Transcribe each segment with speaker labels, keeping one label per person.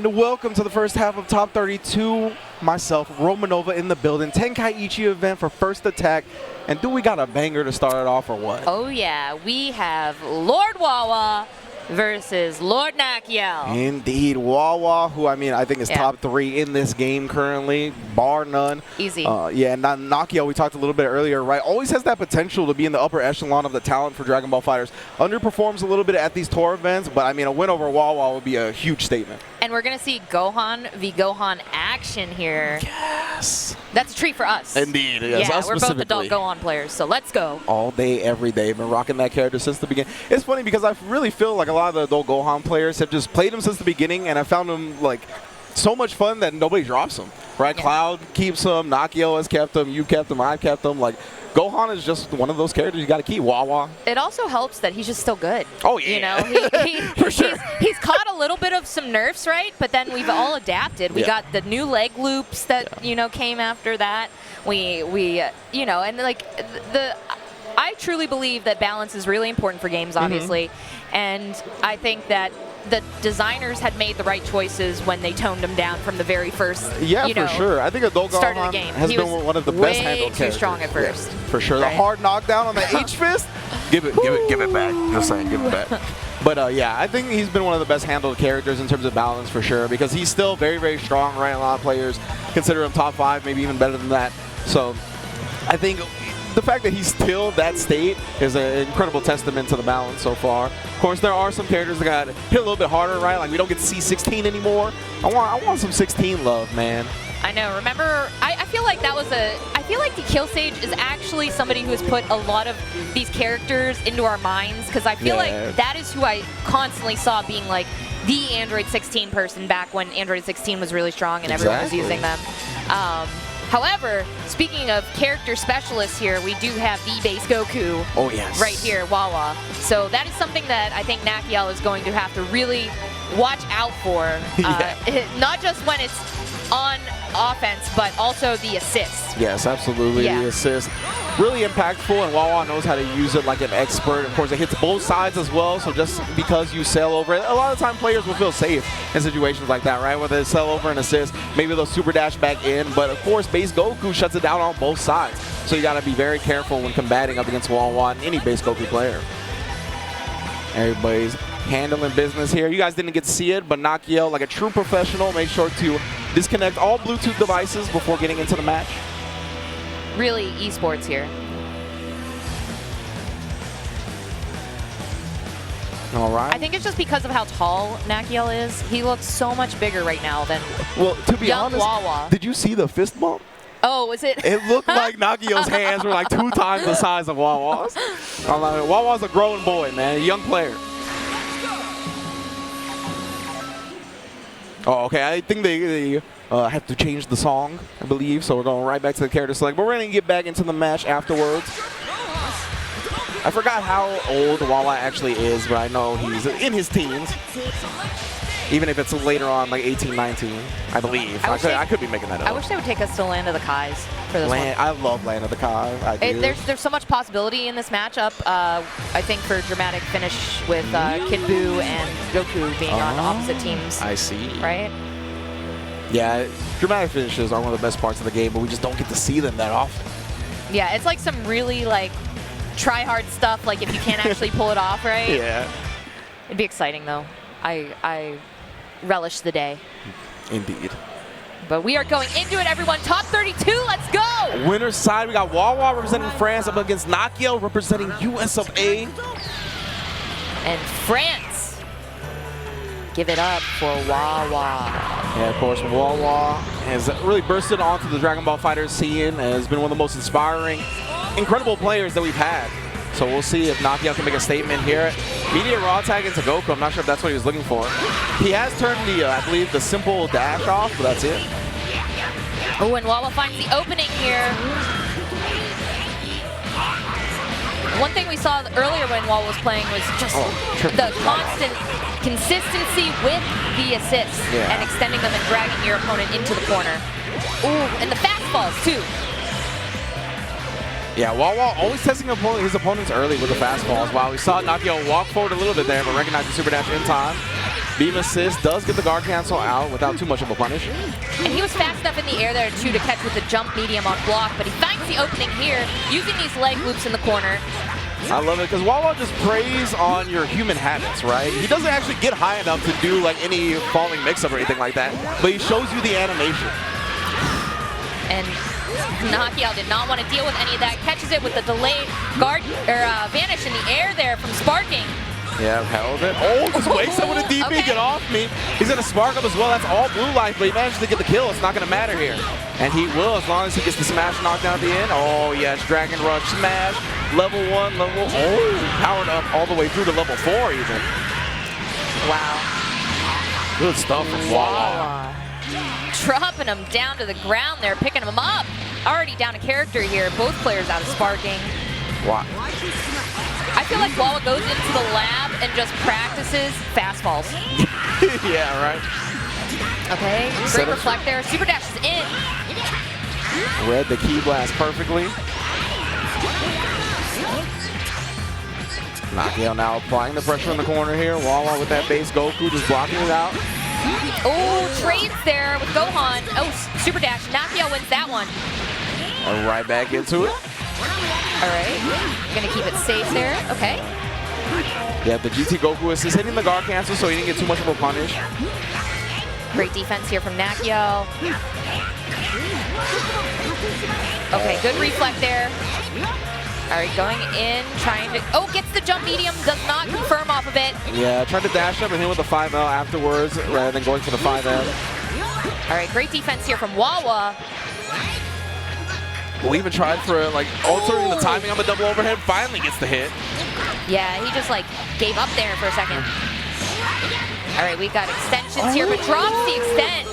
Speaker 1: And welcome to the first half of Top 32. Myself, Romanova in the building. Tenkaichi event for first attack. And do we got a banger to start it off or what?
Speaker 2: Oh yeah, we have Lord Wawa versus Lord Nakkiel.
Speaker 1: Indeed, Wawa, who I think is top 3 in this game currently, bar none.
Speaker 2: Easy.
Speaker 1: Yeah, and Nakkiel, we talked a little bit earlier, right? Always has that potential to be in the upper echelon of the talent for Dragon Ball FighterZ. Underperforms a little bit at these tour events, but a win over Wawa would be a huge statement.
Speaker 2: And we're going to see Gohan v. Gohan action here.
Speaker 1: Yes.
Speaker 2: That's a treat for us.
Speaker 1: Indeed, yes.
Speaker 2: Yeah,
Speaker 1: us
Speaker 2: we're both adult Gohan players, so let's go.
Speaker 1: All day, every day. Been rocking that character since the beginning. It's funny because I really feel like a lot of the adult Gohan players have just played him since the beginning, and I found him like so much fun that nobody drops him. Right? Yeah. Cloud keeps him, Nakkiel has kept him, you kept him, I've kept him. Like, Gohan is just one of those characters you got to keep. Wawa.
Speaker 2: It also helps that he's just still good.
Speaker 1: Oh, yeah.
Speaker 2: You know,
Speaker 1: For sure.
Speaker 2: he's caught a little bit of some nerfs, right? But then we've all adapted. We got the new leg loops that, came after that. And like I truly believe that balance is really important for games, obviously. And I think that the designers had made the right choices when they toned him down from the very first,
Speaker 1: for sure. I think adult
Speaker 2: start
Speaker 1: Gohan
Speaker 2: of the game.
Speaker 1: has been one of the best handled characters.
Speaker 2: Way too strong at first.
Speaker 1: Yeah, for sure.
Speaker 2: Right?
Speaker 1: The hard knockdown on the H-fist, give it back. Just saying, give it back. But yeah, I think he's been one of the best handled characters in terms of balance for sure, because he's still very, very strong, right? A lot of players consider him top 5, maybe even better than that. So I think the fact that he's still that state is an incredible testament to the balance so far. Of course, there are some characters that got hit a little bit harder, right? Like, we don't get to see 16 anymore. I want some 16 love, man.
Speaker 2: I know. Remember, I feel like I feel like Dekillsage is actually somebody who has put a lot of these characters into our minds, because I feel like that is who I constantly saw being like the Android 16 person back when Android 16 was really strong and everyone was using them. However, speaking of character specialists here, we do have the base Goku right here, Wawa. So that is something that I think Nakkiel is going to have to really watch out for. Not just when it's on offense, but also the assists.
Speaker 1: Yes, absolutely. The assist. Really impactful, and Wawa knows how to use it like an expert. Of course, it hits both sides as well, so just because you sail over it, a lot of time players will feel safe in situations like that, right? Whether they sail over an assist, maybe they'll super dash back in, but of course, base Goku shuts it down on both sides. So you got to be very careful when combating up against Wawa and any base Goku player. Everybody's handling business here. You guys didn't get to see it, but Nakkiel, like a true professional, made sure to disconnect all Bluetooth devices before getting into the match.
Speaker 2: Really esports here.
Speaker 1: All right.
Speaker 2: I think it's just because of how tall Nakkiel is. He looks so much bigger right now than
Speaker 1: to be
Speaker 2: young
Speaker 1: honest,
Speaker 2: Wawa.
Speaker 1: Did you see the fist bump?
Speaker 2: Oh, was it?
Speaker 1: It looked like Nakkiel's hands were like 2 times the size of Wawa's. Wawa's a growing boy, man, a young player. Oh, okay. I think they have to change the song, I believe, so we're going right back to the character select. But we're going to get back into the match afterwards. I forgot how old Wawa actually is, but I know he's in his teens. Even if it's later on, like 18, 19, I believe. I could be making that up.
Speaker 2: I wish they would take us to Land of the Kais for this one.
Speaker 1: I love Land of the Kai. I do.
Speaker 2: There's so much possibility in this matchup, I think, for dramatic finish with Kid Buu and Goku being on opposite teams.
Speaker 1: I see.
Speaker 2: Right?
Speaker 1: Yeah, dramatic finishes are one of the best parts of the game, but we just don't get to see them that often.
Speaker 2: Yeah, it's like some really like try-hard stuff, like if you can't actually pull it off, right?
Speaker 1: Yeah.
Speaker 2: It'd be exciting, though. I relish the day.
Speaker 1: Indeed.
Speaker 2: But we are going into it, everyone. Top 32, let's go!
Speaker 1: Winner's side, we got Wawa representing France up against Nakkiel representing US of A.
Speaker 2: And France, give it up for Wawa.
Speaker 1: Yeah, of course, Wawa has really bursted onto the Dragon Ball FighterZ scene and has been one of the most inspiring, incredible players that we've had. So we'll see if Nakkiel can make a statement here. Immediate raw tag into Goku. I'm not sure if that's what he was looking for. He has turned the, I believe, the simple dash off, but that's it.
Speaker 2: Oh, and Wawa finds the opening here. One thing we saw earlier when Wawa was playing was just the constant consistency with the assists and extending them and dragging your opponent into the corner. Ooh, and the fastballs, too.
Speaker 1: Yeah, Wawa always testing his opponents early with the fastballs. Wow, we saw Nakkiel walk forward a little bit there, but recognized the super dash in time. Beam assist does get the guard cancel out without too much of a punish.
Speaker 2: And he was fast enough in the air there, too, to catch with the jump medium on block, but he finds the opening here, using these leg loops in the corner.
Speaker 1: I love it, because Wawa just preys on your human habits, right? He doesn't actually get high enough to do like any falling mix-up or anything like that, but he shows you the animation.
Speaker 2: And Nakkiel did not want to deal with any of that. Catches it with the delayed guard or vanish in the air there from sparking.
Speaker 1: Yeah, held it. Oh, just wakes up with a DP,
Speaker 2: okay.
Speaker 1: Get off me. He's going to spark up as well. That's all blue life, but he manages to get the kill. It's not going to matter here. And he will, as long as he gets the smash knocked down at the end. Oh, yes, Dragon Rush smash. Level 1, powered up all the way through to level 4 even.
Speaker 2: Wow.
Speaker 1: Good stuff from Wawa.
Speaker 2: Dropping him down to the ground there, picking him up. Already down a character here. Both players out of sparking.
Speaker 1: Wow.
Speaker 2: I feel like Wawa goes into the lab and just practices fastballs.
Speaker 1: Yeah, right.
Speaker 2: Okay, great reflect there. Super dash is in.
Speaker 1: Read the key blast perfectly. Nakkiel now applying the pressure in the corner here. Wawa with that base Goku just blocking it out.
Speaker 2: Oh, trades there with Gohan. Oh, super dash. Nakkiel wins that one.
Speaker 1: Right back into it.
Speaker 2: All right, gonna keep it safe there. Okay.
Speaker 1: Yeah, the GT Goku assist hitting the guard cancel, so he didn't get too much of a punish.
Speaker 2: Great defense here from Nakkiel. Okay, good reflect there. All right, going in, trying to, oh, gets the jump medium, does not confirm off of it.
Speaker 1: Yeah, tried to dash up and hit with the 5L afterwards rather than going for the 5M.
Speaker 2: All right, great defense here from Wawa.
Speaker 1: We even tried for like altering the timing on the double overhead, finally gets the hit.
Speaker 2: Yeah, he just like gave up there for a second. All right, we got extensions here, but drops the extent.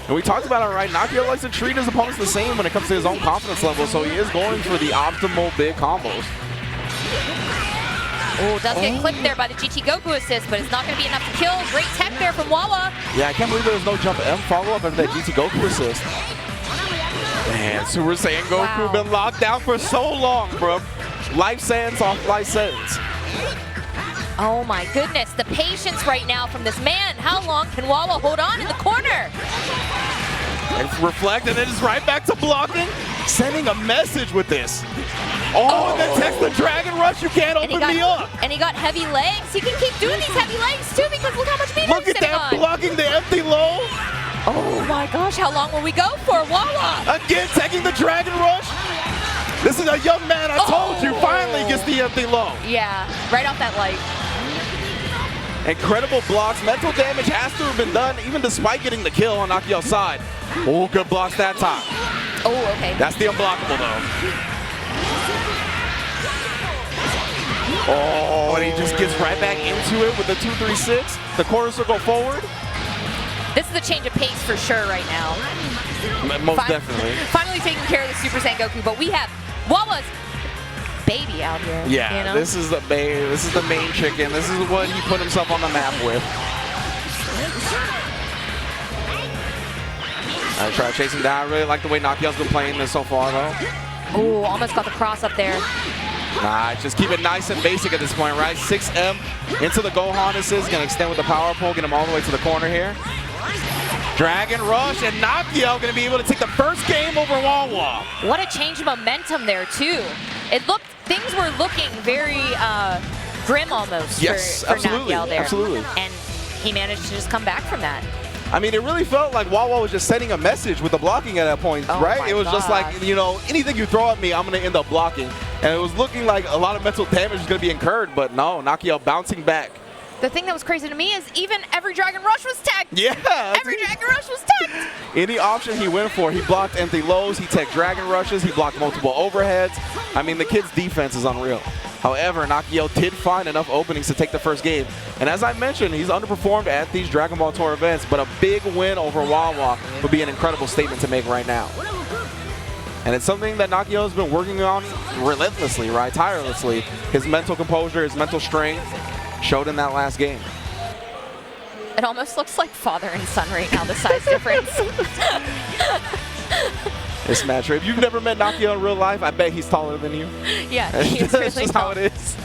Speaker 1: And we talked about it, right? Nakkiel likes to treat his opponents the same when it comes to his own confidence level, so he is going for the optimal big combos.
Speaker 2: Oh, does get clipped there by the GT Goku assist, but it's not going to be enough to kill. Great tech there from Wawa.
Speaker 1: Yeah, I can't believe there was no jump M follow-up after that GT Goku assist. Man, Super Saiyan Goku been locked down for so long, bro. Life sentence off life sentence.
Speaker 2: Oh my goodness, the patience right now from this man. How long can Wawa hold on in the corner?
Speaker 1: And reflect, and then it's right back to blocking. Sending a message with this. Oh, and then text the Dragon Rush, you can't open me up.
Speaker 2: And he got heavy legs. He can keep doing these heavy legs too, because look how much meter
Speaker 1: Look
Speaker 2: he's
Speaker 1: at that,
Speaker 2: on.
Speaker 1: blocking the empty low.
Speaker 2: Oh my gosh, how long will we go for? Wawa!
Speaker 1: Again, taking the Dragon Rush. This is a young man, I told you, finally gets the empty low.
Speaker 2: Yeah, right off that light.
Speaker 1: Incredible blocks. Mental damage has to have been done, even despite getting the kill on Nakkiel's side. Oh, good blocks that time.
Speaker 2: Oh, okay.
Speaker 1: That's the unblockable, though. Oh, and he just gets right back into it with the 2-3-6. The quarter circle forward.
Speaker 2: This is a change of pace for sure right now.
Speaker 1: Most definitely.
Speaker 2: Finally taking care of the Super Saiyan Goku, but we have Wawa's baby out here.
Speaker 1: Yeah,
Speaker 2: you know?
Speaker 1: This is the baby. This is the main chicken. This is what he put himself on the map with. I try to chase him down. I really like the way Nakkiel's been playing this so far, though.
Speaker 2: Oh, almost got the cross up there.
Speaker 1: Nah, just keep it nice and basic at this point, right? 6M into the Gohan assist. Gonna extend with the power pole, get him all the way to the corner here. Dragon Rush, and Nakkiel gonna be able to take the first game over Wawa.
Speaker 2: What a change of momentum there, too. It looked, things were looking very grim almost for Nakkiel there.
Speaker 1: Absolutely.
Speaker 2: And he managed to just come back from that.
Speaker 1: I mean, it really felt like Wawa was just sending a message with the blocking at that point, right? It was just like, you know, anything you throw at me, I'm going to end up blocking. And it was looking like a lot of mental damage was going to be incurred, but no, Nakkiel bouncing back.
Speaker 2: The thing that was crazy to me is even every Dragon Rush was tagged.
Speaker 1: Yeah.
Speaker 2: Every Dragon Rush was tagged.
Speaker 1: Any option he went for, he blocked empty lows, he tagged Dragon Rushes, he blocked multiple overheads. I mean, the kid's defense is unreal. However, Nakkiel did find enough openings to take the first game. And as I mentioned, he's underperformed at these Dragon Ball Tour events, but a big win over Wawa would be an incredible statement to make right now. And it's something that Nakkiel has been working on relentlessly, right? Tirelessly. His mental composure, his mental strength showed in that last game.
Speaker 2: It almost looks like father and son right now, the size difference.
Speaker 1: This match, if you've never met Nakkiel in real life, I bet he's taller than you.
Speaker 2: Yeah,
Speaker 1: he's really just tall. How it is.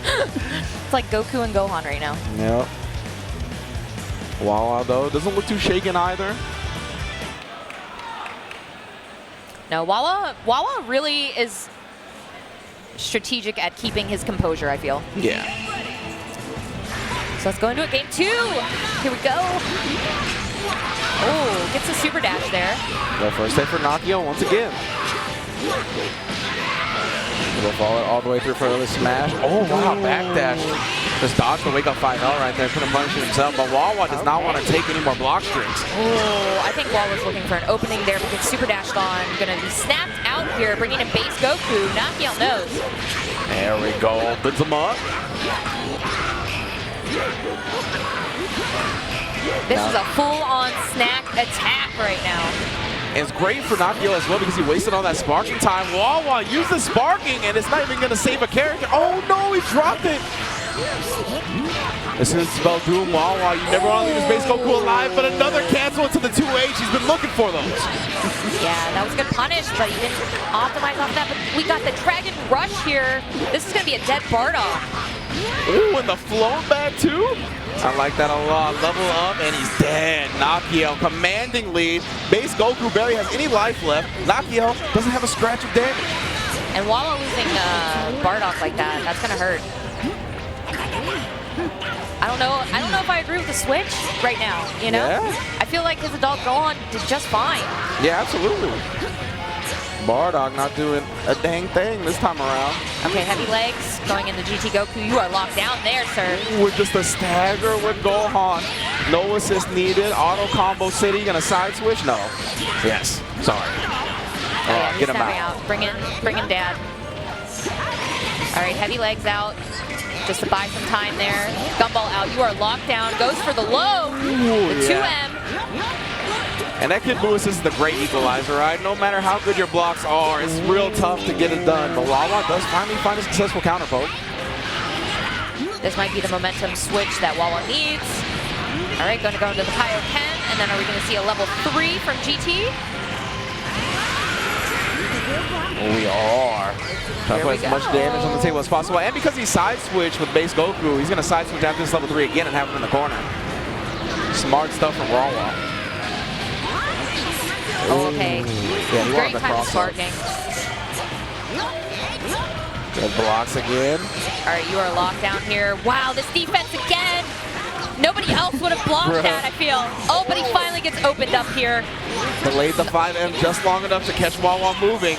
Speaker 2: It's like Goku and Gohan right now.
Speaker 1: Yep. Wawa, though, doesn't look too shaken either.
Speaker 2: No, Wawa really is strategic at keeping his composure, I feel.
Speaker 1: Yeah.
Speaker 2: So let's go into it. Game 2. Here we go. Oh, gets a super dash there.
Speaker 1: Go first hit for Nakkiel once again. We'll follow it all the way through for the smash. Oh, wow, backdash. Just dodged the wake-up 5L right there. Couldn't punish it himself, but Wawa does not want to take any more block strings.
Speaker 2: Oh, I think Wawa's looking for an opening there because super dashed on. Going to be snapped out here, bringing in base Goku. Nakkiel knows.
Speaker 1: There we go. Opens him up.
Speaker 2: This is a full-on snack attack right now.
Speaker 1: And it's great for Nakkiel as well because he wasted all that sparking time. Wawa used the sparking and it's not even going to save a character. Oh no, he dropped it. This is spell doom, Wawa. You never want to leave his base Goku alive, but another cancel into the 2H. He's been looking for those.
Speaker 2: Yeah, that was good punish, but he didn't optimize off that. But we got the Dragon Rush here. This is going to be a dead Bardock.
Speaker 1: Ooh, and the float back too? I like that a lot. Level up, and he's dead. Nakkiel, commanding lead. Base Goku barely has any life left. Nakkiel doesn't have a scratch of damage.
Speaker 2: And Wawa losing Bardock like that, that's gonna hurt. I don't know if I agree with the switch right now, you know?
Speaker 1: Yeah.
Speaker 2: I feel like his adult Gohan did just fine.
Speaker 1: Yeah, absolutely. Bardock not doing a dang thing this time around.
Speaker 2: Okay, heavy legs going into GT Goku. You are locked down there, sir.
Speaker 1: With just a stagger with Gohan. No assist needed. Auto combo city. Gonna side switch? No. Yes. Sorry.
Speaker 2: Oh, yeah, he's
Speaker 1: get him
Speaker 2: snapping
Speaker 1: out.
Speaker 2: Bring in dad. All right, heavy legs out. Just to buy some time there. Gumball out. You are locked down. Goes for the low.
Speaker 1: Ooh,
Speaker 2: the 2M.
Speaker 1: Yeah. And that Kid Buu assist is the great equalizer, right? No matter how good your blocks are, it's real tough to get it done. But Wawa does finally find a successful counter poke.
Speaker 2: This might be the momentum switch that Wawa needs. All right, going to go into the Kaioken, and then are we going to see a level 3 from GT?
Speaker 1: We are. Trying to put as much damage on the table as possible. And because he side switched with base Goku, he's going to side switch after this level 3 again and have him in the corner. Smart stuff from Wawa.
Speaker 2: Oh, okay.
Speaker 1: Yeah, he
Speaker 2: Great
Speaker 1: wanted the
Speaker 2: time
Speaker 1: cross
Speaker 2: sparking.
Speaker 1: Good blocks again.
Speaker 2: All right, you are locked down here. Wow, this defense again. Nobody else would have blocked that, I feel. Oh, but he finally gets opened up here.
Speaker 1: Delayed the 5M just long enough to catch Wawa moving.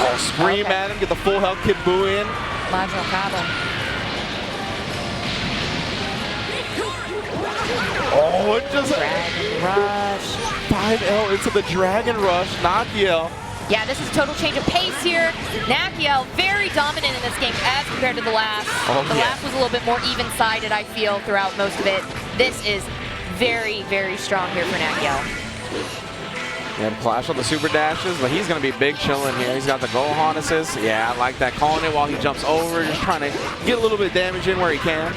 Speaker 1: Oh, scream at him, get the full health Kid Buu in.
Speaker 2: Marginal problem.
Speaker 1: Oh, it just...
Speaker 2: Dragon Rush.
Speaker 1: 5L into the Dragon Rush. Nakkiel.
Speaker 2: Yeah, this is a total change of pace here. Nakkiel very dominant in this game as compared to the last. The last was a little bit more even-sided, I feel, throughout most of it. This is very, very strong here for Nakkiel.
Speaker 1: And Flash on the super dashes, but he's going to be big chilling here. He's got the Gohan assist. Yeah, I like that. Calling it while he jumps over, just trying to get a little bit of damage in where he can.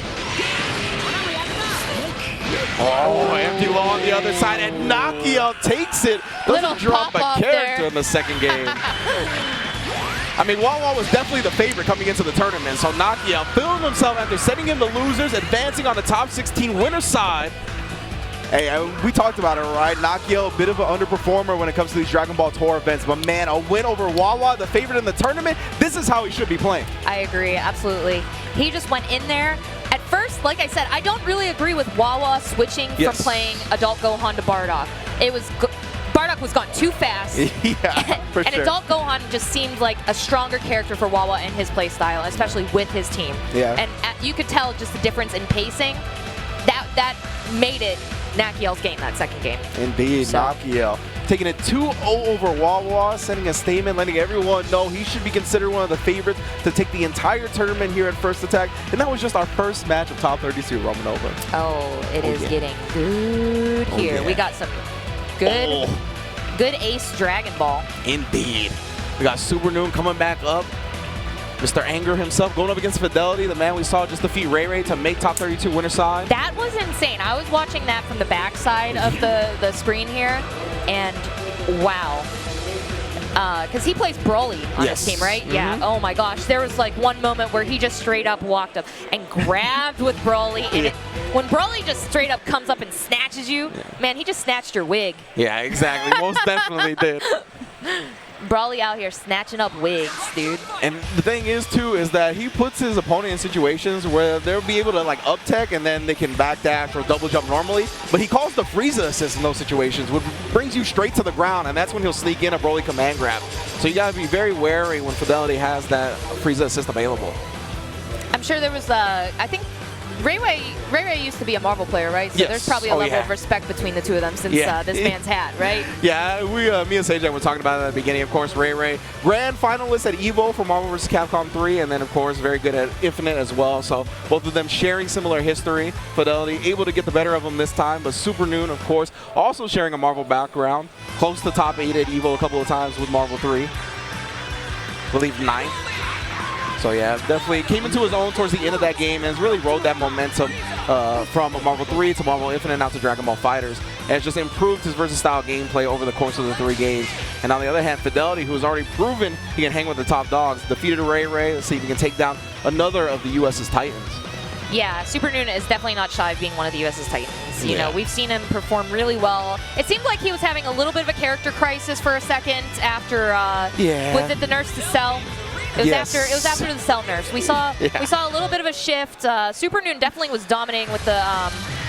Speaker 1: Oh, empty low on the other side, and Nakkiel takes it. Doesn't drop a character in the second game. I mean, Wawa was definitely the favorite coming into the tournament, so Nakkiel filling himself after setting in the losers, advancing on the top 16 winner side. Hey, we talked about it, right? Nakkiel, a bit of an underperformer when it comes to these Dragon Ball Tour events, but man, a win over Wawa, the favorite in the tournament, this is how he should be playing. I
Speaker 2: agree, absolutely. He just went in there. At first, like I said, I don't really agree with Wawa switching from playing Adult Gohan to Bardock. Bardock was gone too fast.
Speaker 1: Yeah, for
Speaker 2: and
Speaker 1: sure.
Speaker 2: Adult Gohan just seemed like a stronger character for Wawa in his play style, especially with his team.
Speaker 1: Yeah.
Speaker 2: And you could tell just the difference in pacing. That made it Nakkiel's game, that second game.
Speaker 1: Indeed, so. Nakkiel taking it 2-0 over Wawa, sending a statement, letting everyone know he should be considered one of the favorites to take the entire tournament here at First Attack. And that was just our first match of Top 32 Romanova.
Speaker 2: Oh, it is getting good here. We got some good ace Dragon Ball.
Speaker 1: Indeed. We got Supernoon coming back up. Mr. Anger himself going up against Fidelity, the man we saw just defeat RayRay to make Top 32 winner side.
Speaker 2: That was insane. I was watching that from the back side of the screen here, and wow. because he plays Broly on his team, right? Yeah. Oh my gosh, there was like one moment where he just straight up walked up and grabbed with Broly, and when Broly just straight up comes up and snatches you, man, he just snatched your wig.
Speaker 1: Yeah, exactly. Most definitely did.
Speaker 2: Broly out here snatching up wigs, dude.
Speaker 1: And the thing is, too, is that he puts his opponent in situations where they'll be able to, like, up-tech and then they can backdash or double jump normally. But he calls the Frieza assist in those situations, which brings you straight to the ground, and that's when he'll sneak in a Broly command grab. So you got to be very wary when Fidelity has that Frieza assist available.
Speaker 2: I'm sure there was, I think, RayRay used to be a Marvel player, right? So there's probably a level of respect between the two of them since this man's hat, right?
Speaker 1: Yeah, me and Sage were talking about it at the beginning. Of course, RayRay, grand finalist at EVO for Marvel vs. Capcom 3, and then, of course, very good at Infinite as well. So both of them sharing similar history. Fidelity able to get the better of them this time, but Supernoon, of course, also sharing a Marvel background. Close to top 8 at EVO a couple of times with Marvel 3. I believe 9th. So yeah, definitely came into his own towards the end of that game and has really rode that momentum from Marvel 3 to Marvel Infinite now to Dragon Ball FighterZ. And has just improved his versatile gameplay over the course of the 3 games. And on the other hand, Fidelity, who has already proven he can hang with the top dogs, defeated RayRay. Let's see if he can take down another of the US's Titans.
Speaker 2: Yeah, Supernoon is definitely not shy of being one of the US's Titans. You know, we've seen him perform really well. It seemed like he was having a little bit of a character crisis for a second after, was it the Nurse to Cell? It was after the Cell nerfs. We saw a little bit of a shift. Supernoon definitely was dominating with the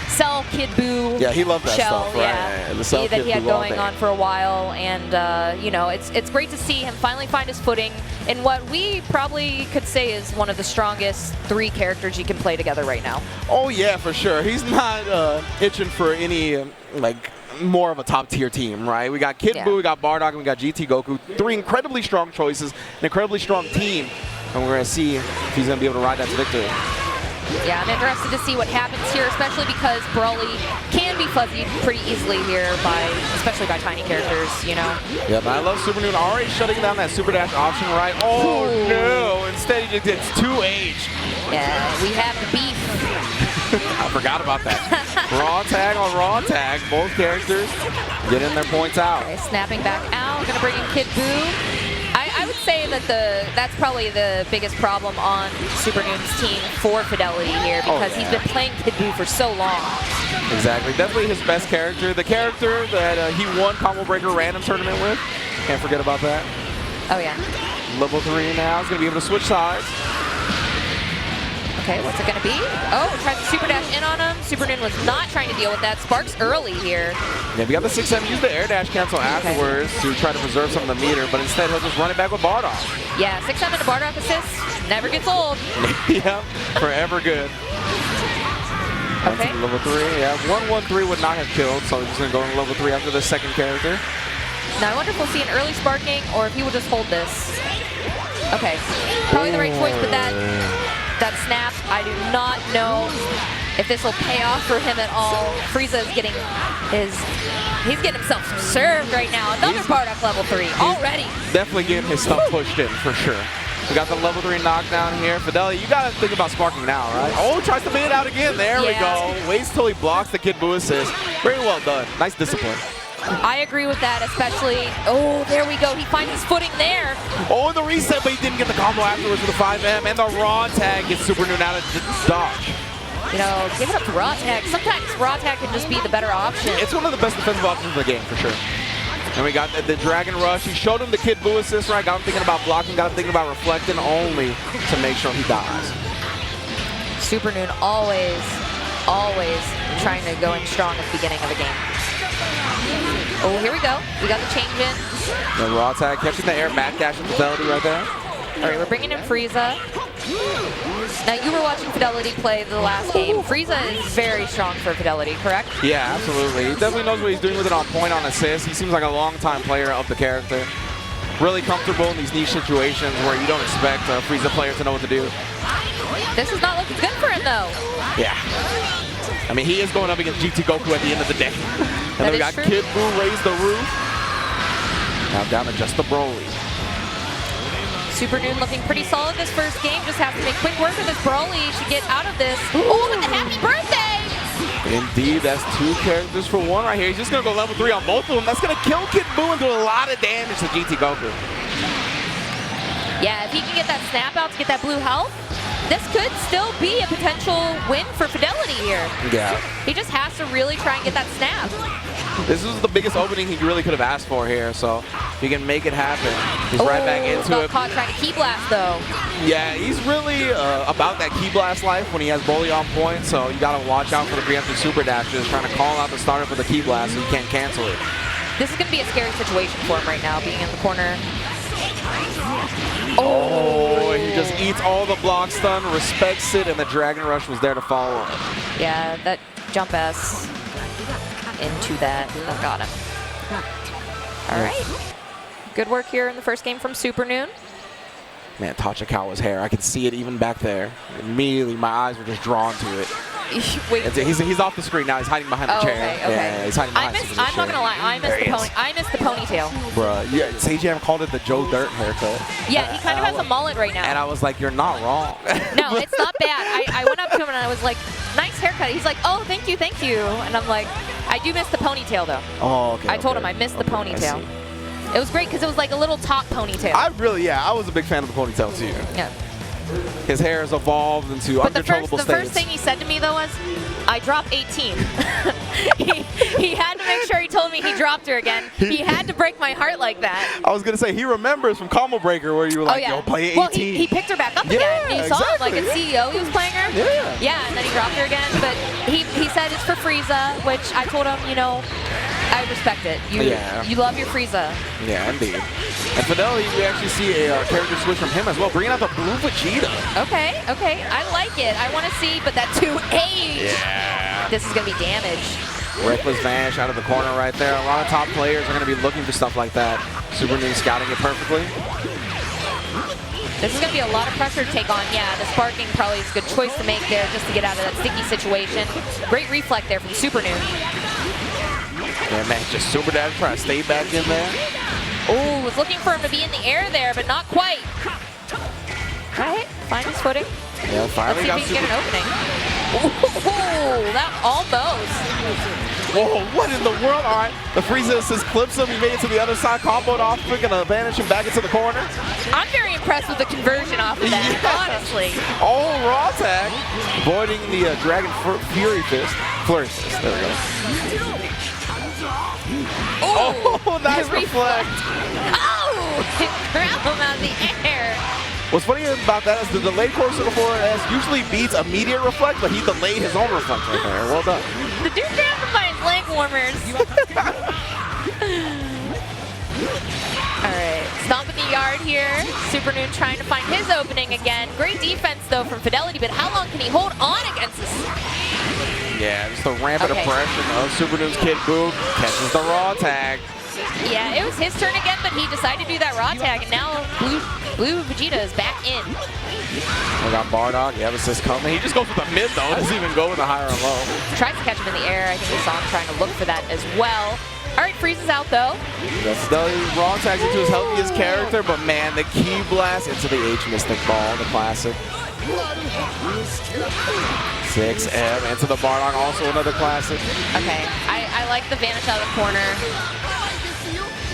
Speaker 2: Cell Kid Buu.
Speaker 1: Yeah, he loved that stuff, right?
Speaker 2: Yeah,
Speaker 1: the Cell
Speaker 2: that
Speaker 1: Kid
Speaker 2: he had
Speaker 1: Buu
Speaker 2: going on for a while, and you know, it's great to see him finally find his footing in what we probably could say is one of the strongest 3 characters you can play together right now.
Speaker 1: Oh yeah, for sure. He's not itching for any like more of a top-tier team, right? We got Kid Buu, we got Bardock, and we got GT Goku. 3 incredibly strong choices, an incredibly strong team, and we're going to see if he's going to be able to ride that to victory.
Speaker 2: Yeah, I'm interested to see what happens here, especially because Broly can be fuzzied pretty easily here especially by tiny characters, you know?
Speaker 1: Yeah, but I love Supernoon already shutting down that Super Dash option, right? Oh, no. Instead, he just gets 2H.
Speaker 2: Yeah, we have the beef.
Speaker 1: I forgot about that. Raw tag on raw tag. Both characters getting their points out.
Speaker 2: Okay, snapping back out. We're going to bring in Kid Buu. I would say that that's probably the biggest problem on Supernoon's team for Fidelity here because he's been playing Kid Buu for so long.
Speaker 1: Exactly. Definitely his best character. The character that he won Combo Breaker Random Tournament with. Can't forget about that.
Speaker 2: Oh, yeah.
Speaker 1: Level 3 now. He's going to be able to switch sides.
Speaker 2: Okay, what's it going to be? Oh, tries to super dash in on him. Supernoon was not trying to deal with that. Sparks early here.
Speaker 1: Yeah, we got the 6-7. Use the air dash cancel afterwards to try to preserve some of the meter, but instead he'll just run it back with Bardock.
Speaker 2: Yeah, 6-7 to Bardock assist. Never gets old.
Speaker 1: Yeah, forever good.
Speaker 2: Okay.
Speaker 1: Level 3. Yeah, 1-1-3 would not have killed, so he's just going to go in level 3 after the second character.
Speaker 2: Now I wonder if we'll see an early sparking or if he will just hold this. Okay, probably the right choice, but that snap, I do not know if this will pay off for him at all. Frieza is getting he's getting himself served right now. Another Bardock level 3 already.
Speaker 1: Definitely getting his stuff pushed in for sure. We got the level 3 knockdown here. Fidelity, you got to think about sparking now, right? Oh, tries to bait it out again. There we go. Waits till he blocks the Kid Buu assist. Very well done. Nice discipline.
Speaker 2: I agree with that, especially. Oh, there we go. He finds his footing there.
Speaker 1: Oh, the reset, but he didn't get the combo afterwards with the 5M, and the raw tag gets Supernoon out of dodge.
Speaker 2: You know, give it up to raw tag. Sometimes raw tag can just be the better option.
Speaker 1: It's one of the best defensive options in the game, for sure. And we got the Dragon Rush. He showed him the Kid Buu assist, right? Got him thinking about blocking, got him thinking about reflecting only to make sure he dies.
Speaker 2: Supernoon always trying to go in strong at the beginning of a game. Oh, here we go. We got the change in.
Speaker 1: The raw tag, catching the air backdash with Fidelity right there.
Speaker 2: All right, we're bringing in Frieza. Now, you were watching Fidelity play the last game. Frieza is very strong for Fidelity, correct?
Speaker 1: Yeah, absolutely. He definitely knows what he's doing with it on point on assist. He seems like a long-time player of the character. Really comfortable in these niche situations where you don't expect a Frieza player to know what to do.
Speaker 2: This is not looking good for him, though.
Speaker 1: Yeah. I mean, he is going up against GT Goku at the end of the day. And then we got Kid Buu raise the roof. Now down to just the Broly.
Speaker 2: Supernoon looking pretty solid this first game. Just have to make quick work of this Broly to get out of this. Oh, with the happy birthday!
Speaker 1: Indeed, that's 2 characters for 1 right here. He's just going to go level 3 on both of them. That's going to kill Kid Buu and do a lot of damage to GT Goku.
Speaker 2: Yeah, if he can get that snap out to get that blue health, this could still be a potential win for Fidelity here.
Speaker 1: Yeah.
Speaker 2: He just has to really try and get that snap.
Speaker 1: This was the biggest opening he really could have asked for here, so if he can make it happen, he's right back into
Speaker 2: got
Speaker 1: it.
Speaker 2: Caught trying to key blast though.
Speaker 1: Yeah, he's really about that key blast life when he has Bully on point, so you got to watch out for the preemptive super dashes, trying to call out the starter for the key blast so you can't cancel it.
Speaker 2: This is going to be a scary situation for him right now, being in the corner.
Speaker 1: Oh, he just eats all the block stun, respects it, and the Dragon Rush was there to follow him.
Speaker 2: Yeah, that jump S into that. Oh, got him. All right. Good work here in the first game from Supernoon.
Speaker 1: Man, Tachikawa's hair, I can see it even back there. Immediately, my eyes were just drawn to it.
Speaker 2: Wait.
Speaker 1: He's off the screen now. He's hiding behind the chair.
Speaker 2: Okay.
Speaker 1: Yeah, he's hiding behind the chair.
Speaker 2: I'm not gonna lie. I missed the ponytail.
Speaker 1: Bruh, yeah, CJM called it the Joe Dirt haircut.
Speaker 2: Yeah, he kind of has a mullet right now.
Speaker 1: And I was like, you're not wrong.
Speaker 2: No, it's not bad. I went up to him and I was like, nice haircut. He's like, oh, thank you. And I'm like, I do miss the ponytail though.
Speaker 1: Oh, okay.
Speaker 2: I told him I missed the ponytail. It was great because it was like a little top ponytail.
Speaker 1: I was a big fan of the ponytail too.
Speaker 2: Yeah.
Speaker 1: His hair has evolved into uncontrollable states.
Speaker 2: The first thing he said to me though was, I dropped 18. he had to make sure he told me he dropped her again. He had to break my heart like that.
Speaker 1: I was going to say, he remembers from Combo Breaker where you were like, yo, play 18.
Speaker 2: Well, he picked her back up again. You saw him, like in CEO, he was playing her.
Speaker 1: Yeah.
Speaker 2: Yeah, and then he dropped her again. But he said it's for Frieza, which I told him, you know, I respect it. You love your Frieza.
Speaker 1: Yeah, indeed. And Fidelity, we actually see a character switch from him as well, bringing out the blue Vegeta.
Speaker 2: Okay. I like it. I want to see, but that 2H.
Speaker 1: Yeah.
Speaker 2: This is going to be damage.
Speaker 1: Reckless Vanish out of the corner right there. A lot of top players are going to be looking for stuff like that. Supernoon scouting it perfectly.
Speaker 2: This is going to be a lot of pressure to take on. Yeah, the sparking probably is a good choice to make there just to get out of that sticky situation. Great reflect there from Supernoon.
Speaker 1: Yeah, man, just super dash trying to stay back in there.
Speaker 2: Oh, was looking for him to be in the air there, but not quite. All right, find his footing.
Speaker 1: Yeah, finally got
Speaker 2: Let's see if he can get an opening. Oh, that almost.
Speaker 1: Whoa, what in the world? All right, the Frieza assist clips him. He made it to the other side, comboed off, freaking vanish him back into the corner.
Speaker 2: I'm very impressed with the conversion off of that, honestly.
Speaker 1: Oh, raw tag. Avoiding the Dragon Fury Fist. Flurry Fist, there we go. Oh, nice reflect.
Speaker 2: Oh, grab him out of the air.
Speaker 1: What's funny about that is the delayed course of the forward S usually beats immediate reflect, but he delayed his own reflect right there. Well done.
Speaker 2: The dude grabbed him by his leg warmers. All right, stomp in the yard here. Supernoon trying to find his opening again. Great defense, though, from Fidelity, but how long can he hold on against this?
Speaker 1: Yeah, just the rampant oppression of Supernoon's Kid Buu. Catches the raw tag.
Speaker 2: Yeah, it was his turn again, but he decided to do that raw tag, and now Blue Vegeta is back in.
Speaker 1: We got Bardock, yeah, assist coming. He just goes with the mid, though. Doesn't even go with the higher or low.
Speaker 2: Tries to catch him in the air. I think we saw him trying to look for that as well. All right, Frieza's out, though.
Speaker 1: Fidelity raw tags into his healthiest character, but man, the key blast into the H Mystic Ball, the classic. 6M into the Bardock, also another classic.
Speaker 2: Okay, I like the vanish out of the corner.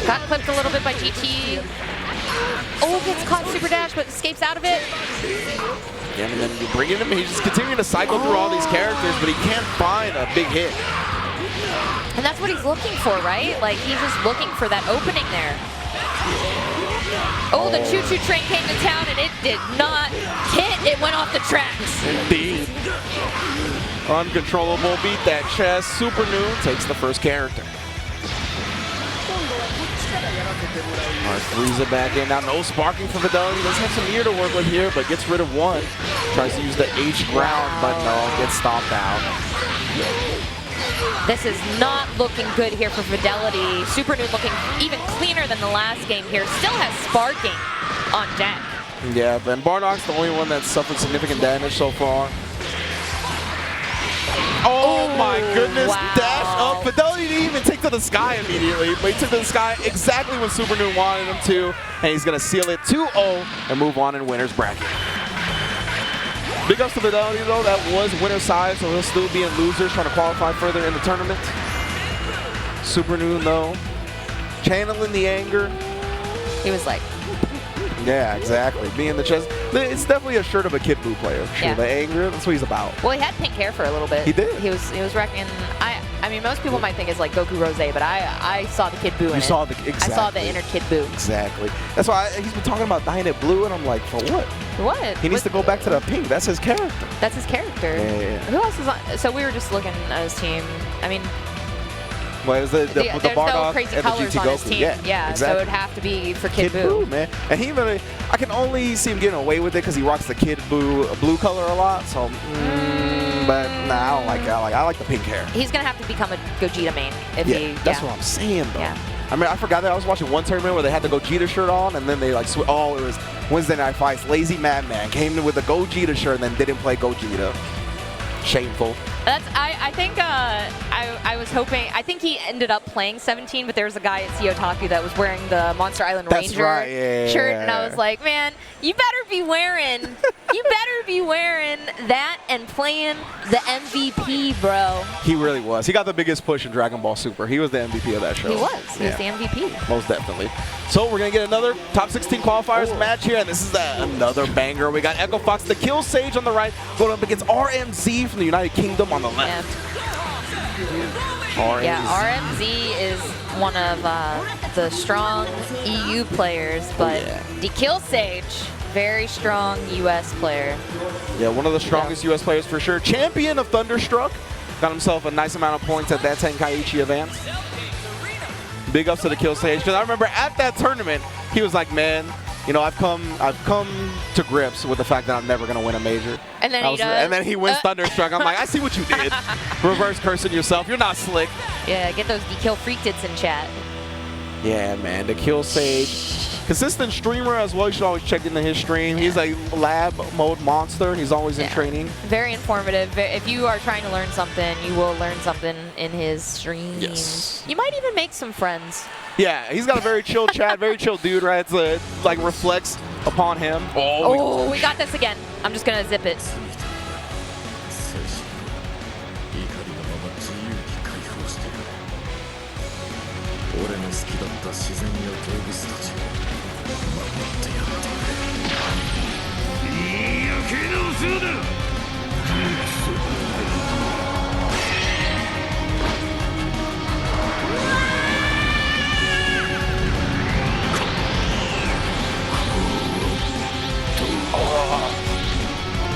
Speaker 2: Got clipped a little bit by GT. Oh, gets caught super dash, but escapes out of it.
Speaker 1: Yeah, and then you bring him, he's just continuing to cycle through all these characters, but he can't find a big hit.
Speaker 2: And that's what he's looking for, right? Like, he's just looking for that opening there. Oh, the choo-choo train came to town, and it did not hit. It went off the tracks.
Speaker 1: Indeed. Uncontrollable, beat that chest. Supernoon takes the first character. All right, Frieza back in. Now no sparking for Fidelity. Does have some ear to work with here, but gets rid of one. Tries to use the H ground, but no, gets stomped out.
Speaker 2: This is not looking good here for Fidelity. Supernoon looking even cleaner than the last game here. Still has sparking on deck.
Speaker 1: Yeah, but Bardock's the only one that's suffered significant damage so far. Oh my goodness,
Speaker 2: wow.
Speaker 1: Dash up. Fidelity didn't even take to the sky immediately, but he took to the sky exactly when Supernoon wanted him to, and he's going to seal it 2-0 and move on in winner's bracket. Big ups to Fidelity, though. That was winner's side, so he'll still be in losers trying to qualify further in the tournament. Supernoon, though, channeling the anger.
Speaker 2: He was like,
Speaker 1: yeah, exactly. Being the chest. It's definitely a shirt of a Kid Buu player. Sure,
Speaker 2: yeah.
Speaker 1: The anger, that's what he's about.
Speaker 2: Well, he had pink hair for a little bit.
Speaker 1: He did.
Speaker 2: He was wrecking. I mean, most people might think it's like Goku Rose, but I saw the Kid Buu in it.
Speaker 1: You saw the exactly.
Speaker 2: I saw the inner Kid Buu.
Speaker 1: Exactly. That's why he's been talking about dyeing it blue, and I'm like, for what?
Speaker 2: What?
Speaker 1: He needs to go back to the pink. That's his character.
Speaker 2: That's his character.
Speaker 1: Yeah.
Speaker 2: Who else is on? So we were just looking at his team. I mean,
Speaker 1: well, it was the
Speaker 2: there's
Speaker 1: Bardock
Speaker 2: no crazy
Speaker 1: and the
Speaker 2: colors
Speaker 1: GT
Speaker 2: on
Speaker 1: Goku.
Speaker 2: his team.
Speaker 1: Yeah, exactly.
Speaker 2: So it would have to be for Kid Buu.
Speaker 1: Man. And he even, I can only see him getting away with it because he rocks the Kid Buu blue color a lot. So, but nah, I don't like it. I like the pink hair.
Speaker 2: He's gonna have to become a Gogeta main if he.
Speaker 1: That's what I'm saying, though.
Speaker 2: Yeah.
Speaker 1: I mean, I forgot that I was watching one tournament where they had the Gogeta shirt on, and then they like, oh, it was Wednesday Night Fights. Lazy Madman came in with the Gogeta shirt and then didn't play Gogeta. Shameful.
Speaker 2: That's I think I was hoping. I think he ended up playing 17, but there was a guy at SubAtomicSabers that was wearing the Monster Island Ranger shirt, and I was like, man, you better be wearing that and playing the MVP, bro.
Speaker 1: He really was. He got the biggest push in Dragon Ball Super. He was the MVP of that show.
Speaker 2: He was. He was the MVP.
Speaker 1: Most definitely. So we're going to get another top 16 qualifiers match here, and this is another banger. We got Echo Fox, Dekillsage on the right, going up against RMZ from the United Kingdom on the left.
Speaker 2: Yeah, RMZ is one of the strong EU players, but Dekillsage, very strong US player.
Speaker 1: Yeah, one of the strongest US players for sure. Champion of Thunderstruck. Got himself a nice amount of points at that Tenkaichi event. Big ups to Dekillsage, because I remember at that tournament, he was like, man, you know, I've come to grips with the fact that I'm never gonna win a major.
Speaker 2: And then
Speaker 1: and then he wins Thunderstruck. I'm like, I see what you did. Reverse cursing yourself. You're not slick.
Speaker 2: Yeah, get those Dekill freak tits in chat.
Speaker 1: Yeah, man. Dekillsage, consistent streamer as well. You should always check into his stream. He's a lab mode monster, and he's always in training.
Speaker 2: Very informative. If you are trying to learn something, you will learn something in his stream.
Speaker 1: Yes.
Speaker 2: You might even make some friends.
Speaker 1: Yeah, he's got a very chill chat, very chill dude, right? It's like reflects upon him.
Speaker 2: Oh, we got this again. I'm just gonna zip it.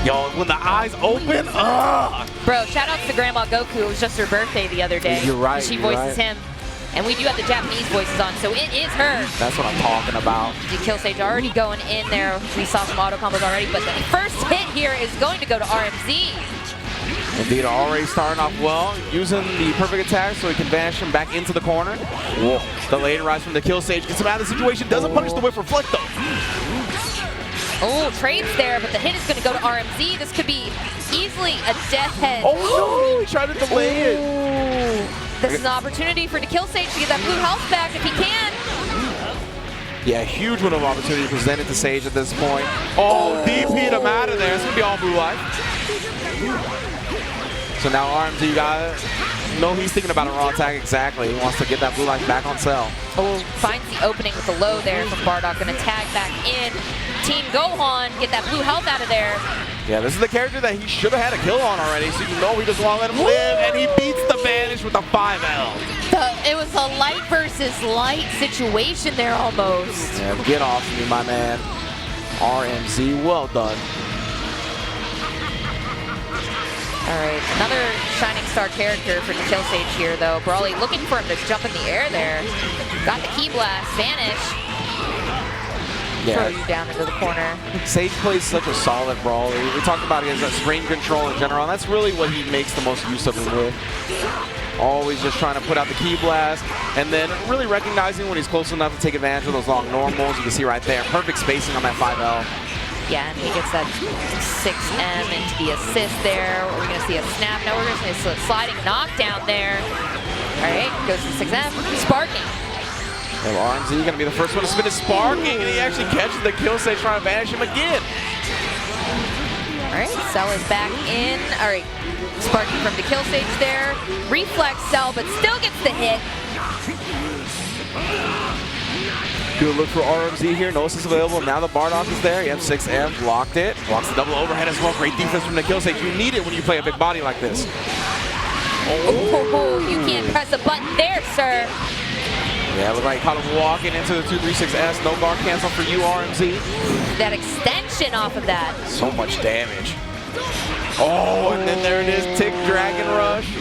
Speaker 1: Yo, when the eyes open,
Speaker 2: Bro, shout out to Grandma Goku. It was just her birthday the other day.
Speaker 1: You're right.
Speaker 2: She voices him. And we do have the Japanese voices on, so it is her.
Speaker 1: That's what I'm talking about.
Speaker 2: Dekillsage already going in there. We saw some auto combos already, but the first hit here is going to go to RMZ.
Speaker 1: Indeed, already starting off well, using the perfect attack so he can vanish him back into the corner. Whoa. The late rise from Dekillsage gets him out of the situation. Doesn't punish the whip reflect though.
Speaker 2: Oh, trades there, but the hit is going to go to RMZ. This could be easily a death head.
Speaker 1: Oh no, he tried to delay it.
Speaker 2: This is an opportunity for Dekillsage to get that blue health back if he can.
Speaker 1: Yeah, huge window of opportunity presented to Sage at this point. Oh, DP'd him out of there. It's going to be all blue life. So now RMZ, you got it. No, he's thinking about a raw attack exactly. He wants to get that blue life back on cell.
Speaker 2: Oh, finds the opening with the low there from Bardock. Going to tag back in. Team Gohan, get that blue health out of there.
Speaker 1: Yeah, this is the character that he should have had a kill on already, so you know he doesn't want to let him live, and he beats the Vanish with a 5L.
Speaker 2: It was a light versus light situation there almost.
Speaker 1: Yeah, get off me, my man. RMZ, well done.
Speaker 2: All right, another Shining Star character for Dekillsage here, though. Brawly looking for him to jump in the air there. Got the Key Blast, Vanish. Throw you down into the corner.
Speaker 1: Sage plays such a solid brawler. We talked about his screen control in general, and that's really what he makes the most use of him with. Always just trying to put out the Key Blast, and then really recognizing when he's close enough to take advantage of those long normals. You can see right there, perfect spacing on that 5L.
Speaker 2: Yeah, and he gets that 6M into the assist there. We're going to see a snap. Now we're going to see a sliding knockdown there. All right, goes to 6M, sparking.
Speaker 1: Well, RMZ going to be the first one to spin his sparking, and he actually catches the Dekillsage trying to vanish him again.
Speaker 2: All right, Cell is back in. All right, sparking from Dekillsage there. Reflex Cell, but still gets the hit.
Speaker 1: Good look for RMZ here. No assist available. Now the Bardock is there. You have 6M. Blocked it. Blocks the double overhead as well. Great defense from Dekillsage. You need it when you play a big body like this.
Speaker 2: Oh, you can't press a button there, sir.
Speaker 1: Yeah, look like caught him walking into the 236S. No bar cancel for you, RMZ.
Speaker 2: That extension off of that.
Speaker 1: So much damage. Oh, and then there it is. Tick Dragon Rush.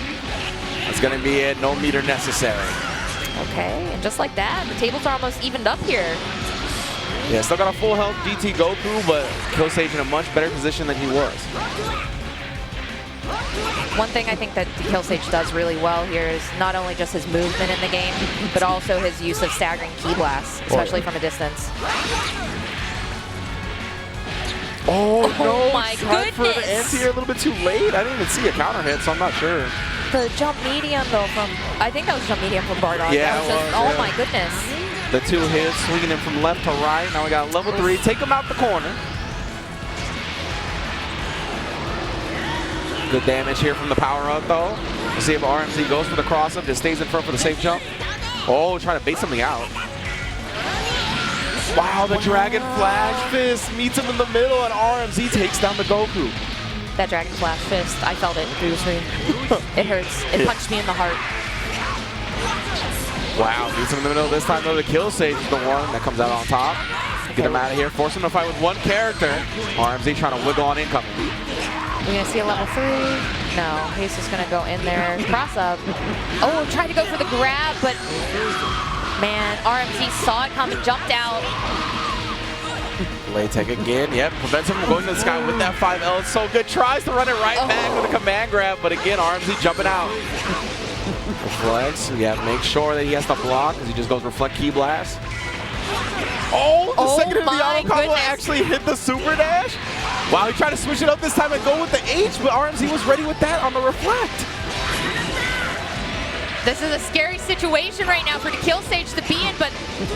Speaker 1: That's going to be it. No meter necessary.
Speaker 2: Okay, and just like that, the tables are almost evened up here.
Speaker 1: Yeah, still got a full health GT Goku, but Dekillsage in a much better position than he was.
Speaker 2: One thing I think that Dekillsage does really well here is not only just his movement in the game, but also his use of staggering key blasts, especially from a distance.
Speaker 1: Oh no,
Speaker 2: my
Speaker 1: tried for the anti-air a little bit too late. I didn't even see a counter hit, so I'm not sure.
Speaker 2: The jump medium though from, I think that was jump medium from Bardock.
Speaker 1: Yeah,
Speaker 2: that was just, oh my goodness.
Speaker 1: The 2 hits, swinging him from left to right. Now we got level 3. Take him out the corner. Good damage here from the power up though. Let's see if RMZ goes for the cross up, just stays in front for the safe jump. Oh, trying to bait something out. Wow, the Dragon Flash Fist meets him in the middle, and RMZ takes down the Goku.
Speaker 2: That Dragon Flash Fist, I felt it through the screen. It hurts. It punched me in the heart.
Speaker 1: Wow, beats him in the middle. This time though, the Dekillsage is the one that comes out on top. Get him out of here, force him to fight with one character. RMZ trying to wiggle on incoming.
Speaker 2: We're gonna see a level 3. No, he's just gonna go in there, cross up. Oh, tried to go for the grab, but man, RMZ saw it come and jumped out.
Speaker 1: Lay tech again, yep, prevents him from going to the sky with that 5L. It's so good, tries to run it right back with a command grab, but again, RMZ jumping out. Reflex, yeah, make sure that he has to block, because he just goes reflect key blast. Oh, the second hit of the auto combo actually hit the super dash. Wow, he tried to switch it up this time and go with the H, but RMZ was ready with that on the reflect.
Speaker 2: This is a scary situation right now for Dekillsage to be in, but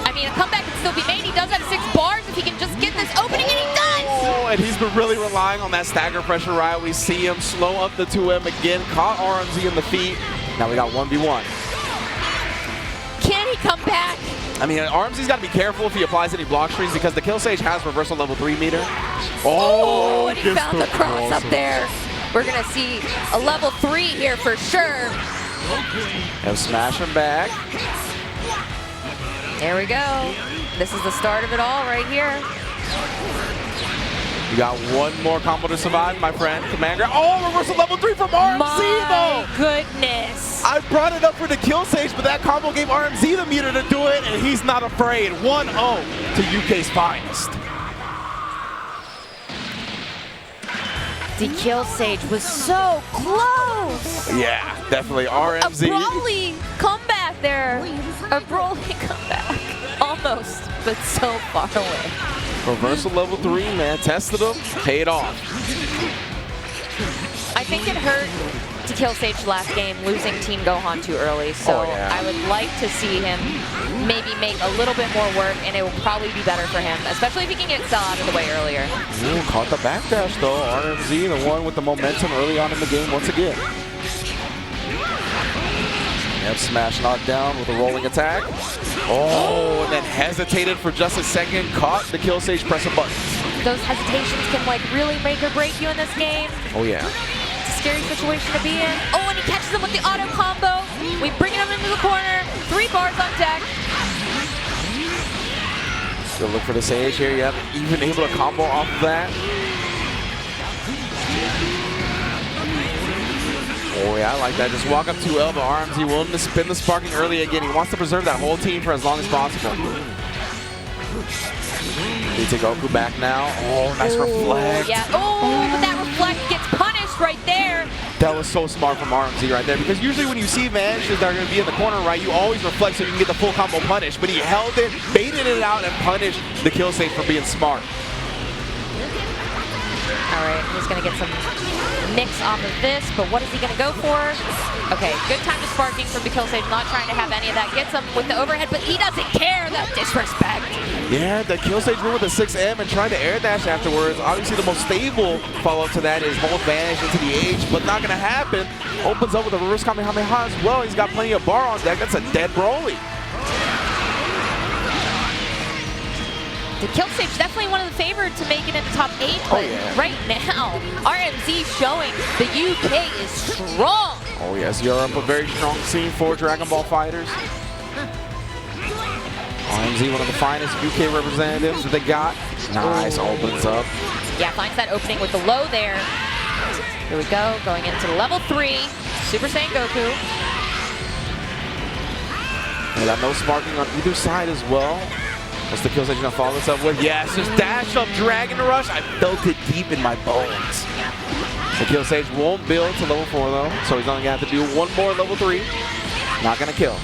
Speaker 2: I mean, a comeback can still be made. He does have 6 bars if he can just get this opening, and he does!
Speaker 1: Oh, and he's been really relying on that stagger pressure ride. We see him slow up the 2M again, caught RMZ in the feet. Now we got 1v1.
Speaker 2: Can he come back?
Speaker 1: I mean, RMZ's got to be careful if he applies any block screens because the Dekillsage has reversal level 3 meter.
Speaker 2: Oh, and he found the cross up there. We're going to see a level 3 here for sure.
Speaker 1: And smash him back.
Speaker 2: There we go. This is the start of it all right here.
Speaker 1: You got one more combo to survive, my friend. Command grab. Oh, reversal level 3 from RMZ, though.
Speaker 2: Goodness.
Speaker 1: I brought it up for the Dekillsage, but that combo gave RMZ the meter to do it, and he's not afraid. 1-0 to UK's finest.
Speaker 2: Dekillsage was so close.
Speaker 1: Yeah, definitely. RMZ.
Speaker 2: A Broly comeback there. A Broly comeback. Almost, but so far away.
Speaker 1: Reversal level 3, man. Tested him, paid off.
Speaker 2: I think it hurt Dekillsage last game losing Team Gohan too early, so I would like to see him maybe make a little bit more work, and it will probably be better for him, especially if he can get Cell out of the way earlier.
Speaker 1: Ooh, caught the backdash though. RMZ, the one with the momentum early on in the game once again. Yep, smash knocked down with a rolling attack. Oh, and then hesitated for just a second, caught the Dekillsage pressing buttons.
Speaker 2: Those hesitations can like really make or break you in this game.
Speaker 1: Oh yeah.
Speaker 2: It's a scary situation to be in. Oh, and he catches him with the auto combo. We bring him into the corner. 3 bars on deck.
Speaker 1: Still look for the Sage here. Yep, even able to combo off of that. Oh yeah, I like that. Just walk up 2L, but RMZ willing to spin the sparking early again. He wants to preserve that whole team for as long as possible. They take Goku back now. Oh, nice reflect.
Speaker 2: Yeah. Oh, but that reflect gets punished right there.
Speaker 1: That was so smart from RMZ right there, because usually when you see vanishes that are going to be in the corner, right, you always reflect so you can get the full combo punish. But he held it, baited it out, and punished the Dekillsage for being smart.
Speaker 2: All All right, he's going to get some mix off of this, but what is he going to go for? Okay, good time to sparking from Dekillsage, not trying to have any of that. Gets him with the overhead, but he doesn't care. That disrespect.
Speaker 1: Yeah, Dekillsage went with the 6M and tried to air dash afterwards. Obviously, the most stable follow-up to that is hold vanish into the H, but not going to happen. Opens up with a reverse Kamehameha as well. He's got plenty of bar on deck. That's a dead Broly.
Speaker 2: Dekillsage definitely one of the favored to make it into top 8, but right now, RMZ showing the UK is strong.
Speaker 1: Oh yes, Europe, a very strong scene for Dragon Ball fighters. RMZ, one of the finest UK representatives that they got. Nice, opens up.
Speaker 2: Yeah, finds that opening with the low there. Here we go, going into level 3, Super Saiyan Goku.
Speaker 1: They got no sparking on either side as well. What's Dekillsage gonna follow this up with? Yes, just dash up Dragon Rush. I felt it deep in my bones. Dekillsage won't build to level 4 though, so he's only gonna have to do one more level 3. Not gonna kill.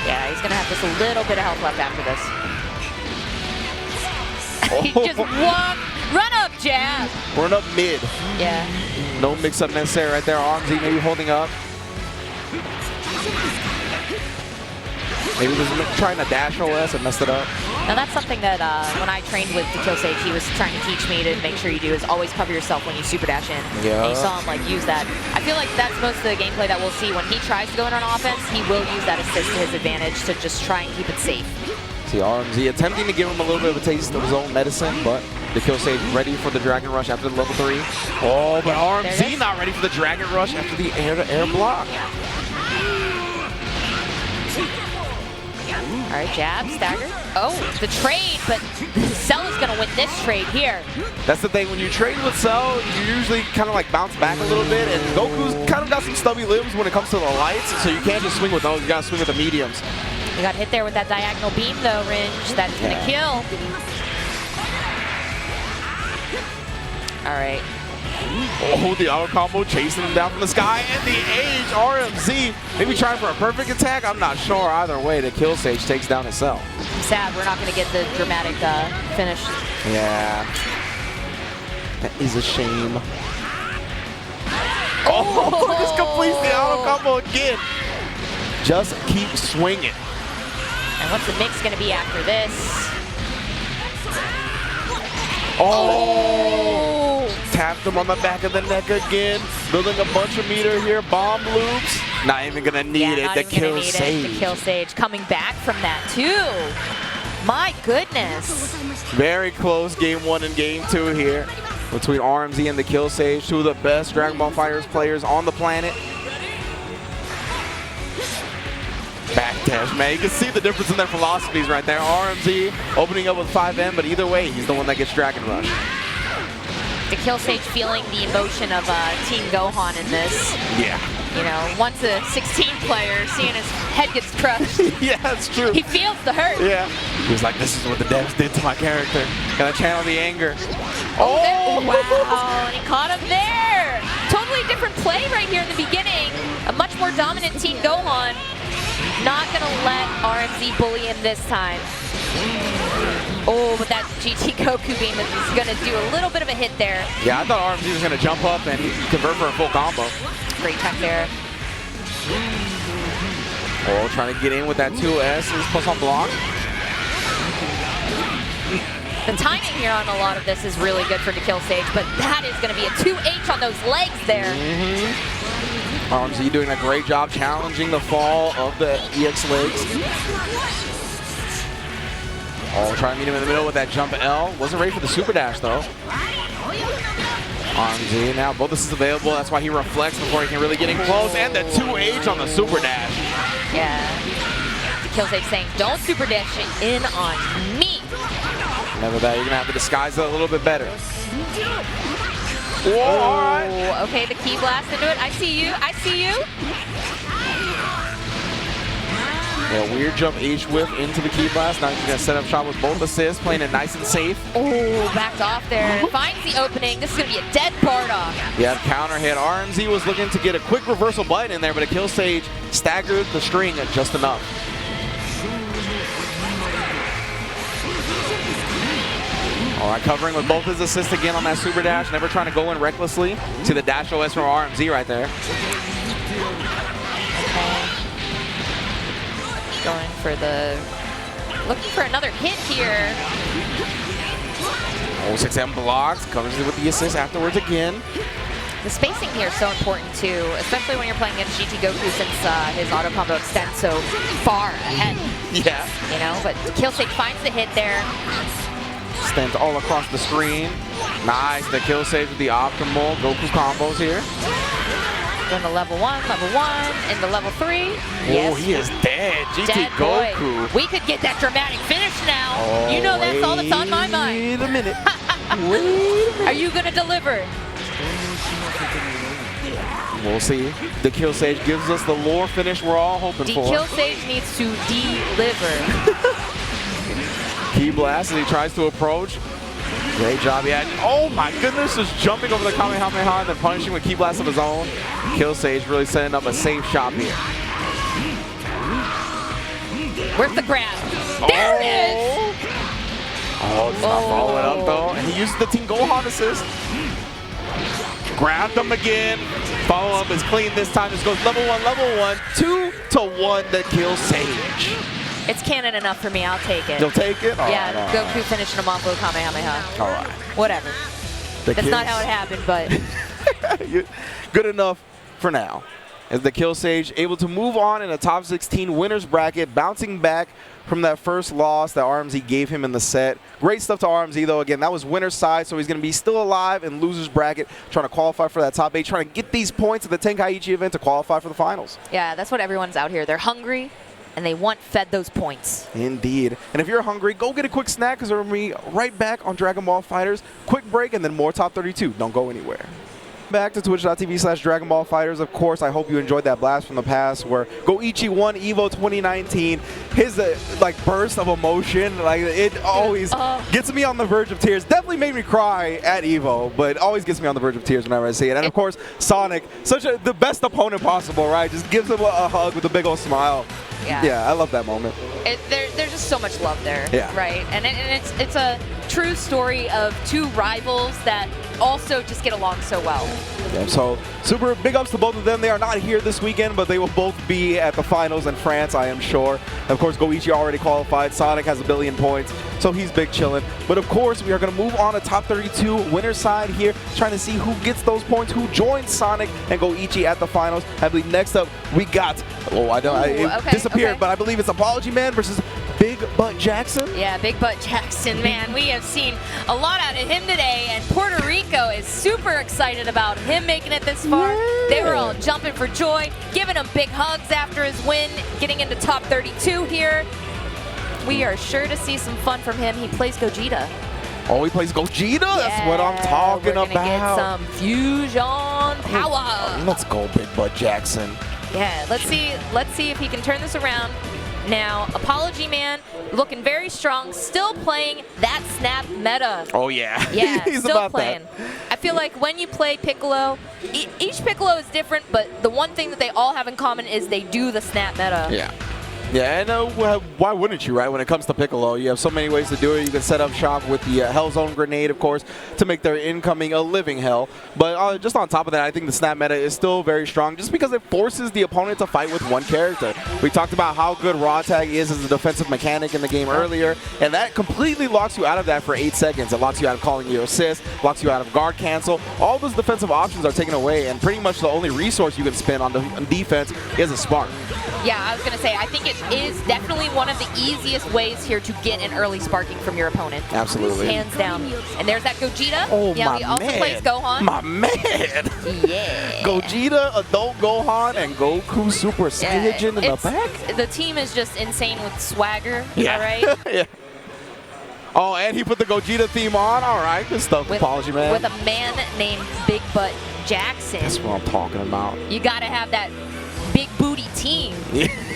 Speaker 2: Yeah, he's gonna have just a little bit of health left after this. He just walked, run up jab.
Speaker 1: Run up mid.
Speaker 2: Yeah.
Speaker 1: No mix up necessary right there. RMZ maybe holding up. Maybe was trying to dash OS and messed it up.
Speaker 2: Now that's something that when I trained with Dekillsage, he was trying to teach me to make sure you do is always cover yourself when you super dash in.
Speaker 1: Yeah.
Speaker 2: And you saw him like use that. I feel like that's most of the gameplay that we'll see when he tries to go in on offense. He will use that assist to his advantage to just try and keep it safe.
Speaker 1: See RMZ attempting to give him a little bit of a taste of his own medicine, but Dekillsage ready for the Dragon Rush after the level 3. Oh, but RMZ not ready for the Dragon Rush after the air-to-air block.
Speaker 2: All right, jab, stagger. Oh, the trade, but Cell is going to win this trade here.
Speaker 1: That's the thing, when you trade with Cell, you usually kind of like bounce back a little bit, and Goku's kind of got some stubby limbs when it comes to the lights, so you can't just swing with those, you gotta swing with the mediums.
Speaker 2: You got hit there with that diagonal beam though, Ringe. That's going to kill. All right.
Speaker 1: Oh, the auto combo chasing him down from the sky, and the age RMZ maybe trying for a perfect attack. I'm not sure either way. Dekillsage takes down his Cell.
Speaker 2: Sad we're not going to get the dramatic finish.
Speaker 1: Yeah, that is a shame. Oh, just completes the auto combo again. Just keep swinging.
Speaker 2: And what's the mix going to be after this?
Speaker 1: Oh! Tapped him on the back of the neck again. Building a bunch of meter here. Bomb loops. Not even gonna need it.
Speaker 2: Dekillsage coming back from that too. My goodness.
Speaker 1: Very close game 1 and game 2 here between RMZ and Dekillsage, two of the best Dragon Ball FighterZ players on the planet. Backdash, man. You can see the difference in their philosophies right there. RMZ opening up with 5M, but either way, he's the one that gets Dragon Rush.
Speaker 2: Dekillsage feeling the emotion of Team Gohan in this.
Speaker 1: Yeah.
Speaker 2: You know, once a 16 player, seeing his head gets crushed.
Speaker 1: Yeah, that's true.
Speaker 2: He feels the hurt.
Speaker 1: Yeah. He was like, this is what the devs did to my character. Gotta channel the anger.
Speaker 2: Oh, wow. And he caught him there. Totally different play right here in the beginning. A much more dominant Team Gohan. Not going to let RMZ bully him this time. Oh, but that GT Goku beam is going to do a little bit of a hit there.
Speaker 1: Yeah, I thought RMZ was going to jump up and convert for a full combo.
Speaker 2: Great tech there.
Speaker 1: Oh, trying to get in with that 2S plus on block.
Speaker 2: The timing here on a lot of this is really good for Dekillsage, but that is going to be a 2H on those legs there.
Speaker 1: RMZ doing a great job challenging the fall of the EX legs. Oh, trying to meet him in the middle with that jump L. Wasn't ready for the super dash though. RMZ now, both this is available. That's why he reflects before he can really get in close. And the 2H on the super dash.
Speaker 2: Yeah. Dekillsage saying, don't super dash in on me.
Speaker 1: Remember that, you're gonna have to disguise it a little bit better. Whoa, all right.
Speaker 2: Okay, the key blast into it. I see you, I see you.
Speaker 1: Yeah, weird jump H-whip into the key blast. Now he's gonna set up shot with both assists, playing it nice and safe.
Speaker 2: Oh, backed off there. Finds the opening. This is gonna be a dead Bardock.
Speaker 1: Yeah, counter hit. RMZ was looking to get a quick reversal bite in there, but Dekillsage staggered the string just enough. All right, covering with both his assists again on that super dash, never trying to go in recklessly. See the dash OS from RMZ right there.
Speaker 2: Going for the, looking for another hit here.
Speaker 1: 6M blocks, covers it with the assist afterwards again.
Speaker 2: The spacing here is so important too, especially when you're playing against GT Goku since his auto combo extends so far ahead.
Speaker 1: Yeah.
Speaker 2: You know, but Dekillsage finds the hit there.
Speaker 1: Extends all across the screen. Nice, Dekillsage with the optimal Goku combos here.
Speaker 2: Going to level 1, into level 3.
Speaker 1: Yes. Oh, he is dead. GT
Speaker 2: dead
Speaker 1: Goku.
Speaker 2: Boy. We could get that dramatic finish now. Oh, you know that's all that's on my mind.
Speaker 1: Wait a minute. Wait a minute.
Speaker 2: Are you going to deliver?
Speaker 1: We'll see. Dekillsage gives us the lore finish we're all hoping for.
Speaker 2: Dekillsage needs to deliver.
Speaker 1: Key blast as he tries to approach. Great job. Yeah. Oh my goodness, just jumping over the Kamehameha and then punishing with key blast of his own. Dekillsage really setting up a safe shot here.
Speaker 2: Where's the grab? There it is!
Speaker 1: Oh, just not following up though. And he uses the Team Gohan assist. Grabbed him again. Follow up is clean this time. This goes level 1, 2 to 1 Dekillsage.
Speaker 2: It's canon enough for me. I'll take it.
Speaker 1: You'll take it?
Speaker 2: Yeah, right, Goku finishing him off with Kamehameha.
Speaker 1: All right.
Speaker 2: Whatever. That's not how it happened, but.
Speaker 1: Good enough for now. As Dekillsage able to move on in a top 16 winners bracket, bouncing back from that first loss that RMZ gave him in the set. Great stuff to RMZ though. Again, that was winner's side, so he's going to be still alive in loser's bracket, trying to qualify for that top 8, trying to get these points at the Tenkaichi event to qualify for the finals.
Speaker 2: Yeah, that's what everyone's out here. They're hungry, and they want fed those points.
Speaker 1: Indeed. And if you're hungry, go get a quick snack, because we're going to be right back on Dragon Ball FighterZ. Quick break, and then more Top 32. Don't go anywhere. Back to twitch.tv/Dragon Ball FighterZ. Of course, I hope you enjoyed that blast from the past where Goichi won EVO 2019. His like burst of emotion, like it always gets me on the verge of tears. Definitely made me cry at EVO, but always gets me on the verge of tears whenever I see it. And of course, Sonic, the best opponent possible, right? Just gives him a hug with a big old smile. Yeah, I love that moment.
Speaker 2: There's just so much love there,
Speaker 1: yeah.
Speaker 2: Right? And it's a true story of two rivals that also just get along so well.
Speaker 1: Yeah, so super big ups to both of them. They are not here this weekend, but they will both be at the finals in France, I am sure. Of course, Goichi already qualified. Sonic has 1 billion points, so he's big chilling. But of course, we are going to move on to top 32 winner side here, trying to see who gets those points, who joins Sonic and Goichi at the finals. I believe next up we got, it disappeared, but I believe it's Apologyman versus BigButtJackson.
Speaker 2: Yeah, BigButtJackson, man. We have seen a lot out of him today, and Puerto Rico is super excited about him making it this far. Yeah. They were all jumping for joy, giving him big hugs after his win, getting into top 32 here. We are sure to see some fun from him. He plays Gogeta.
Speaker 1: Oh, he plays Gogeta? Yeah, that's what I'm talking about.
Speaker 2: We're gonna get some fusion power.
Speaker 1: Let's go, BigButtJackson.
Speaker 2: Yeah, let's see if he can turn this around. Now, Apologyman looking very strong, still playing that snap meta.
Speaker 1: Oh, yeah.
Speaker 2: Yeah,
Speaker 1: he's
Speaker 2: still
Speaker 1: about
Speaker 2: playing.
Speaker 1: That.
Speaker 2: I feel like when you play Piccolo, each Piccolo is different, but the one thing that they all have in common is they do the snap meta.
Speaker 1: Yeah. Yeah, and why wouldn't you, right? When it comes to Piccolo, you have so many ways to do it. You can set up shop with the Hell Zone grenade, of course, to make their incoming a living hell. But just on top of that, I think the snap meta is still very strong just because it forces the opponent to fight with one character. We talked about how good Raw Tag is as a defensive mechanic in the game earlier, and that completely locks you out of that for 8 seconds. It locks you out of calling your assist, locks you out of guard cancel. All those defensive options are taken away, and pretty much the only resource you can spend on defense is a spark.
Speaker 2: Yeah, I was going to say, I think it is definitely one of the easiest ways here to get an early sparking from your opponent.
Speaker 1: Absolutely.
Speaker 2: Hands down. And there's that Gogeta.
Speaker 1: Oh,
Speaker 2: yeah, he also plays Gohan.
Speaker 1: My man.
Speaker 2: Yeah.
Speaker 1: Gogeta, Adult Gohan, and Goku Super Saiyajin in the back.
Speaker 2: The team is just insane with swagger.
Speaker 1: Yeah.
Speaker 2: All right?
Speaker 1: Yeah. Oh, and he put the Gogeta theme on. All right, good stuff, Apologyman.
Speaker 2: With a man named BigButtJackson.
Speaker 1: That's what I'm talking about.
Speaker 2: You got to have that big booty team.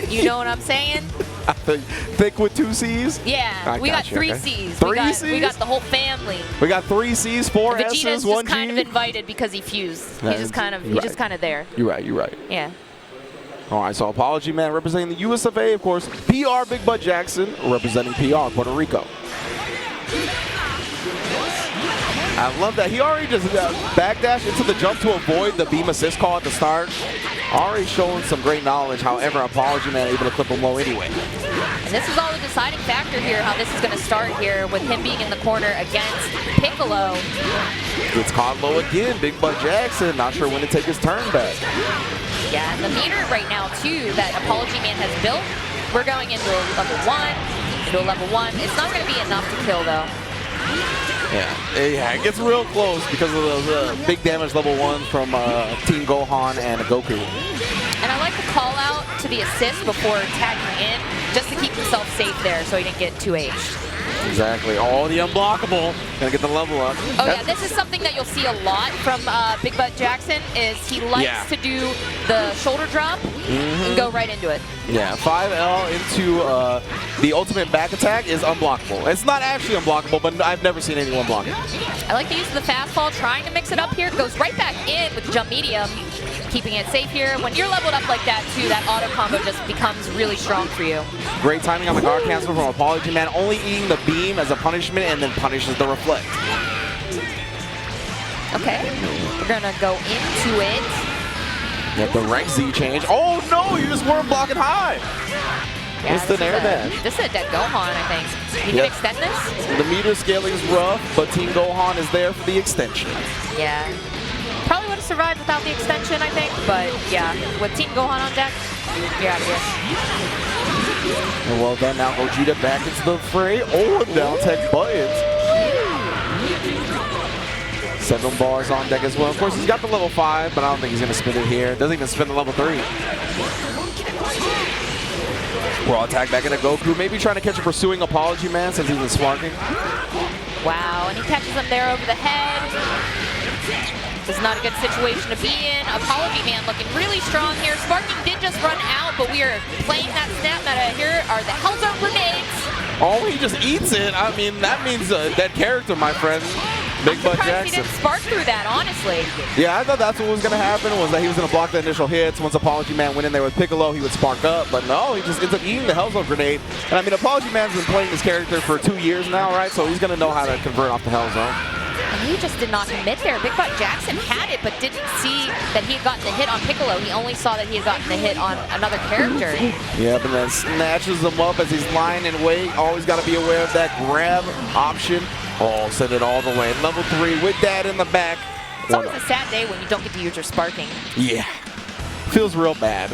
Speaker 2: You know what I'm saying?
Speaker 1: Thick with 2 C's?
Speaker 2: Yeah, we got 3 C's.
Speaker 1: C's?
Speaker 2: We got the whole family.
Speaker 1: We got 3 C's, 4
Speaker 2: Vegeta's
Speaker 1: S's, 1 G.
Speaker 2: just kind of invited because he fused. He's just kind of there.
Speaker 1: You're right.
Speaker 2: Yeah.
Speaker 1: All right, so Apologyman representing the US of A, of course. PR BigButtJackson representing PR Puerto Rico. I love that. He already just backdashed into the jump to avoid the beam assist call at the start. Already showing some great knowledge. However, Apologyman able to clip him low anyway.
Speaker 2: And this is all the deciding factor here, how this is going to start here with him being in the corner against Piccolo.
Speaker 1: Gets caught low again. BigButtJackson not sure when to take his turn back.
Speaker 2: Yeah, and the meter right now, too, that Apologyman has built, we're going into a level 1, into a level 1. It's not going to be enough to kill, though.
Speaker 1: Yeah, it gets real close because of those big damage level 1 from Team Gohan and Goku.
Speaker 2: And I like the call out to the assist before tagging in, just to keep himself safe there so he didn't get 2H'd.
Speaker 1: Exactly. Oh, the unblockable. Gonna get the level up.
Speaker 2: Oh, yeah, this is something that you'll see a lot from BigButtJackson is he likes to do the shoulder drop and go right into it.
Speaker 1: Yeah, 5L into the ultimate back attack is unblockable. It's not actually unblockable, but I've never seen anyone block it.
Speaker 2: I like the use of the fastball, trying to mix it up here. Goes right back in with the jump medium, keeping it safe here. When you're leveled up like that, too, that auto combo just becomes really strong for you.
Speaker 1: Great timing on the guard cancel from Apologyman, only eating the beam as a punishment and then punishes the reflect.
Speaker 2: Okay, we're gonna go into it.
Speaker 1: Get the rank Z change. Oh no, you just weren't blocking high.
Speaker 2: Yeah,
Speaker 1: it's the Nair dash.
Speaker 2: This is a dead Gohan, I think. You can extend this?
Speaker 1: The meter scaling is rough, but Team Gohan is there for the extension.
Speaker 2: Yeah. Probably would have survived without the extension, I think, but yeah, with Team Gohan on deck, you're out of here.
Speaker 1: And well done, now Gogeta back into the fray. Oh, down tech buttons. 7 bars on deck as well. Of course, he's got the level 5, but I don't think he's going to spin it here. Doesn't even spin the level 3. Raw attack back into Goku. Maybe trying to catch a pursuing Apologyman since he's been sparking.
Speaker 2: Wow, and he catches him there over the head. This is not a good situation to be in. Apologyman looking really strong here. Sparking did just run out, but we are playing that snap meta. Here are the Hellzone grenades.
Speaker 1: Oh, he just eats it. I mean, that means a dead character, my friend. BigButtJackson.
Speaker 2: He didn't spark through that, honestly.
Speaker 1: Yeah, I thought that's what was going to happen, was that he was going to block the initial hits. Once Apologyman went in there with Piccolo, he would spark up. But no, he just ends up eating the Hellzone grenade. And I mean, Apologyman's been playing this character for 2 years now, right? So he's going to know how to convert off the Hellzone.
Speaker 2: And he just did not commit there. BigButtJackson had it, but didn't see that he had gotten the hit on Piccolo. He only saw that he had gotten the hit on another character.
Speaker 1: Yeah, but then snatches him up as he's lying in wait. Always got to be aware of that grab option. Oh, send it all the way. Level 3 with that in the back.
Speaker 2: It's always a sad day when you don't get to use your sparking.
Speaker 1: Yeah. Feels real bad.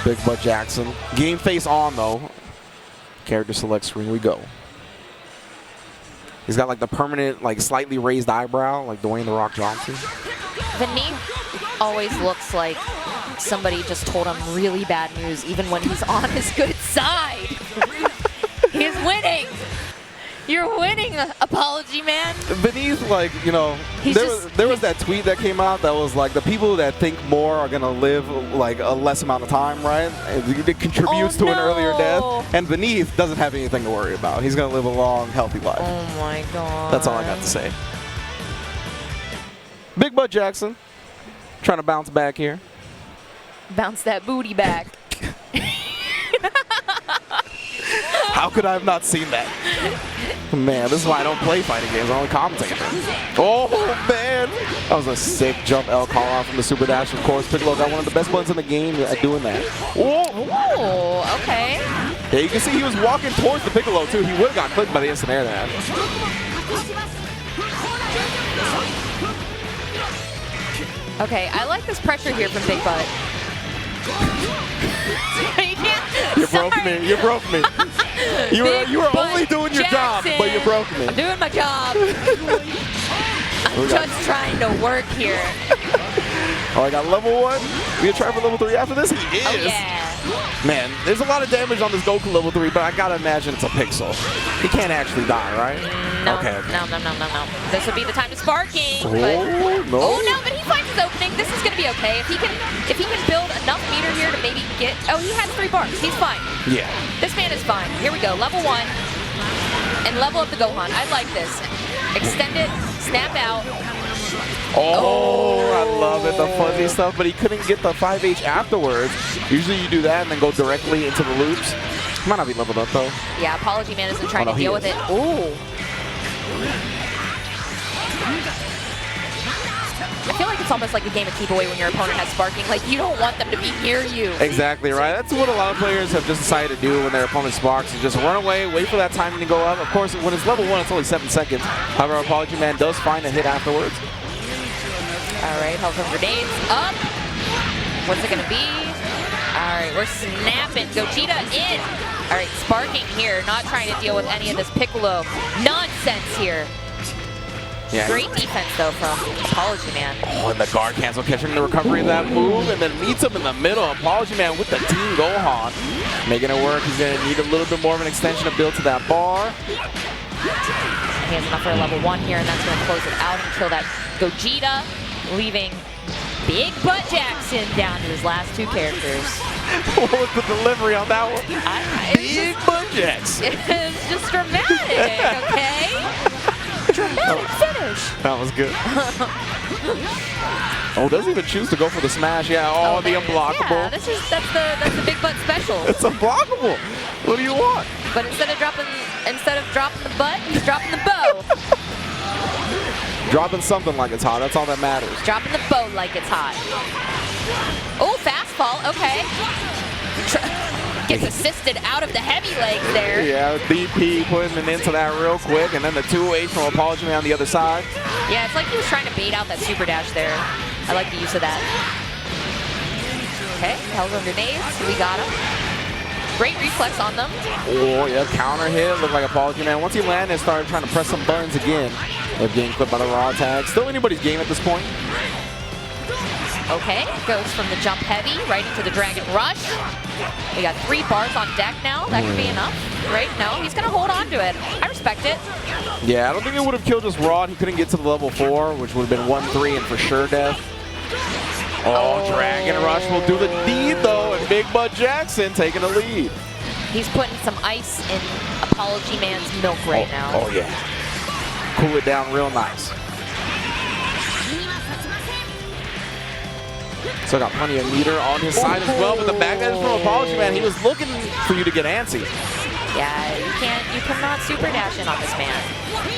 Speaker 1: BigButtJackson. Game face on, though. Character select screen we go. He's got like the permanent, like slightly raised eyebrow, like Dwayne "The Rock" Johnson.
Speaker 2: The knee always looks like somebody just told him really bad news, even when he's on his good side. He's winning. You're winning, Apologyman.
Speaker 1: Beneath, like, you know, there was that tweet that came out that was like, the people that think more are going to live like a less amount of time, right? It contributes to an earlier death. And Beneath doesn't have anything to worry about. He's going to live a long, healthy life.
Speaker 2: Oh my God.
Speaker 1: That's all I got to say. BigButtJackson trying to bounce back here.
Speaker 2: Bounce that booty back.
Speaker 1: How could I have not seen that? Man, this is why I don't play fighting games. I only commentate them. Oh, man. That was a sick jump L call out from the super dash. Of course, Piccolo got one of the best buttons in the game at doing that.
Speaker 2: Oh, okay.
Speaker 1: Yeah, you can see he was walking towards the Piccolo, too. He would have got clipped by the instant air there.
Speaker 2: Okay, I like this pressure here from Big Butt.
Speaker 1: You broke me. You broke me. You were only doing your job, but you broke me.
Speaker 2: I'm doing my job. I'm just trying to work here.
Speaker 1: Oh, I got level 1. We gonna try for level 3 after this? He is.
Speaker 2: Oh, yeah.
Speaker 1: Man, there's a lot of damage on this Goku level 3, but I gotta imagine it's a pixel. He can't actually die, right?
Speaker 2: No,
Speaker 1: okay.
Speaker 2: No. This would be the time to sparking.
Speaker 1: Oh,
Speaker 2: but,
Speaker 1: no.
Speaker 2: Oh, no, but he finds his opening. This is going to be okay. If he can build enough meter here to maybe get... Oh, he has 3 bars. He's fine.
Speaker 1: Yeah.
Speaker 2: This man is fine. Here we go. Level 1. And level up the Gohan. I like this. Extend it. Snap out.
Speaker 1: Oh, I love it. The fuzzy stuff, but he couldn't get the 5H afterwards. Usually you do that and then go directly into the loops. Might not be leveled up, though.
Speaker 2: Yeah, Apologyman isn't trying to deal with it. Ooh. I feel like it's almost like a game of keep away when your opponent has sparking. Like, you don't want them to be near you.
Speaker 1: Exactly right. That's what a lot of players have just decided to do when their opponent sparks, is just run away, wait for that timing to go up. Of course, when it's level 1, it's only 7 seconds. However, Apologyman does find a hit afterwards.
Speaker 2: All right, Hellzone grenades up. What's it going to be? All right, we're snapping. Gogeta in. All right, sparking here. Not trying to deal with any of this Piccolo nonsense here.
Speaker 1: Yeah.
Speaker 2: Great defense, though, from Apologyman.
Speaker 1: Oh, and the guard cancel catching the recovery of that move, and then meets him in the middle. Apologyman with the Team Gohan. Making it work. He's going to need a little bit more of an extension to build to that bar.
Speaker 2: He has enough for a level 1 here, and that's going to close it out and kill that Gogeta, leaving BigButtJackson down to his last 2 characters.
Speaker 1: What was the delivery on that one? BigButtJackson.
Speaker 2: It's just dramatic, okay? Dramatic finish.
Speaker 1: That was good. Oh, doesn't even choose to go for the smash. Yeah, oh the unblockable.
Speaker 2: Yeah, that's the Big Butt special.
Speaker 1: It's unblockable. What do you want?
Speaker 2: But instead of dropping the butt, he's dropping the bow.
Speaker 1: Dropping something like it's hot. That's all that matters.
Speaker 2: Dropping the bow like it's hot. Oh, fast fall. Okay. Gets assisted out of the heavy legs there.
Speaker 1: Yeah, DP putting it into that real quick, and then the 2H from Apologyman on the other side.
Speaker 2: Yeah, it's like he was trying to bait out that super dash there. I like the use of that. Okay, Hellzone grenades. We got him. Great reflex on them.
Speaker 1: Oh, yeah, counter hit. Looked like Apologyman. Once he landed, started trying to press some buttons again. They're getting clipped by the raw tag. Still anybody's game at this point.
Speaker 2: Okay, goes from the jump heavy right into the Dragon Rush. We got 3 bars on deck now. That could be enough, right? No, he's going to hold on to it. I respect it.
Speaker 1: Yeah, I don't think it would have killed just Rod. He couldn't get to the level 4, which would have been 1-3 and for sure death. Oh, Dragon Rush will do the deed, though, and BigButtJackson taking the lead.
Speaker 2: He's putting some ice in Apologyman's milk right now.
Speaker 1: Oh, yeah. Cool it down real nice. So got plenty of meter on his side as well, but the backdash from Apologyman, he was looking for you to get antsy.
Speaker 2: Yeah, you cannot super dash in on this man.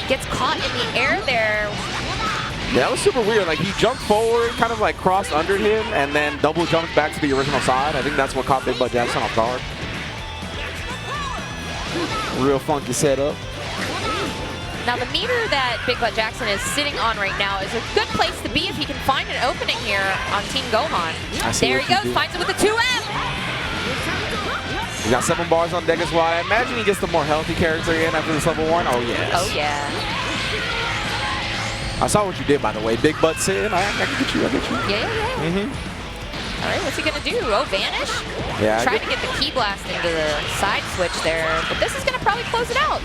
Speaker 2: Gets caught in the air there.
Speaker 1: Yeah, that was super weird. Like, he jumped forward, kind of like crossed under him, and then double jumped back to the original side. I think that's what caught BigButtJackson off guard. Real funky setup.
Speaker 2: Now, the meter that BigButtJackson is sitting on right now is a good place to be if he can find an opening here on Team Gohan. There he goes, finds it with the 2M.
Speaker 1: He got 7 bars on deck as well. I imagine he gets the more healthy character in after this level 1. Oh, yes.
Speaker 2: Oh, yeah.
Speaker 1: I saw what you did, by the way. Big Butt said, I can get you, I get you.
Speaker 2: Yeah. All right, what's he going to do? Oh, vanish?
Speaker 1: Yeah.
Speaker 2: Trying to get the key blast into the side switch there, but this is going to probably close it out.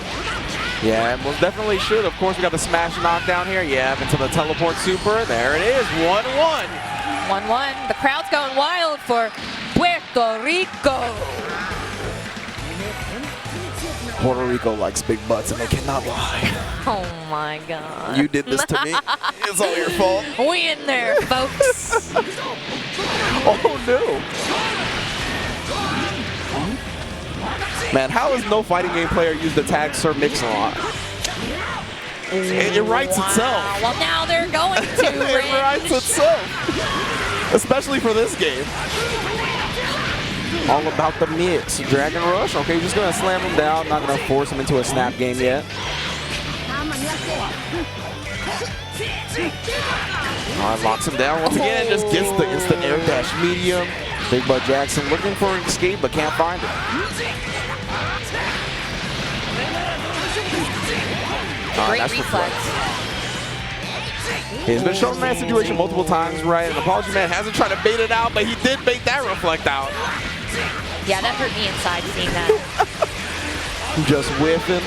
Speaker 1: Yeah, most definitely should. Of course, we got the smash knockdown here. Yeah, into the teleport super. There it is, 1-1.
Speaker 2: 1-1. The crowd's going wild for Puerto Rico.
Speaker 1: Puerto Rico likes big butts, and they cannot lie.
Speaker 2: Oh, my God.
Speaker 1: You did this to me. It's all your fault.
Speaker 2: We in there, folks.
Speaker 1: Oh, no. Man, how has no fighting game player used the tag Sir Mix-a-Lot? It writes itself.
Speaker 2: Well, now they're going to.
Speaker 1: It writes itself. Especially for this game. All about the mix. Dragon Rush. Okay, just going to slam him down. Not going to force him into a snap game yet. All right, locks him down once again. Just gets the instant air dash medium. BigButtJackson looking for an escape, but can't find it.
Speaker 2: Great reflex.
Speaker 1: He's been shown in that situation multiple times, right? And Apologyman hasn't tried to bait it out, but he did bait that reflect out.
Speaker 2: Yeah, that hurt me inside seeing that.
Speaker 1: Just whiffing.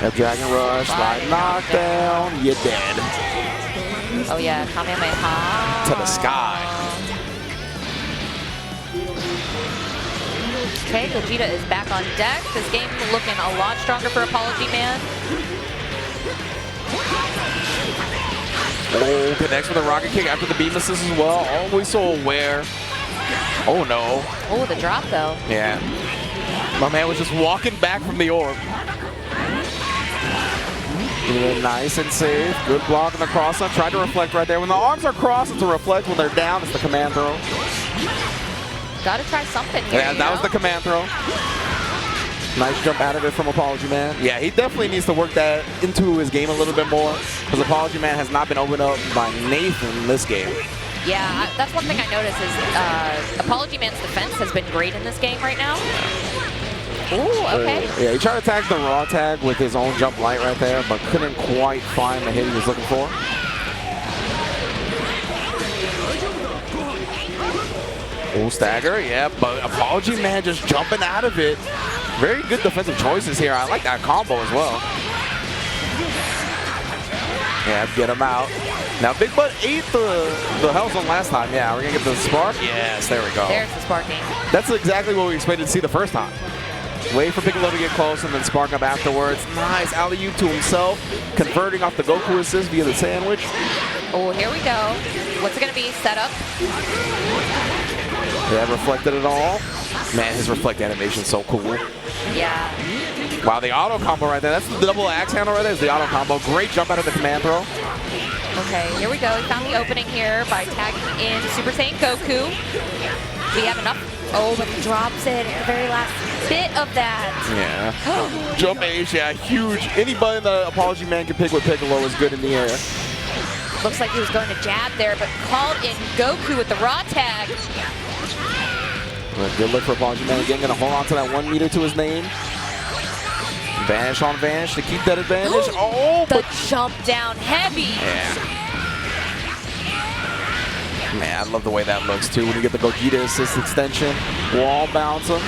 Speaker 1: A Dragon Rush, slide knockdown, you're dead.
Speaker 2: Oh yeah, Kamehameha.
Speaker 1: To the sky.
Speaker 2: Okay, Gogeta is back on deck. This game looking a lot stronger for Apologyman.
Speaker 1: Oh, connects with a rocket kick after the beam assist as well. Always so aware. Oh no.
Speaker 2: Oh, the drop though.
Speaker 1: Yeah. My man was just walking back from the orb. Nice and safe. Good block on the cross up. Tried to reflect right there. When the arms are crossed, it's a reflect. When they're down, it's the command throw.
Speaker 2: Gotta try something here.
Speaker 1: Yeah, that was the command throw. Nice jump out of it from Apologyman. Yeah, he definitely needs to work that into his game a little bit more, because Apologyman has not been opened up by Nathan in this game.
Speaker 2: Yeah, that's one thing I noticed is Apologyman's defense has been great in this game right now. Ooh, okay.
Speaker 1: Yeah, he tried to tag the raw tag with his own jump light right there, but couldn't quite find the hit he was looking for. Ooh, stagger, yeah, but Apologyman just jumping out of it. Very good defensive choices here. I like that combo as well. Yeah, get him out. Now, Big Butt ate the Hell Zone last time. Yeah, we're going to get the spark. Yes, there we go.
Speaker 2: There's the sparking.
Speaker 1: That's exactly what we expected to see the first time. Wait for Piccolo to get close and then spark up afterwards. Nice alley-oop to himself, converting off the Goku assist via the sandwich.
Speaker 2: Oh, here we go. What's it going to be? Set up.
Speaker 1: Yeah, reflected it all. Man, his reflect animation is so cool.
Speaker 2: Yeah.
Speaker 1: Wow, the auto combo right there. That's the double axe handle right there. Is the auto combo. Great jump out of the command throw.
Speaker 2: Okay, here we go. We found the opening here by tagging in Super Saiyan Goku. We have enough. Oh, but he drops it at the very last bit of that.
Speaker 1: Yeah. Jump H, yeah, huge. Anybody that Apologyman can pick with Piccolo is good in the air.
Speaker 2: Looks like he was going to jab there, but called in Goku with the raw tag.
Speaker 1: Good look for Apologyman. Again, going to hold on to that 1 meter to his name. Vanish on Vanish to keep that advantage. Oh,
Speaker 2: the jump down heavy.
Speaker 1: Yeah. Man, I love the way that looks too. When you get the Gogeta assist extension, wall bounce him.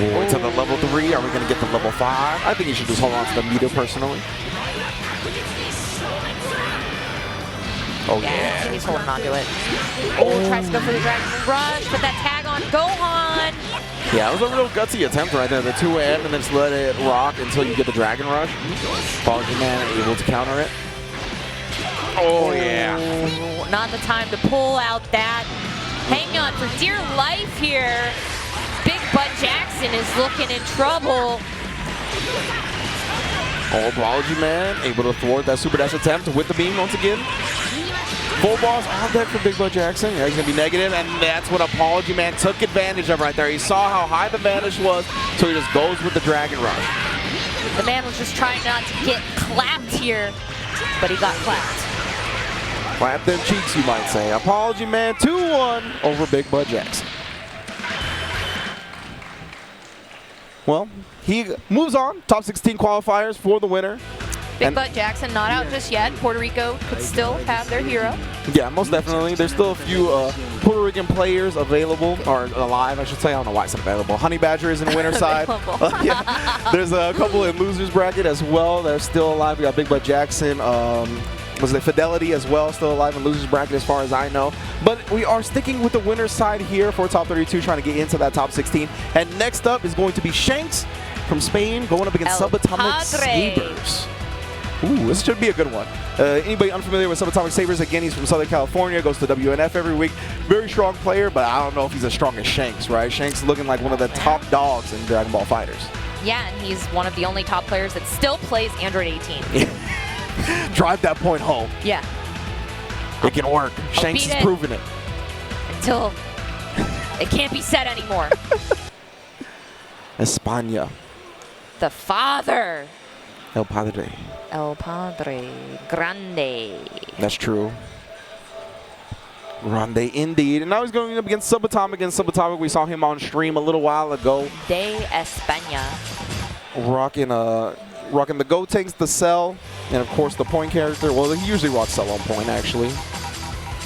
Speaker 1: Ooh, to the level 3. Are we going to get the level 5? I think he should just hold on to the meter personally. Oh, yeah.
Speaker 2: He's holding on to it. Oh, tries to go for the Dragon Rush, but that tag on Gohan.
Speaker 1: Yeah, it was a real gutsy attempt right there. The 2-N and then just let it rock until you get the Dragon Rush. Apologyman able to counter it. Oh, yeah.
Speaker 2: Not the time to pull out that. Hang on for dear life here. BigButtJackson is looking in trouble.
Speaker 1: Oh, Apologyman able to thwart that super dash attempt with the beam once again. Full balls on deck for BigButtJackson. Yeah, he's going to be negative, and that's what Apologyman took advantage of right there. He saw how high the vanish was, so he just goes with the Dragon Rush.
Speaker 2: The man was just trying not to get clapped here, but he got clapped.
Speaker 1: Clap them cheeks, you might say. Apologyman 2-1 over BigButtJackson. Well, he moves on. Top 16 qualifiers for the winner.
Speaker 2: BigButtJackson not out just yet. Puerto Rico could still have their hero.
Speaker 1: Yeah, most definitely. There's still a few Puerto Rican players available, or alive, I should say. I don't know why it's available. HoneyBadger is in the winner's side. Yeah. There's a couple in losers bracket as well that are still alive. We got BigButtJackson. Was it Fidelity as well, still alive in losers bracket as far as I know. But we are sticking with the winner's side here for top 32, trying to get into that top 16. And next up is going to be Shanks from Spain going up against SubAtomicSabers. Ooh, this should be a good one. Anybody unfamiliar with SubAtomicSabers, again, he's from Southern California, goes to WNF every week. Very strong player, but I don't know if he's as strong as Shanks, right? Shanks looking like one of the top dogs in Dragon Ball FighterZ.
Speaker 2: Yeah, and he's one of the only top players that still plays Android 18.
Speaker 1: Drive that point home.
Speaker 2: Yeah.
Speaker 1: It can work. Shanks is proving it.
Speaker 2: Until it can't be said anymore.
Speaker 1: España.
Speaker 2: The father.
Speaker 1: El Padre.
Speaker 2: El Padre. Grande.
Speaker 1: That's true. Grande indeed. And now he's going up against SubAtomic. SubAtomic, we saw him on stream a little while ago.
Speaker 2: De España.
Speaker 1: Rocking the Go Tanks, the Cell, and of course the point character. Well, he usually rocks Cell on point, actually.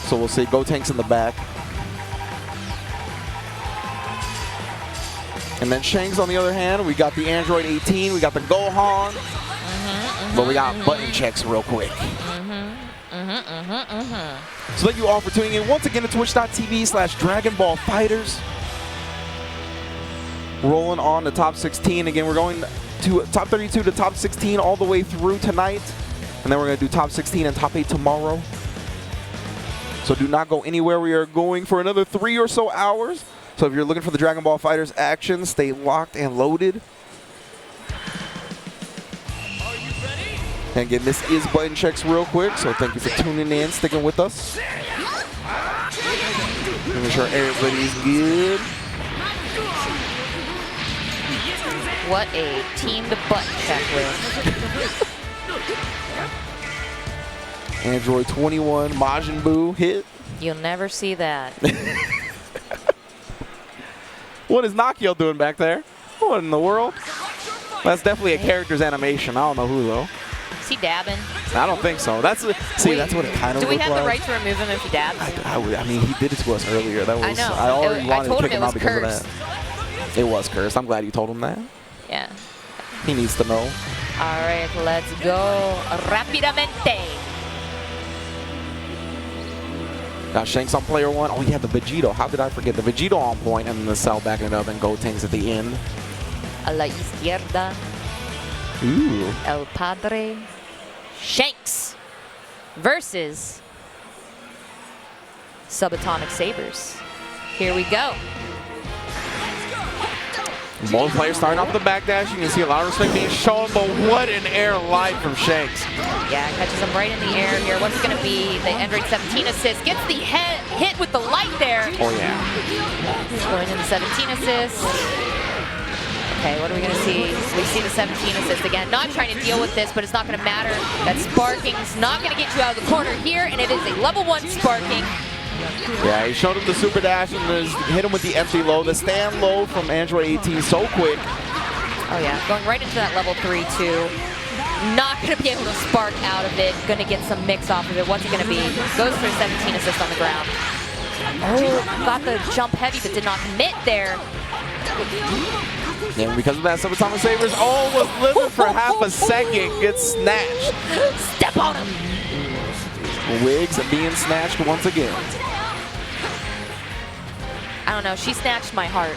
Speaker 1: So we'll see Go Tanks in the back. And then Shanks, on the other hand, we got the Android 18, we got the Gohan, but we got button checks real quick. So thank you all for tuning in once again to twitch.tv/Dragon Ball FighterZ. Rolling on the top 16. Again, we're going to top 32 to top 16 all the way through tonight. And then we're going to do top 16 and top 8 tomorrow. So do not go anywhere. We are going for another 3 or so hours. So if you're looking for the Dragon Ball FighterZ action, stay locked and loaded.
Speaker 3: Are you ready?
Speaker 1: And again, this is button checks real quick, so thank you for tuning in, sticking with us. Making sure everybody's good.
Speaker 2: What a team to button check with.
Speaker 1: Android 21 Majin Buu hit.
Speaker 2: You'll never see that.
Speaker 1: What is Nakkiel doing back there? What in the world? That's definitely a character's animation. I don't know who though.
Speaker 2: Is he dabbing?
Speaker 1: I don't think so. That's that's what it kind of
Speaker 2: do we
Speaker 1: looked
Speaker 2: have
Speaker 1: like.
Speaker 2: the right to remove him if he dabs?
Speaker 1: I mean, he did it to us earlier. That was
Speaker 2: I know.
Speaker 1: I already wanted to kick him out because
Speaker 2: cursed.
Speaker 1: of that. It was cursed. I'm glad you told him that.
Speaker 2: Yeah.
Speaker 1: He needs to know.
Speaker 2: All right, let's go. Rapidamente.
Speaker 1: Got Shanks on player one. Oh, yeah, the Vegito. How did I forget? The Vegito on point, and then the Cell backing it up, and Gotenks at the end.
Speaker 2: A la izquierda.
Speaker 1: Ooh.
Speaker 2: El Padre. Shanks versus SubAtomicSabers. Here we go.
Speaker 1: Both players starting off with the backdash. You can see a lot of respect being shown, but what an air light from Shanks.
Speaker 2: Yeah, catches him right in the air here. What's it going to be? The Android 17 assist. Gets the head hit with the light there.
Speaker 1: Oh, yeah.
Speaker 2: Going in the 17 assist. Okay, what are we going to see? We see the 17 assist again. Not trying to deal with this, but it's not going to matter. That sparking's not going to get you out of the corner here, and it is a level 1 sparking.
Speaker 1: Yeah, he showed him the super dash and hit him with the empty low. The stand low from Android 18 so quick.
Speaker 2: Oh yeah, going right into that level 3 too. Not going to be able to spark out of it. Going to get some mix off of it. What's it going to be? Goes for a 17 assist on the ground. Oh, got the jump heavy but did not commit there.
Speaker 1: And because of that, SubAtomicSabers was living for half a second. Gets snatched.
Speaker 2: Step on him.
Speaker 1: Wigs being snatched once again.
Speaker 2: I don't know. She snatched my heart.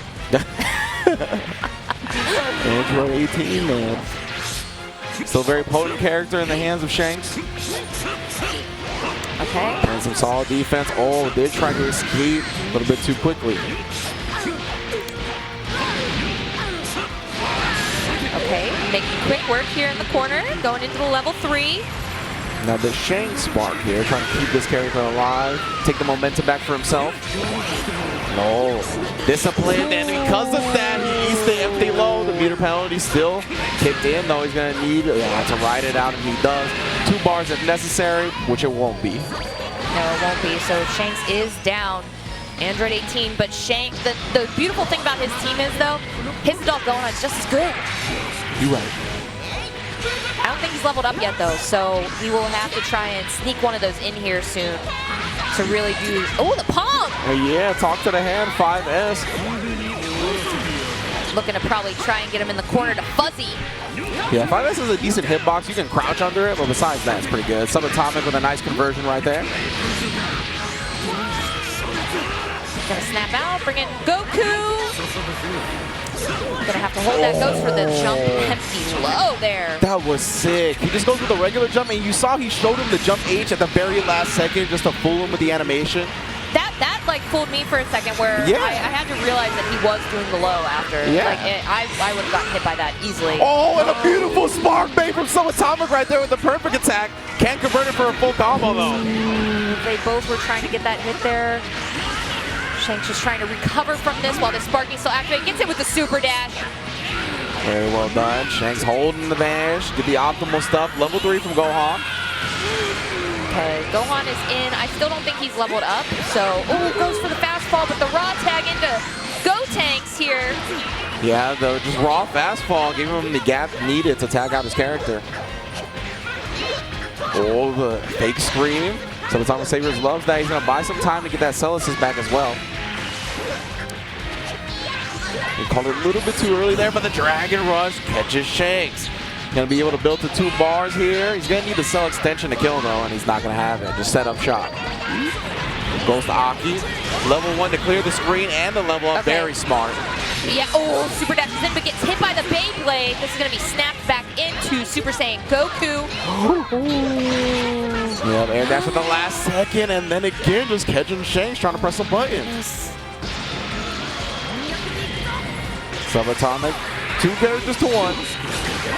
Speaker 1: Android 18, man. Still a very potent character in the hands of Shanks.
Speaker 2: Okay.
Speaker 1: And some solid defense. Oh, did try to escape a little bit too quickly.
Speaker 2: Okay, making quick work here in the corner. Going into the level 3.
Speaker 1: Now the Shanks spark here, trying to keep this character alive. Take the momentum back for himself. No. Disciplined, and because of that, he needs the empty low. The meter penalty still kicked in, though he's going to need to ride it out, and he does. 2 bars if necessary, which it won't be.
Speaker 2: No, it won't be. So Shanks is down. Android 18, but Shanks, the beautiful thing about his team is, though, his adult Gohan is just as good.
Speaker 1: You're right.
Speaker 2: I don't think he's leveled up yet, though, so he will have to try and sneak one of those in here soon to really do... Oh, the palm!
Speaker 1: Yeah, talk to the hand, 5S.
Speaker 2: Looking to probably try and get him in the corner to Fuzzy.
Speaker 1: Yeah, 5S is a decent hitbox. You can crouch under it, but besides that, it's pretty good. SubAtomic with a nice conversion right there.
Speaker 2: Gonna snap out, bring in Goku. Gonna have to hold that. Goes for the jump empty low there.
Speaker 1: That was sick. He just goes with the regular jump, and you saw he showed him the jump H at the very last second just to fool him with the animation.
Speaker 2: That like fooled me for a second where I had to realize that he was doing the low after.
Speaker 1: Yeah.
Speaker 2: Like I would have gotten hit by that easily.
Speaker 1: Oh, and a beautiful spark bait from SubAtomic right there with the perfect attack. Can't convert it for a full combo though.
Speaker 2: They both were trying to get that hit there. Shanks just trying to recover from this while the sparking still activated. Gets it with the super dash.
Speaker 1: Very well done. Shanks holding the dash. Get the optimal stuff. Level 3 from Gohan.
Speaker 2: Okay, Gohan is in. I still don't think he's leveled up. So, goes for the fastball, but the raw tag into Gotenks here.
Speaker 1: Yeah, the just raw fastball, giving him the gap needed to tag out his character. Oh, the fake scream. SubAtomicSabers loves that. He's going to buy some time to get that cell assist back as well. He called it a little bit too early there, but the Dragon Rush catches Shanks. Going to be able to build to 2 bars here. He's going to need the cell extension to kill, though, and he's not going to have it. Just set up shop. Goes to Aki. Level 1 to clear the screen and the level up. Okay. Very smart.
Speaker 2: Yeah, super dashes in, but gets hit by the Beyblade. This is going to be snapped back into Super Saiyan Goku.
Speaker 1: Yeah, air dash at the last second, and then again, just catching Shanks trying to press a button. SubAtomic, 2 characters to 1.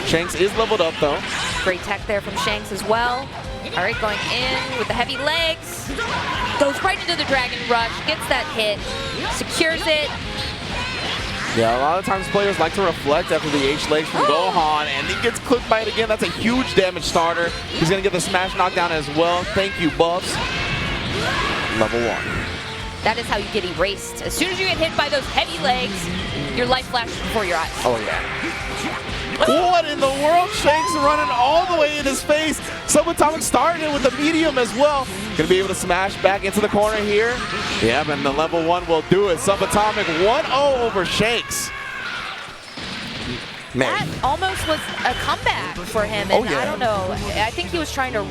Speaker 1: Shanks is leveled up, though.
Speaker 2: Great tech there from Shanks as well. All right, going in with the heavy legs. Goes right into the Dragon Rush, gets that hit, secures it.
Speaker 1: Yeah, a lot of times players like to reflect after the H-legs from Gohan, and he gets clipped by it again. That's a huge damage starter. He's going to get the smash knockdown as well. Thank you, Buffs. Level 1.
Speaker 2: That is how you get erased. As soon as you get hit by those heavy legs, your life flashes before your eyes.
Speaker 1: Oh, yeah. What in the world? Shanks running all the way in his face. SubAtomic started it with the medium as well. Gonna be able to smash back into the corner here. Yeah, and the level 1 will do it. SubAtomic 1-0 over Shanks. Man.
Speaker 2: That almost was a comeback for him, and I don't know. I think he was trying to,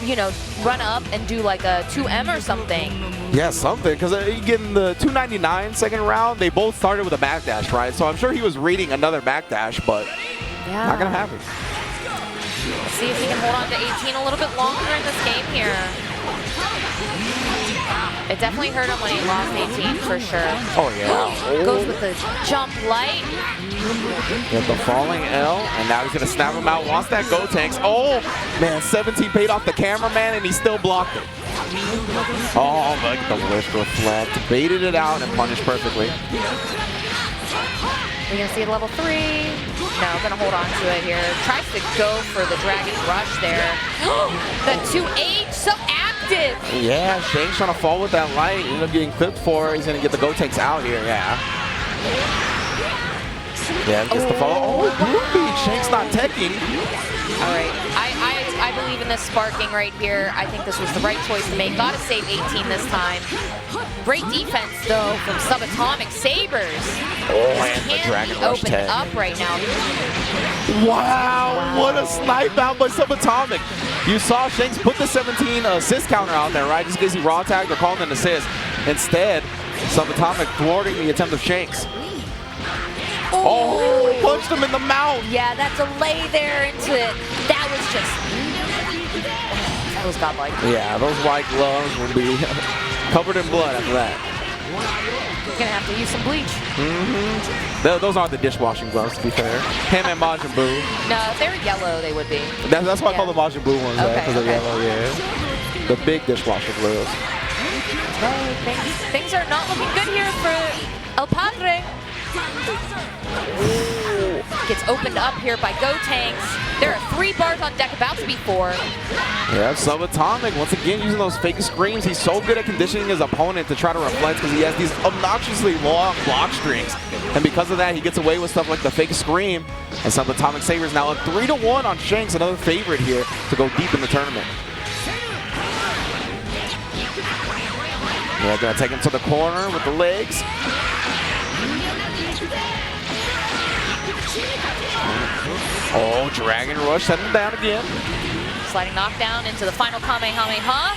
Speaker 2: you know, run up and do like a 2M or something.
Speaker 1: Yeah, something, because in the 299 second round, they both started with a backdash, right? So I'm sure he was reading another backdash, but not gonna happen.
Speaker 2: Let's see if he can hold on to 18 a little bit longer in this game here. It definitely hurt him when he lost 18 for sure.
Speaker 1: Oh yeah.
Speaker 2: Goes with the jump light.
Speaker 1: With the falling L, and now he's gonna snap him out. Lost that Go Tanks. Oh man, 17 paid off the cameraman, and he still blocked it. Oh, look at the lift reflect. Baited it out and punished perfectly.
Speaker 2: We're gonna see level 3. No, gonna hold on to it here. Tries to go for the Dragon Rush there. The 2H, so active.
Speaker 1: Yeah, Shanks trying to fall with that light. Ended up getting clipped for. He's gonna get the Go Tanks out here. Yeah. Yeah, gets the follow. Oh, groupie. Shanks not teching.
Speaker 2: All right, I believe in this sparking right here. I think this was the right choice to make. Gotta save 18 this time. Great defense though from SubAtomicSabers.
Speaker 1: Oh, and the Dragon Rush
Speaker 2: open up right now.
Speaker 1: Wow, what a snipe out by SubAtomic. You saw Shanks put the 17 assist counter out there, right? Just in case he raw tagged or called an assist. Instead, SubAtomic thwarting the attempt of Shanks. Oh, punched him in the mouth.
Speaker 2: Yeah, that delay there into it. That was just, that was godlike.
Speaker 1: Yeah, those white gloves will be covered in blood after that.
Speaker 2: You're gonna have to use some bleach.
Speaker 1: Those aren't the dishwashing gloves, to be fair. Him and Majin Buu.
Speaker 2: No, if they were yellow, they would be.
Speaker 1: That's why I call the Majin Buu ones, because they're yellow, The big dishwasher gloves.
Speaker 2: No, things are not looking good here for El Padre. Gets opened up here by Go Tanks. There are 3 bars on deck, about to be 4.
Speaker 1: Yeah, SubAtomic, once again, using those fake screens. He's so good at conditioning his opponent to try to reflect because he has these obnoxiously long block strings. And because of that, he gets away with stuff like the fake scream. And SubAtomicSabers now up 3-1 on Shanks, another favorite here to go deep in the tournament. Yeah, gonna take him to the corner with the legs. Oh, Dragon Rush, setting him down again.
Speaker 2: Sliding knockdown into the final Kamehameha.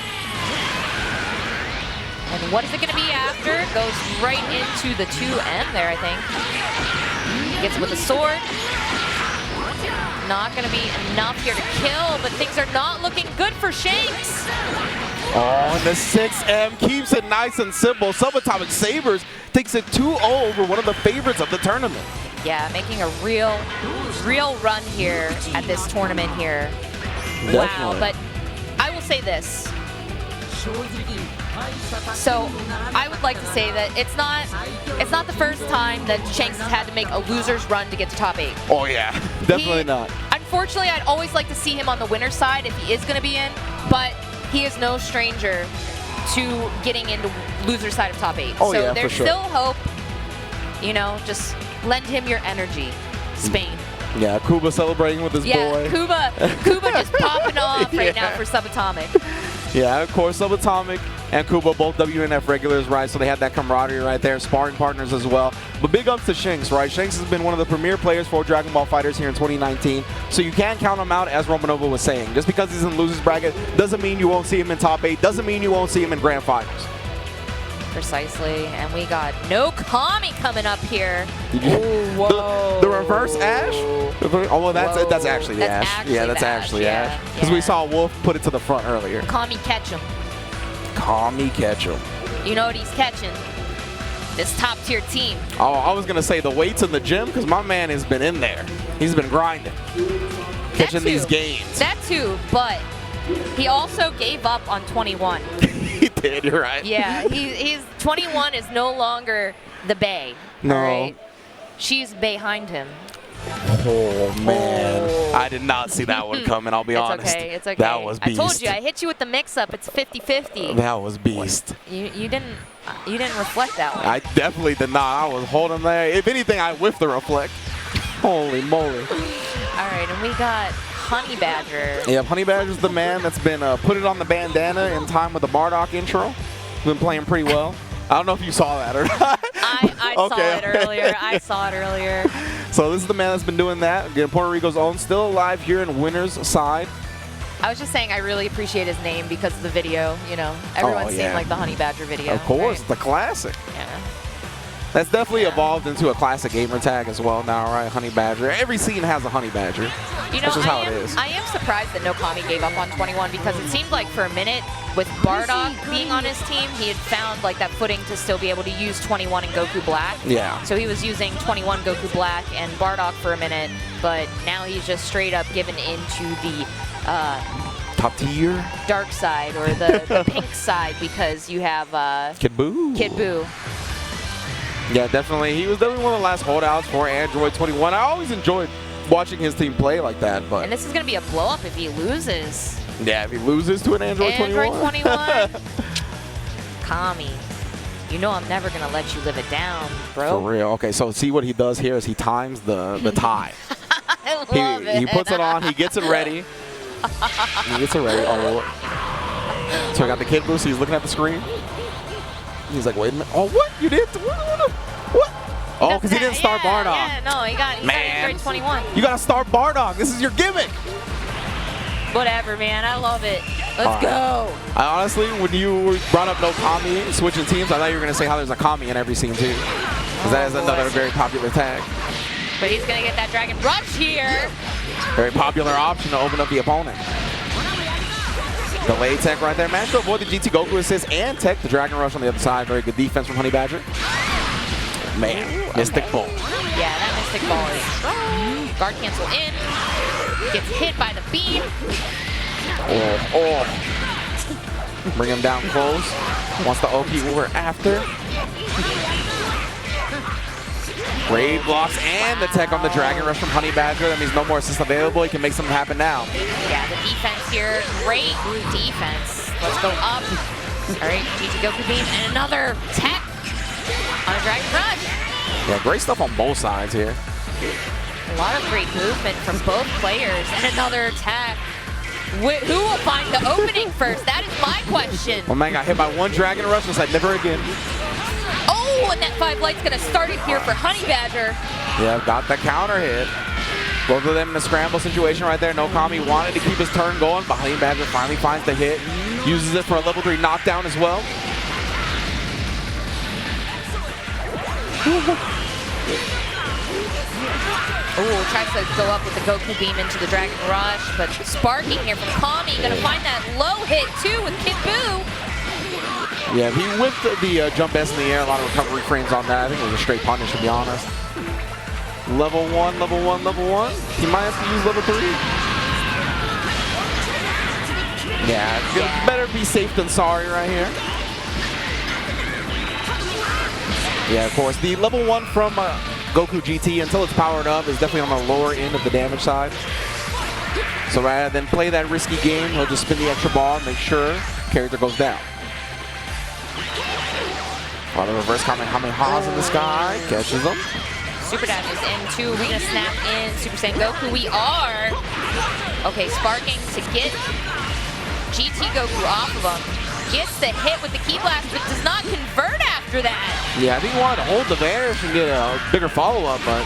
Speaker 2: And what is it gonna be after? Goes right into the 2M there, I think. Gets with the sword. Not gonna be enough here to kill, but things are not looking good for Shanks.
Speaker 1: Oh, and the 6M keeps it nice and simple. SubAtomicSabers takes it 2-0 over one of the favorites of the tournament.
Speaker 2: Yeah, making a real run here at this tournament here.
Speaker 1: Definitely.
Speaker 2: Wow, but I will say this. So I would like to say that it's not the first time that Shanks has had to make a loser's run to get to top 8.
Speaker 1: Oh yeah, definitely not.
Speaker 2: Unfortunately, I'd always like to see him on the winner's side if he is going to be in, but he is no stranger to getting into loser's side of top 8.
Speaker 1: Oh,
Speaker 2: so
Speaker 1: yeah,
Speaker 2: there's
Speaker 1: for sure.
Speaker 2: still hope. You know, just lend him your energy, Spain.
Speaker 1: Yeah, Kuba celebrating with his boy.
Speaker 2: Yeah, Kuba just popping off right now for SubAtomic.
Speaker 1: Yeah, of course, SubAtomic and Kuba, both WNF regulars, right? So they had that camaraderie right there, sparring partners as well. But big ups to Shanks, right? Shanks has been one of the premier players for Dragon Ball FighterZ here in 2019. So you can't count him out, as Romanova was saying. Just because he's in losers bracket doesn't mean you won't see him in top 8, doesn't mean you won't see him in grand finals.
Speaker 2: Precisely, and we got KnowKami coming up here.
Speaker 1: Ooh, whoa. The reverse Ash? Oh, well, that's actually the Ash. Yeah, that's actually Ash. Because we saw Wolf put it to the front earlier.
Speaker 2: Kami catch him.
Speaker 1: Kami catch him.
Speaker 2: You know what he's catching? This top tier team.
Speaker 1: Oh, I was going to say the weights in the gym because my man has been in there. He's been grinding. catching these gains.
Speaker 2: That too, but he also gave up on 21.
Speaker 1: He did, you're right.
Speaker 2: Yeah, he's 21 is no longer the bae.
Speaker 1: No.
Speaker 2: All right? She's behind him.
Speaker 1: Oh, man. I did not see that one coming, I'll be honest.
Speaker 2: It's okay.
Speaker 1: That was beast.
Speaker 2: I told you, I hit you with the mix-up. It's 50-50.
Speaker 1: That was beast.
Speaker 2: You didn't reflect that one.
Speaker 1: I definitely did not. I was holding there. If anything, I whiffed the reflect. Holy moly.
Speaker 2: All right, and we got HoneyBadger.
Speaker 1: Yeah, HoneyBadger's the man that's been put it on the bandana in time with the Bardock intro. Been playing pretty well. I don't know if you saw that or not.
Speaker 2: I saw it earlier. I saw it earlier.
Speaker 1: So this is the man that's been doing that. Again, Puerto Rico's own, still alive here in winner's side.
Speaker 2: I was just saying I really appreciate his name because of the video. You know, everyone's seen like the HoneyBadger video.
Speaker 1: Of course,
Speaker 2: right?
Speaker 1: the classic.
Speaker 2: Yeah.
Speaker 1: That's definitely evolved into a classic gamer tag as well now, right? HoneyBadger. Every scene has a HoneyBadger.
Speaker 2: You know,
Speaker 1: That's just how it is.
Speaker 2: I am surprised that NwyChrisG gave up on 21 because it seemed like for a minute with Bardock being on his team, he had found like that footing to still be able to use 21 and Goku Black.
Speaker 1: Yeah.
Speaker 2: So he was using 21 Goku Black and Bardock for a minute, but now he's just straight up given into the
Speaker 1: top tier
Speaker 2: dark side or the pink side because you have
Speaker 1: Kid Buu.
Speaker 2: Kid Buu.
Speaker 1: Yeah, definitely. He was definitely one of the last holdouts for Android 21. I always enjoyed watching his team play like that, but
Speaker 2: And this is going to be a blow up if he loses.
Speaker 1: yeah, if he loses to an Android 21.
Speaker 2: 21. Kami, you know I'm never going to let you live it down, bro.
Speaker 1: For real. Okay, so see what he does here is he times the tie.
Speaker 2: I love it.
Speaker 1: He puts it on, he gets it ready. He gets it ready. Oh. So I got the Kid Buu, so he's looking at the screen. He's like, wait a minute. Oh, what? You did? What? Oh, because he didn't start Bardock.
Speaker 2: Yeah, no, he started grade 21.
Speaker 1: You got to start Bardock. This is your gimmick.
Speaker 2: Whatever, man. I love it. Let's go.
Speaker 1: I honestly, when you brought up NwyChrisG switching teams, I thought you were going to say how there's a Kami in every scene, too. Because that is another very popular tag.
Speaker 2: But he's going to get that Dragon Rush here.
Speaker 1: Very popular option to open up the opponent. Delay tech right there. Managed to avoid the GT Goku assist and tech the Dragon Rush on the other side. Very good defense from HoneyBadger. Man, Mystic Ball.
Speaker 2: Yeah, that Mystic Ball is strong. Guard cancel in. Gets hit by the beam.
Speaker 1: Oh. Bring him down close. Wants the OP we're after. Raid blocks and the tech on the Dragon Rush from HoneyBadger. That means no more assist available. He can make something happen now.
Speaker 2: Yeah, the defense here. Great defense. Let's go up. All right, GT Goku beam and another tech on a Dragon Rush.
Speaker 1: Yeah, great stuff on both sides here.
Speaker 2: A lot of great movement from both players. And another attack. Who will find the opening first? That is my question.
Speaker 1: Oh man, got hit by one Dragon Rush and said never again.
Speaker 2: Oh, and that 5 light's going to start it here for HoneyBadger.
Speaker 1: Yeah, got the counter hit. Both of them in a scramble situation right there. NwyChrisG wanted to keep his turn going, but HoneyBadger finally finds the hit. Uses it for a level 3 knockdown as well.
Speaker 2: Oh, tries to go up with the Goku beam into the Dragon Rush, but sparking here from Kami. Gonna find that low hit too with Kid Buu.
Speaker 1: Yeah, he whipped the jump S in the air. A lot of recovery frames on that. I think it was a straight punish, to be honest. Level 1, level 1, level 1. He might have to use level 3. Yeah, better be safe than sorry right here. Yeah, of course. The level 1 from Goku GT, until it's powered up, is definitely on the lower end of the damage side. So rather than play that risky game, he'll just spin the extra ball and make sure character goes down. A lot of reverse Kamehamehas in the sky. Catches them.
Speaker 2: Super dash is in too. We're going to snap in Super Saiyan Goku. We are. Okay, sparking to get GT Goku off of him. Gets the hit with the Ki Blast, but does not convert after that.
Speaker 1: Yeah, I think he wanted to hold the vanish and get a bigger follow-up, but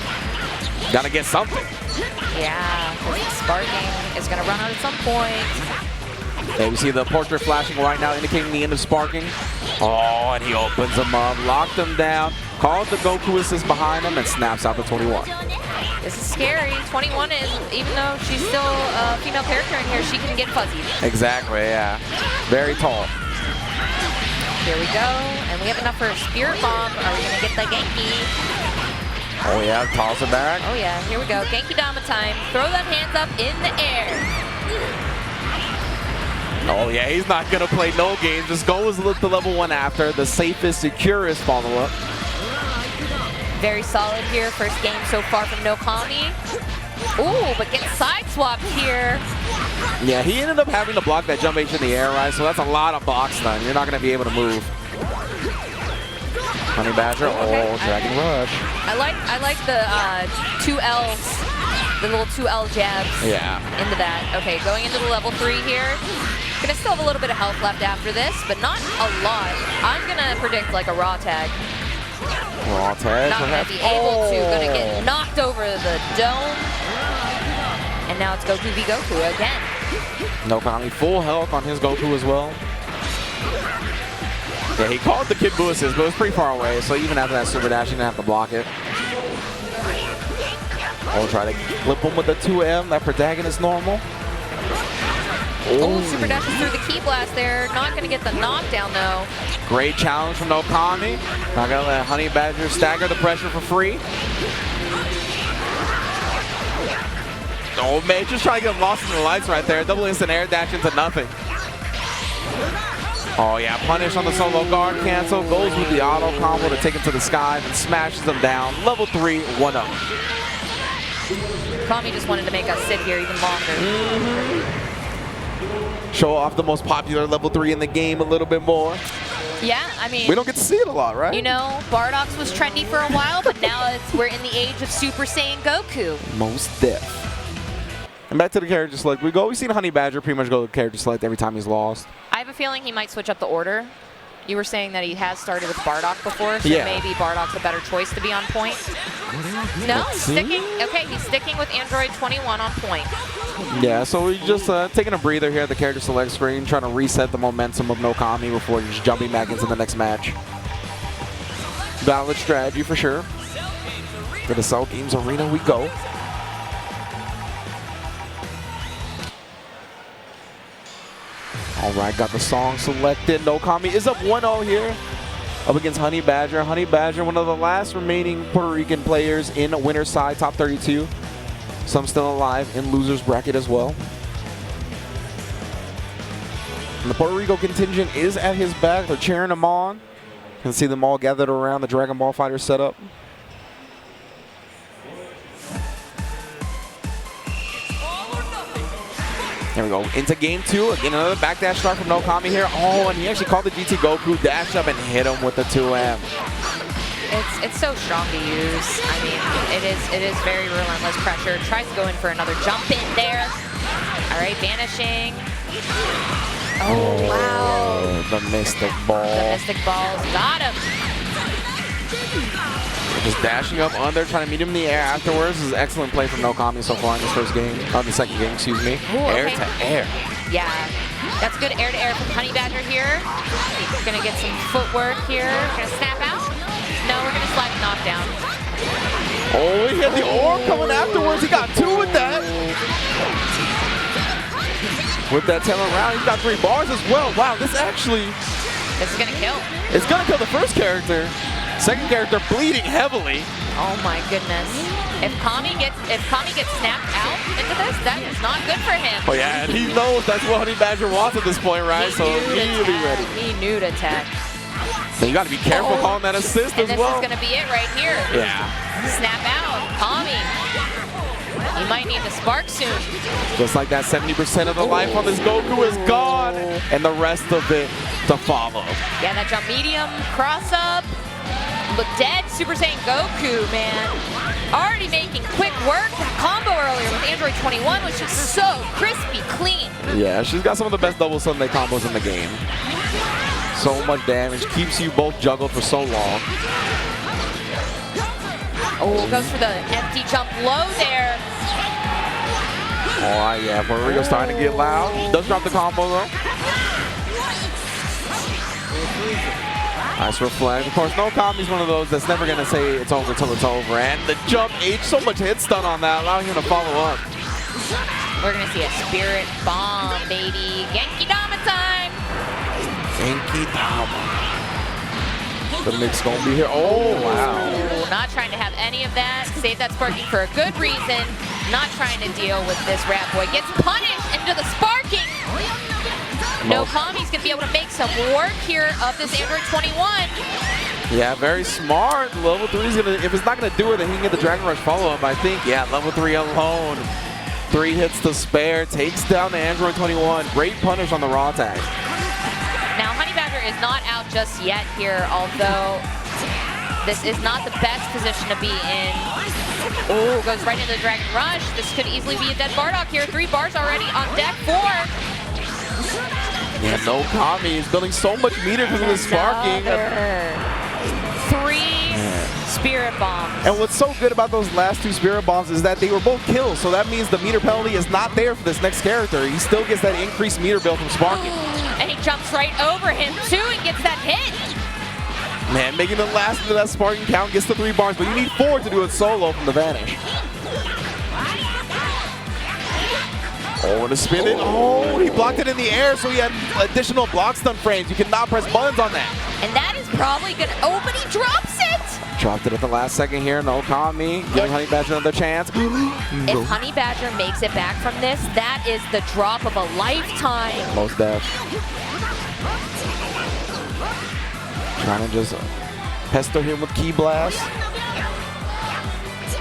Speaker 1: got to get something.
Speaker 2: Yeah, sparking is going to run out at some point.
Speaker 1: Okay, we see the portrait flashing right now, indicating the end of sparking. Oh, and he opens him up, locked him down, called the Goku assist behind him, and snaps out the 21.
Speaker 2: This is scary. 21 is, even though she's still a female character in here, she can get fuzzy.
Speaker 1: Exactly, yeah. Very tall.
Speaker 2: Here we go, and we have enough for a Spirit Bomb. Are we going to get the Genki?
Speaker 1: Oh yeah, toss it back.
Speaker 2: Oh yeah, here we go. Genki Dama time. Throw them hands up in the air.
Speaker 1: Oh yeah, he's not gonna play no games. Just go with the level 1 after. The safest, securest follow-up.
Speaker 2: Very solid here. First game so far from NYChrisG. Ooh, but gets side-swapped here.
Speaker 1: Yeah, he ended up having to block that jump H in the air, right? So that's a lot of box stun. You're not gonna be able to move. HoneyBadger, oh, Dragon Rush.
Speaker 2: I like the 2 Ls, the little 2 L jabs.
Speaker 1: Yeah.
Speaker 2: Into that. Okay, going into the level 3 here. Gonna still have a little bit of health left after this, but not a lot. I'm gonna predict like a raw tag.
Speaker 1: Raw tag.
Speaker 2: Not gonna be able to. Gonna get knocked over the dome. And now it's Goku v Goku again.
Speaker 1: NYChrisG full health on his Goku as well. Yeah, he called the Kid Buu assist, but it was pretty far away, so even after that super dash, he didn't have to block it. We'll try to flip him with the 2M. That protagonist normal.
Speaker 2: Oh, super dashes through the key blast there. Not going to get the knockdown, though.
Speaker 1: Great challenge from NYChrisG. Not going to let HoneyBadger stagger the pressure for free. Oh, man, just trying to get lost in the lights right there. Double instant air dash into nothing. Oh, yeah, punish on the solo guard cancel. Goes with the auto combo to take him to the sky and smashes him down. Level 3, 1-0.
Speaker 2: Kami just wanted to make us sit here even longer.
Speaker 1: Show off the most popular level 3 in the game a little bit more.
Speaker 2: Yeah, I mean,
Speaker 1: we don't get to see it a lot, right?
Speaker 2: You know, Bardock's was trendy for a while, but now we're in the age of Super Saiyan Goku.
Speaker 1: Most deaf. And back to the character select. We've seen HoneyBadger pretty much go to character select every time he's lost.
Speaker 2: I have a feeling he might switch up the order. You were saying that he has started with Bardock before, so
Speaker 1: yeah,
Speaker 2: maybe Bardock's a better choice to be on point. No, he's sticking. Okay, he's sticking with Android 21 on point.
Speaker 1: Yeah, so we're just taking a breather here at the character select screen, trying to reset the momentum of NYChrisG before just jumping back into the next match. Valid strategy for sure. To the Cell Games Arena we go. All right, got the song selected. NYChrisG is up 1-0 here, up against HoneyBadger. HoneyBadger, one of the last remaining Puerto Rican players in winner's side, top 32. Some still alive in loser's bracket as well. And the Puerto Rico contingent is at his back. They're cheering him on. You can see them all gathered around the Dragon Ball Fighter setup. There we go, into game 2. Again, another backdash start from NYChrisG here. Oh, and he actually called the GT Goku, dash up and hit him with the 2M.
Speaker 2: It's so strong to use. I mean, it is very relentless pressure. Tries to go in for another jump in there. All right, vanishing. Oh, wow.
Speaker 1: The Mystic Ball.
Speaker 2: The Mystic Balls got him.
Speaker 1: Just dashing up under, trying to meet him in the air afterwards. This is excellent play from NYChrisG so far in this first game. On the second game, excuse me.
Speaker 2: Ooh,
Speaker 1: air
Speaker 2: okay.
Speaker 1: to air.
Speaker 2: Yeah, that's good air to air from HoneyBadger here. Gonna get some footwork here. Gonna snap out. No, we're gonna slide a knockdown.
Speaker 1: Oh, he had the orb coming afterwards. He got 2 with that. With that tail around, he's got 3 bars as well. Wow, this is
Speaker 2: gonna kill.
Speaker 1: It's gonna kill the first character. Second character bleeding heavily.
Speaker 2: Oh my goodness. If Kami gets snapped out into this, that is not good for him.
Speaker 1: Oh yeah, and he knows that's what HoneyBadger wants at this point, right? So really ready.
Speaker 2: He knew to attack.
Speaker 1: So you got to be careful calling that assist as well.
Speaker 2: And this is going to be it right here.
Speaker 1: Yeah.
Speaker 2: Snap out, Kami. You might need to spark soon.
Speaker 1: Just like that, 70% of the life on this Goku is gone, and the rest of it to follow.
Speaker 2: Yeah, that jump medium, cross up. But dead Super Saiyan Goku, man. Already making quick work. That combo earlier with Android 21 was just so crispy clean.
Speaker 1: Yeah, she's got some of the best double Sunday combos in the game. So much damage, keeps you both juggled for so long.
Speaker 2: Oh, goes for the empty jump low there.
Speaker 1: Oh yeah, Puerto Rico's starting to get loud. Does drop the combo though. Nice reflect. Of course, NYChrisG's one of those that's never going to say it's over till it's over. And the jump H, so much hit stun on that, allowing him to follow up.
Speaker 2: We're going to see a spirit bomb, baby. Genki Dama time.
Speaker 1: Genki Dama. The mix going to be here. Oh, wow.
Speaker 2: not trying to have any of that. Save that sparking for a good reason. Not trying to deal with this rat boy. Gets punished into the sparking. KnowKami's going to be able to make some work here of this Android 21.
Speaker 1: Yeah, very smart. Level 3 is going to, if it's not going to do it, then he can get the Dragon Rush follow-up. I think, yeah, level 3 alone. 3 hits to spare, takes down the Android 21. Great punish on the raw tag.
Speaker 2: Now, HoneyBadger is not out just yet here, although this is not the best position to be in. Oh, goes right into the Dragon Rush. This could easily be a dead Bardock here. 3 bars already on deck 4.
Speaker 1: Yeah, KnowKami is building so much meter because of the sparking.
Speaker 2: 3 Spirit Bombs.
Speaker 1: And what's so good about those last 2 Spirit Bombs is that they were both kills, so that means the meter penalty is not there for this next character. He still gets that increased meter build from sparking.
Speaker 2: And he jumps right over him too and gets that hit.
Speaker 1: Man, making the last of that sparking count gets the 3 bars, but you need 4 to do it solo from the vanish. Oh, and a spin it. Oh, he blocked it in the air, so he had additional block stun frames. You cannot press buttons on that.
Speaker 2: And that is probably good. Oh, but he drops it.
Speaker 1: Dropped it at the last second here. KnowKami giving HoneyBadger another chance.
Speaker 2: If HoneyBadger makes it back from this, that is the drop of a lifetime.
Speaker 1: Most def. Trying to just pester him with Ki Blast.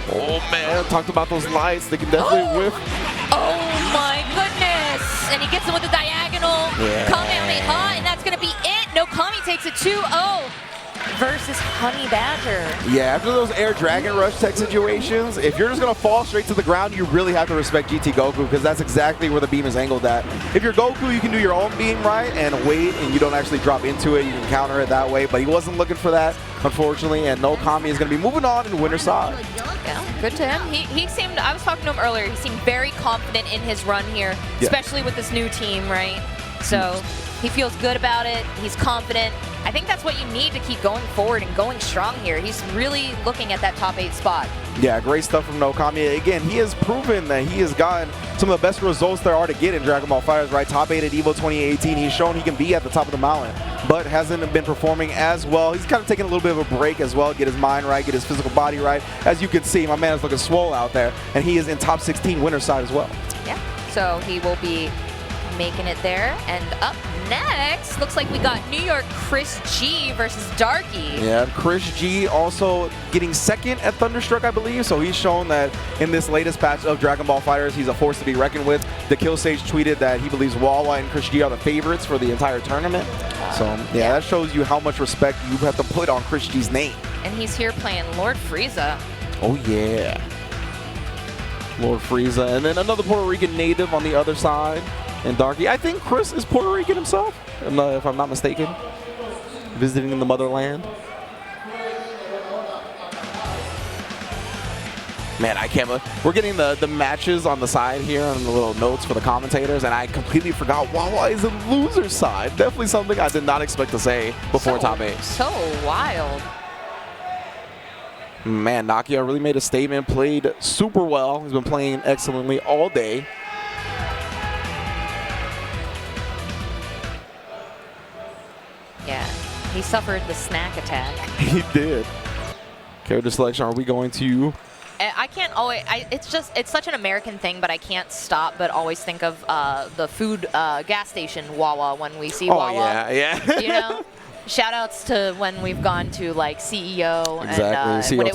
Speaker 1: Oh man, talked about those lights. They can definitely whiff.
Speaker 2: Oh my goodness! And he gets him with the diagonal Kamehameha, and that's going to be it. KnowKami takes it 2-0 versus HoneyBadger.
Speaker 1: Yeah, after those air Dragon Rush tech situations, if you're just going to fall straight to the ground, you really have to respect GT Goku because that's exactly where the beam is angled at. If you're Goku, you can do your own beam right and wait, and you don't actually drop into it. You can counter it that way, but he wasn't looking for that, unfortunately, and KnowKami is going to be moving on in winner's side.
Speaker 2: Yeah, good to him. He seemed, I was talking to him earlier, he seemed very confident in his run here, especially with this new team, right? So he feels good about it. He's confident. I think that's what you need to keep going forward and going strong here. He's really looking at that top 8 spot. Yeah, great stuff from KnowKami. Again, he has proven that he has gotten some of the best results there are to get in Dragon Ball FighterZ, right? Top 8 at EVO 2018. He's shown he can be at the top of the mountain, but hasn't been performing as well. He's kind of taking a little bit of a break as well, get his mind right, get his physical body right. As you can see, my man is looking swole out there, and he is in top 16 winner's side as well. Yeah, so he will be making it there. And up next, looks like we got NYChrisG versus Darky. Yeah, ChrisG also getting second at Thunderstruck, I believe. So he's shown that in this latest patch of Dragon Ball FighterZ, he's a force to be reckoned with. Dekillsage tweeted that he believes Wawa and ChrisG are the favorites for the entire tournament. So yeah, that shows you how much respect you have to put on ChrisG's name. And he's here playing Lord Frieza. Oh yeah. Lord Frieza. And then another Puerto Rican native on the other side. And Darky, I think Chris is Puerto Rican himself, if I'm not mistaken, visiting the motherland. Man, I can't believe we're getting the matches on the side here and the little notes for the commentators, and I completely forgot Wawa is a loser side. Definitely something I did not expect to say before top 8. So wild. Man, Nakkiel really made a statement, played super well. He's been playing excellently all day. Yeah, he suffered the snack attack. He did. Character selection, are we going to? I can't always, it's such an American thing, but I can't stop but always think of the food gas station Wawa when we see Wawa. Oh, yeah. You know? Shout outs to when we've gone to like CEO and when it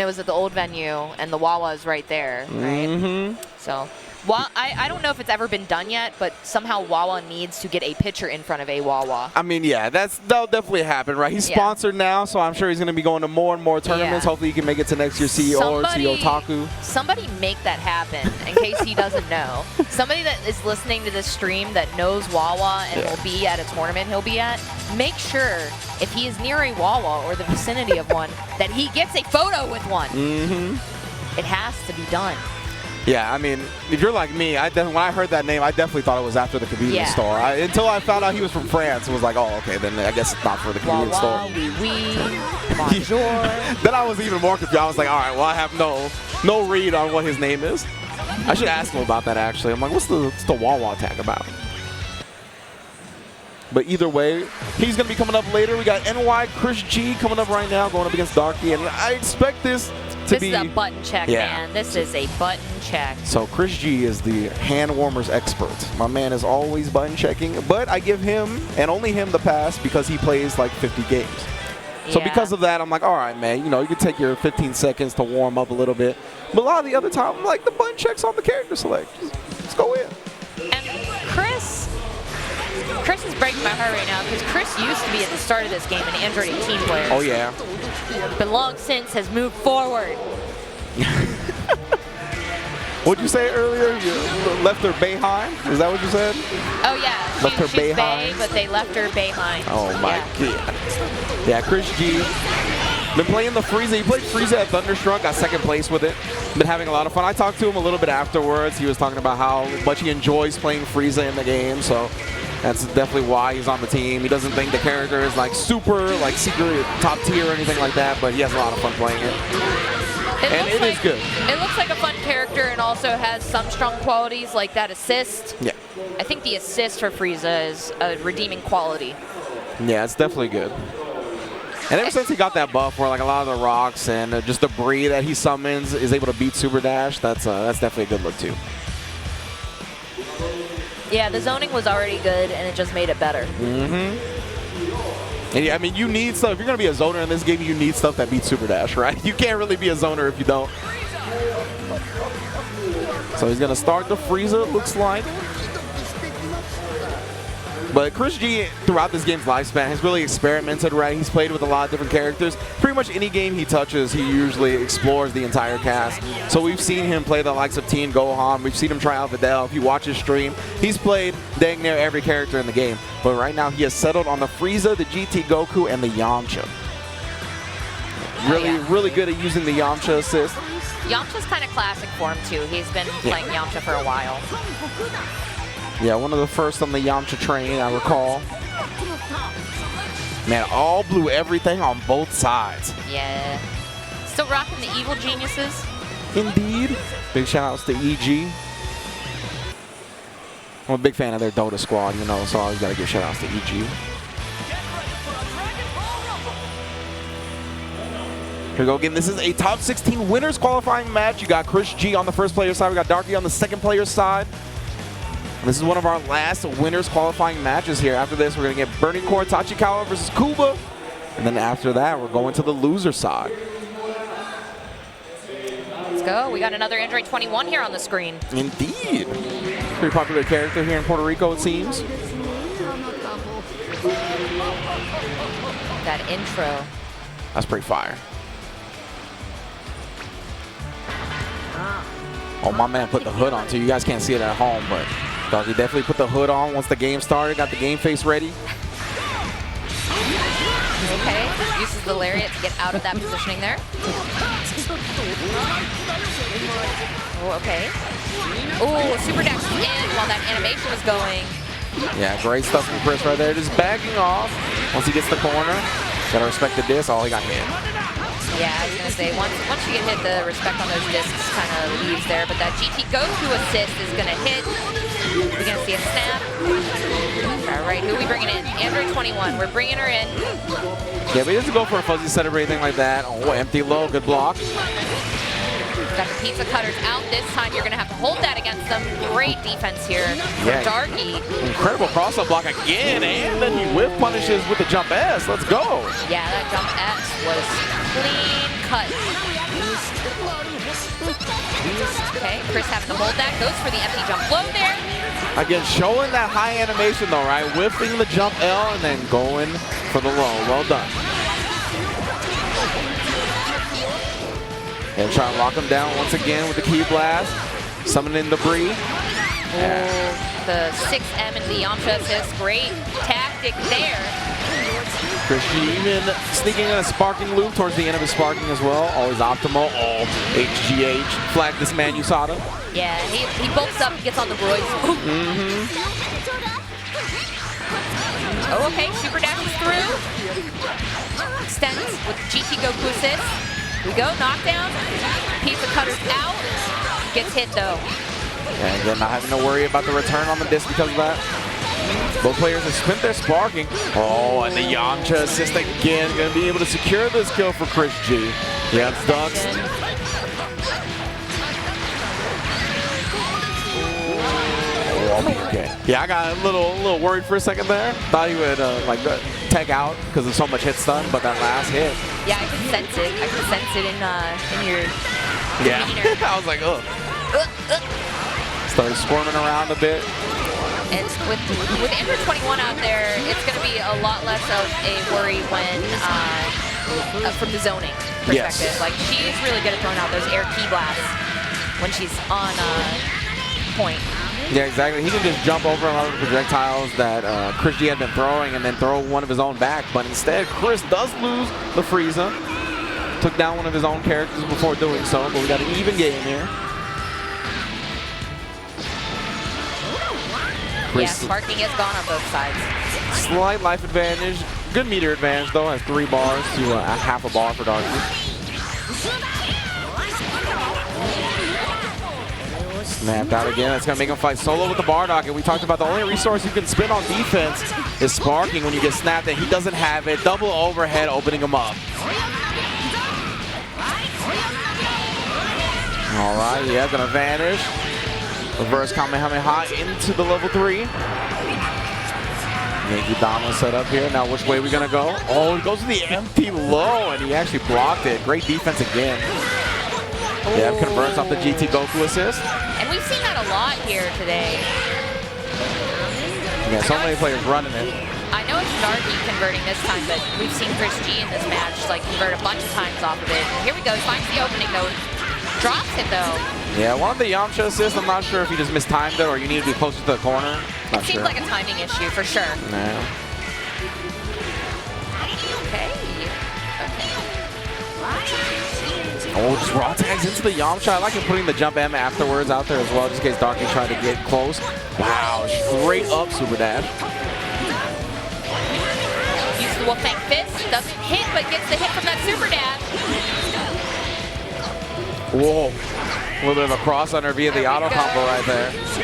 Speaker 2: was at the old venue and the Wawa is right there, right? So. Well, I don't know if it's ever been done yet, but somehow Wawa needs to get a picture in front of a Wawa. I mean, yeah, that'll definitely happen, right? He's sponsored now, so I'm sure he's going to be going to more and more tournaments. Hopefully he can make it to next year's CEO or CEO Taku. Somebody make that happen in case he doesn't know. Somebody that is listening to this stream that knows Wawa and will be at a tournament he'll be at, make sure if he is near a Wawa or the vicinity of one, that he gets a photo with one. It has to be done. Yeah, I mean, if you're like me, when I heard that name, I definitely thought it was after the convenience store. Until I found out he was from France, it was like, oh, okay, then I guess it's not for the convenience store. Bonjour. Then I was even more confused. I was like, all right, well, I have no read on what his name is. I should ask him about that, actually. I'm like, what's the Wawa tag about?
Speaker 1: But either way, he's going to be coming up later. We got NYChrisG coming up right now, going up against Darky. And I expect this to be...
Speaker 2: This is a button check, man. This is a button check. So
Speaker 1: ChrisG is the hand warmers expert. My man is always button checking. But I give him, and only him, the pass because he plays like 50 games. So because of that, I'm like, all right, man, you know, you can take your 15 seconds to warm up a little bit. But a lot of the other time, I'm like, the button checks on the character select. Just go in.
Speaker 2: And Chris is breaking my heart right now because Chris used to be at the start of this game an Android 18 player.
Speaker 1: Oh, yeah.
Speaker 2: But long since has moved forward.
Speaker 1: What'd you say earlier? You left her behind? Is that what you said?
Speaker 2: Oh, yeah.
Speaker 1: Left her
Speaker 2: she's
Speaker 1: behind?
Speaker 2: Bay, but they left her behind.
Speaker 1: Oh, my God. Yeah, ChrisG. Been playing the Frieza. He played Frieza at Thunderstruck, got second place with it. Been having a lot of fun. I talked to him a little bit afterwards. He was talking about how much he enjoys playing Frieza in the game, so that's definitely why he's on the team. He doesn't think the character is like super, like secret top tier or anything like that, but he has a lot of fun playing it. It is good.
Speaker 2: It looks like a fun character and also has some strong qualities like that assist.
Speaker 1: Yeah.
Speaker 2: I think the assist for Frieza is a redeeming quality.
Speaker 1: Yeah, it's definitely good. And ever since he got that buff where like a lot of the rocks and just debris that he summons is able to beat Super Dash, that's definitely a good look too.
Speaker 2: Yeah, the zoning was already good and it just made it better.
Speaker 1: Mm-hmm. And yeah, I mean, you need stuff. If you're going to be a zoner in this game, you need stuff that beats Super Dash, right? You can't really be a zoner if you don't. So he's going to start the Frieza, it looks like. But ChrisG, throughout this game's lifespan, has really experimented, right? He's played with a lot of different characters. Pretty much any game he touches, he usually explores the entire cast. So we've seen him play the likes of Teen Gohan. We've seen him try out Videl. If you watch his stream, he's played dang near every character in the game. But right now, he has settled on the Frieza, the GT Goku, and the Yamcha. Really good at using the Yamcha assist.
Speaker 2: Yamcha's kind of classic for him, too. He's been playing Yamcha for a while.
Speaker 1: Yeah, one of the first on the Yamcha train, I recall. Man, all blue everything on both sides.
Speaker 2: Yeah. Still rocking the evil geniuses.
Speaker 1: Indeed. Big shout outs to EG. I'm a big fan of their Dota squad, you know, so I always got to give shout outs to EG. Here we go again. This is a top 16 winners qualifying match. You got ChrisG on the first player side. We got Darky on the second player side. This is one of our last winners qualifying matches here. After this, we're going to get Burning Core Tachikawa versus Kuba. And then after that, we're going to the loser side.
Speaker 2: Let's go. We got another Android 21 here on the screen.
Speaker 1: Indeed. Pretty popular character here in Puerto Rico, it seems.
Speaker 2: That intro.
Speaker 1: That's pretty fire. Oh, my man put the hood on too. You guys can't see it at home, but Darky definitely put the hood on once the game started. Got the game face ready.
Speaker 2: Okay, uses the lariat to get out of that positioning there. Oh, okay. Oh, Super Dash is in while that animation was going.
Speaker 1: Yeah, great stuff from Chris right there. Just backing off once he gets the corner. Gotta respect the disc. Oh, he got hit.
Speaker 2: Yeah, I was gonna say, once you get hit, the respect on those discs kind of leaves there, but that GT Goku assist is gonna hit. We're gonna see a snap. All right, who are we bringing in? Android 21, we're bringing her in.
Speaker 1: Yeah, but he doesn't go for a fuzzy setup or anything like that. Oh, empty low, good block.
Speaker 2: Got the pizza cutters out this time. You're gonna have to hold that against them. Great defense here from Darky.
Speaker 1: Incredible cross-up block again, and then he whiff punishes with the jump S. Let's go.
Speaker 2: Yeah, that jump S was clean cut. Okay, Chris having to hold that. Goes for the empty jump low there.
Speaker 1: Again, showing that high animation though, right? Whiffing the jump L and then going for the low. Well done. And trying to lock him down once again with the key blast. Summoning debris.
Speaker 2: Oh, the 6M and the Yamcha assist. Great tactic there.
Speaker 1: ChrisG even sneaking in a sparking loop towards the end of his sparking as well. Always optimal. Oh, HGH. Flag this man, USADA.
Speaker 2: Yeah, he bulks up, he gets on the roids. Oh, okay, Super Dash is through. Extends with GT Goku assist. We go, knockdown. Pizza Cutter's out. Gets hit though.
Speaker 1: And again, not having to worry about the return on the disc because of that. Both players have spent their sparking. Oh, and the Yamcha assist again. Going to be able to secure this kill for ChrisG. Yeah, it's ducks. Okay. Yeah, I got a little worried for a second there. Thought he would like tag out because of so much hit stun, but that last hit.
Speaker 2: Yeah, I could sense it. I could sense it in your demeanor.
Speaker 1: I was like, ugh. Started squirming around a bit.
Speaker 2: And with Android 21 out there, it's going to be a lot less of a worry when from the zoning perspective.
Speaker 1: Yes.
Speaker 2: Like, she's really good at throwing out those air key blasts when she's on point.
Speaker 1: Yeah, exactly. He can just jump over a lot of the projectiles that ChrisG had been throwing and then throw one of his own back. But instead, Chris does lose the Frieza. Took down one of his own characters before doing so, but we got an even game here.
Speaker 2: Yeah, sparking is gone on both sides.
Speaker 1: Slight life advantage. Good meter advantage, though. Has 3 bars to a half a bar for Darky. Snapped out again. That's going to make him fight solo with the Bardock. And we talked about the only resource you can spend on defense is sparking when you get snapped, and he doesn't have it. Double overhead opening him up. All right, yeah, going to vanish. Reverse Kamehameha into the level 3. Yankee Dama set up here. Now which way are we going to go? Oh, he goes to the empty low, and he actually blocked it. Great defense again. Yeah, converts off the GT Goku assist.
Speaker 2: And we've seen that a lot here today.
Speaker 1: Yeah, so many players running it.
Speaker 2: I know it's Darky converting this time, but we've seen ChrisG in this match like convert a bunch of times off of it. Here we go, he finds the opening though. Drops it though.
Speaker 1: Yeah, one of the Yamcha assists, I'm not sure if he just mistimed it or you need to be closer to the corner.
Speaker 2: It seems like a timing issue for sure.
Speaker 1: Yeah.
Speaker 2: Okay.
Speaker 1: Oh, just raw tags into the Yamcha. I like him putting the jump M afterwards out there as well, just in case Darky tried to get close. Wow, straight up super dash.
Speaker 2: Uses the Wolfang Fist, doesn't hit, but gets the hit from that super dash.
Speaker 1: Whoa, a little bit of a cross under via the auto combo right there.
Speaker 2: He's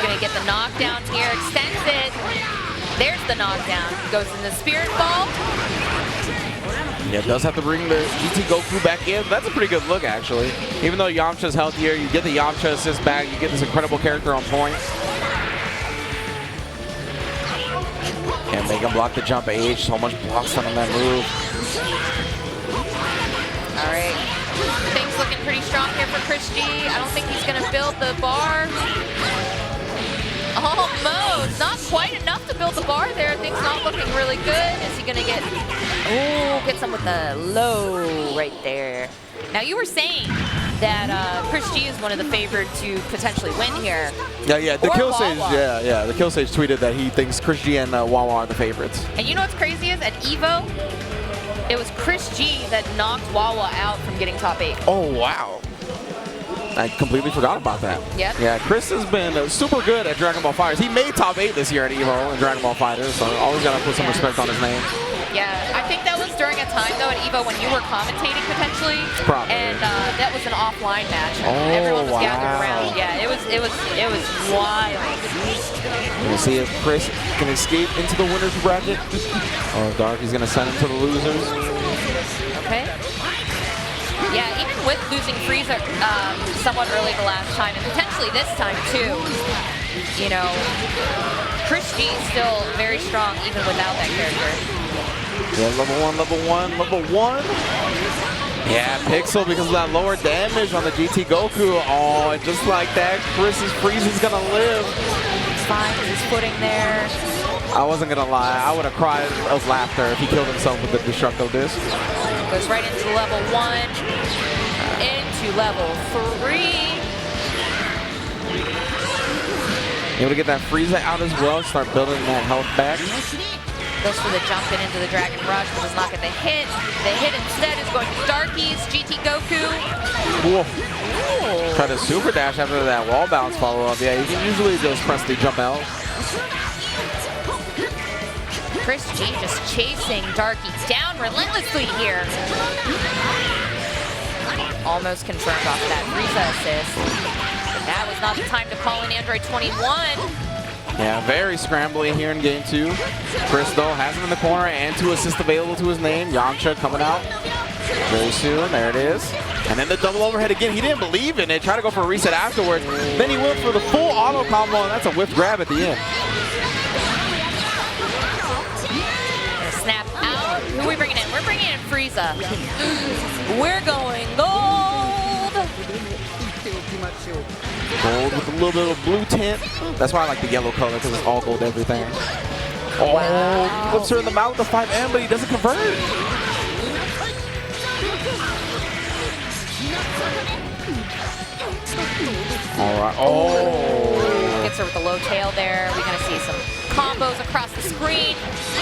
Speaker 2: gonna get the knockdown here, extends it. There's the knockdown, goes in the Spirit Ball.
Speaker 1: Yeah, does have to bring the GT Goku back in. That's a pretty good look, actually. Even though Yamcha's healthier, you get the Yamcha assist back, you get this incredible character on point. And make him block the jump H. So much block stun on that move.
Speaker 2: All right, things looking pretty strong here for ChrisG. I don't think he's gonna build the bar. Almost, not quite enough to build the bar there. Things not looking really good. Is he gonna get, oh, gets him with the low right there. Now you were saying that ChrisG is one of the favored to potentially win here.
Speaker 1: Yeah, the Dekillsage, yeah, the Dekillsage tweeted that he thinks ChrisG and Wawa are the favorites.
Speaker 2: And you know what's crazy is at EVO, it was ChrisG that knocked Wawa out from getting top 8.
Speaker 1: Oh, wow. I completely forgot about that.
Speaker 2: Yep.
Speaker 1: Yeah, Chris has been super good at Dragon Ball FighterZ. He made top 8 this year at EVO in Dragon Ball FighterZ, so always got to put some respect on his name.
Speaker 2: Yeah, I think that was during a time, though, at EVO when you were commentating, potentially.
Speaker 1: Probably.
Speaker 2: And that was an offline match.
Speaker 1: Oh,
Speaker 2: everyone was
Speaker 1: wow.
Speaker 2: gathered around. Yeah, it was wild.
Speaker 1: We'll see if Chris can escape into the winner's bracket. Oh, Darky's going to send him to the losers.
Speaker 2: Okay. Yeah, even with losing Frieza somewhat early the last time, and potentially this time too, you know, ChrisG is still very strong even without that character.
Speaker 1: Yeah, level 1. Yeah, Pixel because of that lower damage on the GT Goku. Oh, and just like that, Chris's Frieza's gonna live.
Speaker 2: It's fine, he's footing there.
Speaker 1: I wasn't gonna lie, I would have cried of laughter if he killed himself with the Destructo Disc.
Speaker 2: Goes right into level 1, into level 3.
Speaker 1: Able to get that Frieza out as well, start building that health back.
Speaker 2: Goes for the jump in into the Dragon Rush, but does not get the hit. The hit instead is going to Darky's GT Goku.
Speaker 1: Whoa. Try to super dash after that wall bounce follow up. Yeah, you can usually just press the jump out.
Speaker 2: ChrisG just chasing Darky down relentlessly here. Almost confirmed off of that Frieza assist. But that was not the time to call in Android 21.
Speaker 1: Yeah, very scrambly here in game 2. Chris, though, has him in the corner and 2 assists available to his name. Yamcha coming out very soon. There it is. And then the double overhead again. He didn't believe in it. Tried to go for a reset afterwards. Then he went for the full auto combo, and that's a whiff grab at the end.
Speaker 2: Snap out. Who are we bringing in? We're bringing in Frieza. We're going gold.
Speaker 1: Gold with a little bit of blue tint. That's why I like the yellow color, because it's all gold everything. Oh,
Speaker 2: wow.
Speaker 1: Flips her in the mouth with the 5M, but he doesn't convert. All right. Oh.
Speaker 2: Gets her with the low tail there. We're going to see some combos across the screen.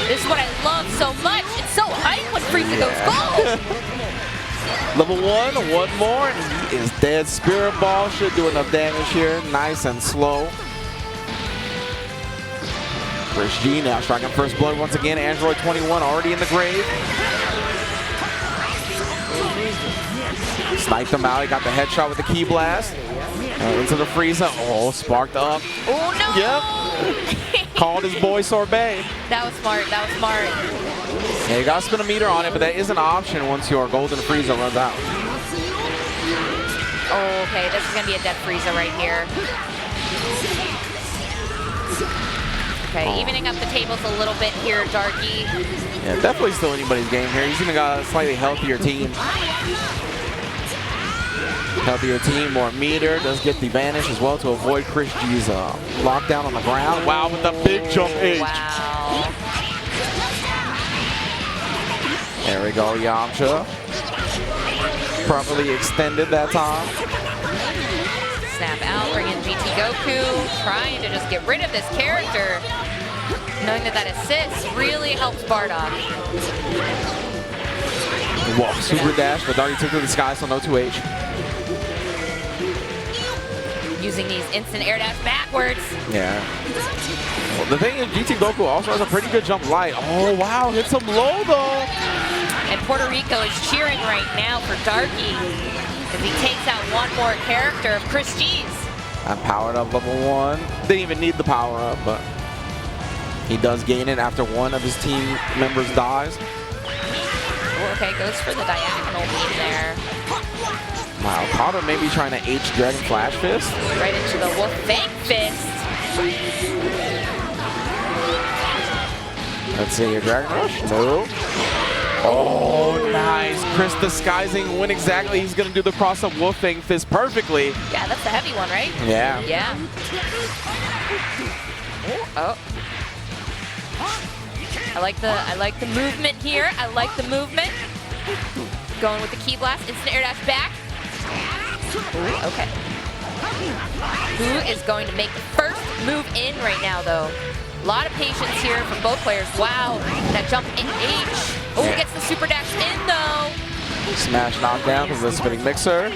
Speaker 2: This is what I love so much. It's so hype when Frieza goes gold.
Speaker 1: Level 1, one more, and he is dead. Spirit Ball should do enough damage here. Nice and slow. ChrisG now striking first blood once again. Android 21 already in the grave. Sniped him out. He got the headshot with the Ki Blast. Into the Frieza. Oh, sparked up.
Speaker 2: Oh, no.
Speaker 1: Yep. Called his boy Sorbet.
Speaker 2: That was smart. That was smart.
Speaker 1: Yeah, you got to spin a meter on it, but that is an option once your golden Frieza runs out.
Speaker 2: Oh, okay. This is going to be a dead Frieza right here. Okay, evening up the tables a little bit here, Darky.
Speaker 1: Yeah, definitely still anybody's game here. He's even got a slightly healthier team. Healthier team, more meter, does get the vanish as well to avoid ChrisG's lockdown on the ground. Wow, with the big jump H.
Speaker 2: Wow.
Speaker 1: There we go, Yamcha. Properly extended that time.
Speaker 2: Snap out, bring in GT Goku, trying to just get rid of this character. Knowing that that assist really helps Bardock.
Speaker 1: Whoa, super dash, but Darky took to the sky, so no 2H.
Speaker 2: Using these instant air dash backwards.
Speaker 1: Yeah. Well, the thing is, GT Goku also has a pretty good jump light. Oh, wow, hits him low, though.
Speaker 2: And Puerto Rico is cheering right now for Darky as he takes out one more character of ChrisG's.
Speaker 1: I'm powered up level 1. Didn't even need the power up, but he does gain it after one of his team members dies.
Speaker 2: Oh, okay, goes for the diagonal beam there.
Speaker 1: Wow, Kata may be trying to H Dragon Flash Fist.
Speaker 2: Right into the Wolf Fang Fist.
Speaker 1: Let's see here, Dragon Rush. No. Oh, nice. Chris disguising when exactly he's going to do the cross-up Wolf Fang Fist perfectly.
Speaker 2: Yeah, that's the heavy one, right?
Speaker 1: Yeah.
Speaker 2: Yeah. Oh. I like the movement here. I like the movement. Going with the Ki Blast, instant air dash back. Ooh, okay. Who is going to make the first move in right now, though? A lot of patience here from both players. Wow, that jump in H. Oh, yeah. Gets the super dash in, though.
Speaker 1: Smash knockdown because of the spinning mixer.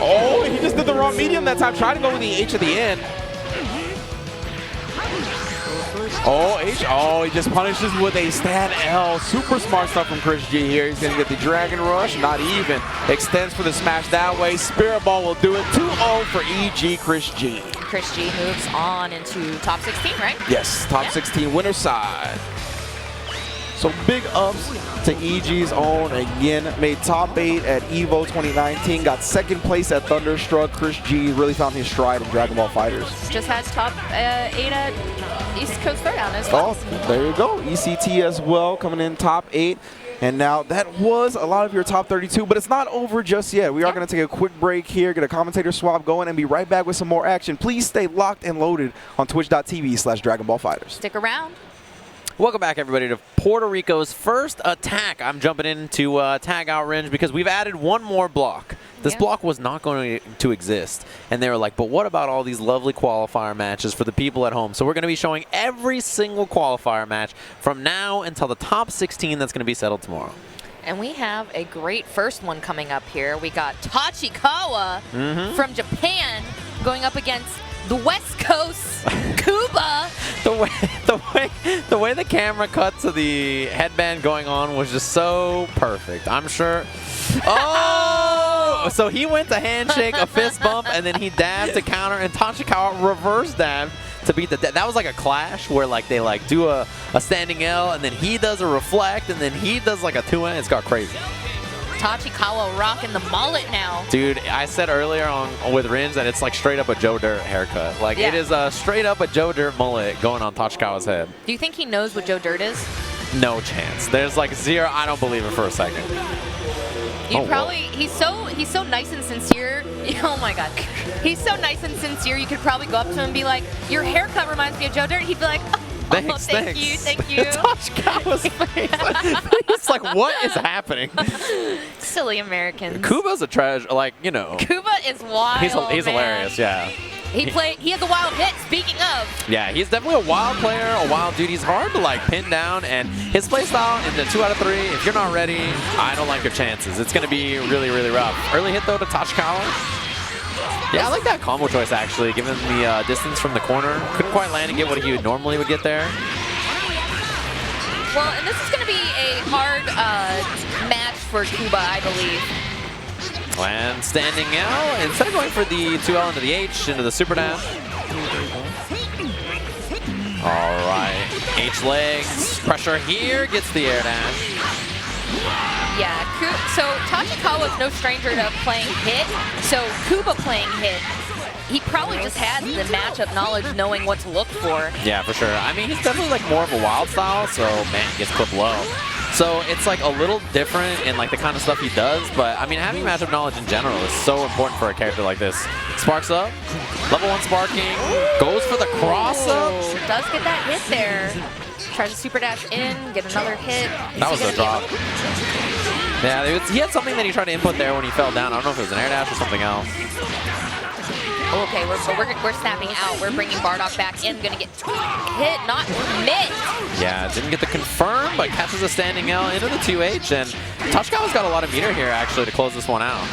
Speaker 1: Oh, he just did the wrong medium that time. Tried to go with the H at the end. Oh, H. Oh, he just punishes with a stand L. Super smart stuff from ChrisG here. He's going to get the Dragon Rush. Not even. Extends for the smash that way. Spirit Ball will do it. 2-0 for EG ChrisG.
Speaker 2: ChrisG moves on into top 16, right?
Speaker 1: Yes, top 16 winner side. So big ups to EG's own again. Made top 8 at EVO 2019. Got second place at Thunderstruck. ChrisG really found his stride in Dragon Ball FighterZ.
Speaker 2: Just had top 8 at East Coast Throwdown as well.
Speaker 1: Oh, there you go. ECT as well, coming in top 8. And now that was a lot of your top 32, but it's not over just yet. We are going to take a quick break here, get a commentator swap going, and be right back with some more action. Please stay locked and loaded on twitch.tv/DragonBallFighters.
Speaker 2: Stick around.
Speaker 3: Welcome back, everybody, to Puerto Rico's first attack. I'm jumping into tag out range because we've added one more block. This block was not going to exist. And they were like, but what about all these lovely qualifier matches for the people at home? So we're going to be showing every single qualifier match from now until the top 16 that's going to be settled tomorrow.
Speaker 2: And we have a great first one coming up here. We got Tachikawa from Japan going up against the West Coast Kuba.
Speaker 3: The way the camera cut to the headband going on was just so perfect. I'm sure. Oh! So he went to handshake, a fist bump, and then he dabbed to counter, and Tachikawa reverse dabbed to beat the that was like a clash where like they like do a standing L and then he does a reflect and then he does like a 2N. It's got crazy.
Speaker 2: Tachikawa rocking the mullet now.
Speaker 3: Dude, I said earlier on with Rins that it's like straight up a Joe Dirt haircut. Like it is straight up a Joe Dirt mullet going on Tachikawa's head.
Speaker 2: Do you think he knows what Joe Dirt is?
Speaker 3: No chance. There's like zero. I don't believe it for a second.
Speaker 2: You probably he's so nice and sincere. Oh my god, he's so nice and sincere. You could probably go up to him and be like, "Your haircut reminds me of Joe Dirt." He'd be like, "Oh,
Speaker 3: thanks,
Speaker 2: thank you."
Speaker 3: Tachikawa's face. It's like, what is happening?
Speaker 2: Silly Americans.
Speaker 3: Kuba's a treasure. Like, you know.
Speaker 2: Kuba is wild.
Speaker 3: He's hilarious. Yeah.
Speaker 2: He has a wild hit, speaking of.
Speaker 3: Yeah, he's definitely a wild player, a wild dude. He's hard to like pin down, and his playstyle in the 2 out of 3, if you're not ready, I don't like your chances. It's going to be really, really rough. Early hit though to Tachikawa. Yeah, I like that combo choice actually, given the distance from the corner. Couldn't quite land and get what he normally would get there.
Speaker 2: Well, and this is going to be a hard match for Kuba, I believe.
Speaker 3: And standing L, instead of going for the 2L into the H, into the super dash. All right, H legs, pressure here, gets the air dash.
Speaker 2: Yeah, so Tachikawa's no stranger to playing hit, so Kuba playing hit, he probably just has the matchup knowledge knowing what to look for.
Speaker 3: Yeah, for sure. I mean, he's definitely like more of a wild style, so man, he gets clipped low. So it's like a little different in like the kind of stuff he does, but I mean having matchup knowledge in general is so important for a character like this. Sparks up, level 1 sparking, goes for the cross up.
Speaker 2: Does get that hit there. Tries to super dash in, get another hit.
Speaker 3: That was a drop. Yeah, he had something that he tried to input there when he fell down. I don't know if it was an air dash or something else.
Speaker 2: Okay, we're snapping out. We're bringing Bardock back in. Gonna get hit, not commit.
Speaker 3: Yeah, didn't get the confirm, but catches a standing L into the 2H. And Tachikawa's got a lot of meter here, actually, to close this one out.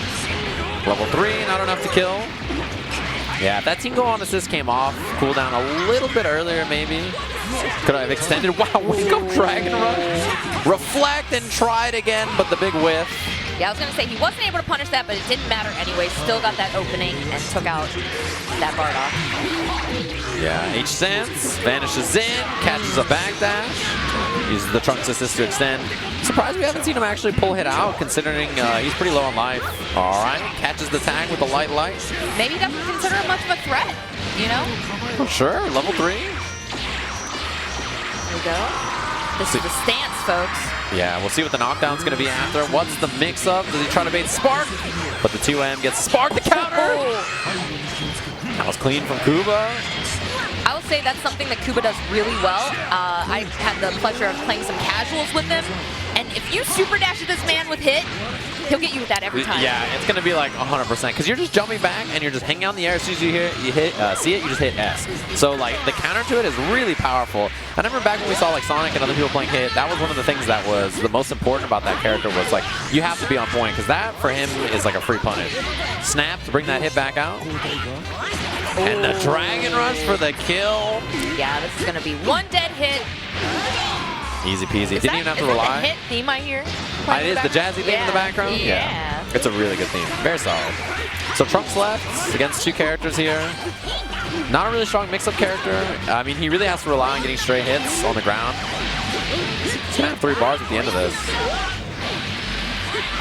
Speaker 3: Level 3, not enough to kill. Yeah, if that team go on assist came off, cooldown a little bit earlier, maybe. Could I have extended? Wow, wake up Dragon Rush. Reflect and try it again, but the big whiff.
Speaker 2: Yeah, I was going to say, he wasn't able to punish that, but it didn't matter anyway. Still got that opening and took out that Bardock.
Speaker 3: Yeah, H stance, vanishes in, catches a backdash, uses the Trunks assist to extend. Surprised we haven't seen him actually pull hit out, considering he's pretty low on life. All right, catches the tag with the light.
Speaker 2: Maybe he doesn't consider him much of a threat, you know?
Speaker 3: Sure, level 3.
Speaker 2: There we go. This is the stance, folks.
Speaker 3: Yeah, we'll see what the knockdown's going to be after. What's the mix-up? Does he try to bait Spark? But the 2M gets Spark the counter. That was clean from Kuba.
Speaker 2: I would say that's something that Kuba does really well. I had the pleasure of playing some casuals with him, and if you super dash at this man with hit, he'll get you with that every time.
Speaker 3: Yeah, it's going to be like 100%, because you're just jumping back and you're just hanging out in the air. As soon as you see it, you just hit S. So like the counter to it is really powerful. I remember back when we saw like Sonic and other people playing hit, that was one of the things that was the most important about that character was like you have to be on point, because that for him is like a free punish. Snap to bring that hit back out. And the Dragon Rush for the kill.
Speaker 2: Yeah, this is going to be one dead hit.
Speaker 3: Easy peasy. Didn't even have to rely.
Speaker 2: Is that the hit theme I hear?
Speaker 3: It is the jazzy theme in the background?
Speaker 2: Yeah.
Speaker 3: It's a really good theme. Very solid. So Trunks left against 2 characters here. Not a really strong mix-up character. I mean, he really has to rely on getting straight hits on the ground. He's going to have 3 bars at the end of this.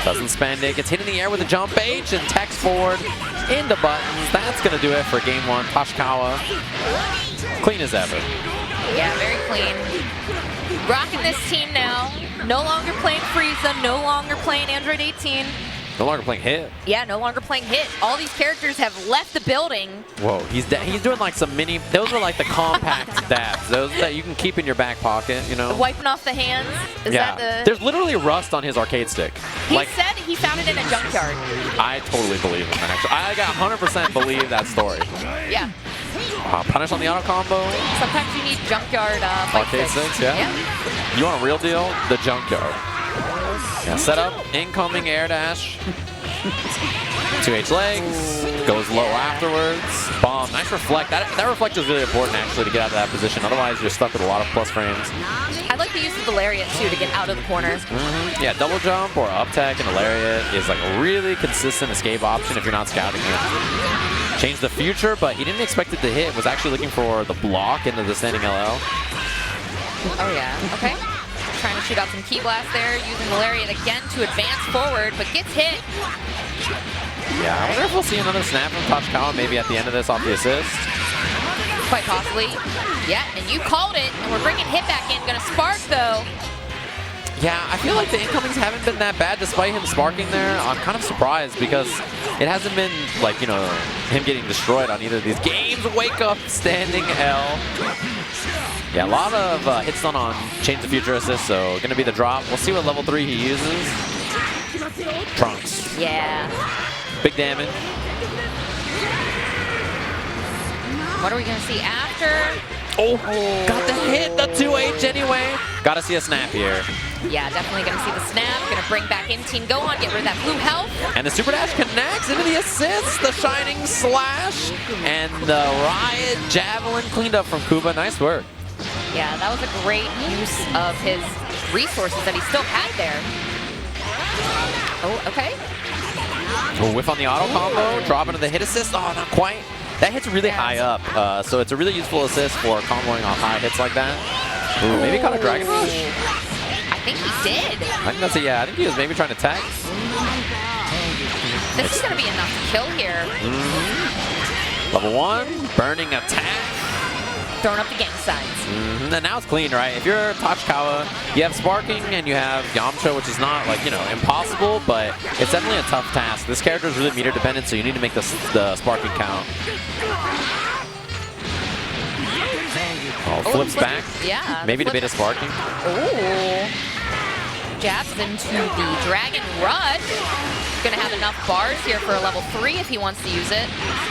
Speaker 3: Doesn't spend it. Gets hit in the air with a jump H and text forward into buttons. That's going to do it for game 1. Tachikawa, clean as ever.
Speaker 2: Yeah, very clean. Rocking this team now. No longer playing Frieza. No longer playing Android 18.
Speaker 3: No longer playing hit.
Speaker 2: Yeah, no longer playing hit. All these characters have left the building.
Speaker 3: Whoa, he's doing like some mini. Those are like the compact dabs. Those that you can keep in your back pocket. You know.
Speaker 2: Wiping off the hands. Is that the?
Speaker 3: There's literally rust on his arcade stick.
Speaker 2: He said he found it in a junkyard.
Speaker 3: I totally believe him. Actually, I got 100% believe that story.
Speaker 2: Yeah.
Speaker 3: Punish on the auto combo.
Speaker 2: Sometimes you need junkyard
Speaker 3: arcade sticks. Yeah. You want a real deal? The junkyard. Yeah, set up, incoming air dash. 2H legs, goes low afterwards. Bomb, nice reflect. That reflect is really important actually to get out of that position. Otherwise, you're stuck with a lot of plus frames.
Speaker 2: I like to use the lariat too to get out of the corner.
Speaker 3: Yeah, double jump or up tech and a lariat is like a really consistent escape option if you're not scouting it. Changed the future, but he didn't expect it to hit. Was actually looking for the block into the standing LL.
Speaker 2: Oh yeah, okay. Trying to shoot out some key blast there, using the lariat again to advance forward, but gets hit.
Speaker 3: Yeah, I wonder if we'll see another snap from Tachikawa maybe at the end of this off the assist.
Speaker 2: Quite possibly. Yeah, and you called it, and we're bringing hit back in. Gonna spark though.
Speaker 3: Yeah, I feel like the incomings haven't been that bad despite him sparking there. I'm kind of surprised because it hasn't been like, you know, him getting destroyed on either of these games. Wake up, standing L. Yeah, a lot of hits done on Change the Future assist, so gonna be the drop. We'll see what level 3 he uses. Trunks.
Speaker 2: Yeah.
Speaker 3: Big damage.
Speaker 2: What are we gonna see after?
Speaker 3: Oh, got the hit, the 2H anyway. Gotta see a snap here.
Speaker 2: Yeah, definitely gonna see the snap. Gonna bring back in Team Go On, get rid of that blue health.
Speaker 3: And the super dash connects into the assist, the shining slash, and the riot javelin cleaned up from Kuba. Nice work.
Speaker 2: Yeah, that was a great use of his resources that he still had there. Oh, okay.
Speaker 3: Oh, whiff on the auto combo, drop into the hit assist. Oh, not quite. That hit's really high up, so it's a really useful assist for comboing off high hits like that. Ooh, maybe caught a Dragon Rush.
Speaker 2: I think he did.
Speaker 3: I think that's a, yeah, I think he was maybe trying to tag.
Speaker 2: This is going to be enough to kill here.
Speaker 3: Level 1, burning attack.
Speaker 2: Throwing up the gang signs.
Speaker 3: And now it's clean, right? If you're Tachikawa, you have sparking and you have Yamcha, which is not like, you know, impossible, but it's definitely a tough task. This character is really meter dependent, so you need to make the sparking count. Oh, flips back.
Speaker 2: Yeah.
Speaker 3: Maybe the bit of sparking.
Speaker 2: Ooh. Jabs into the Dragon Rush. Gonna have enough bars here for a level 3 if he wants to use it.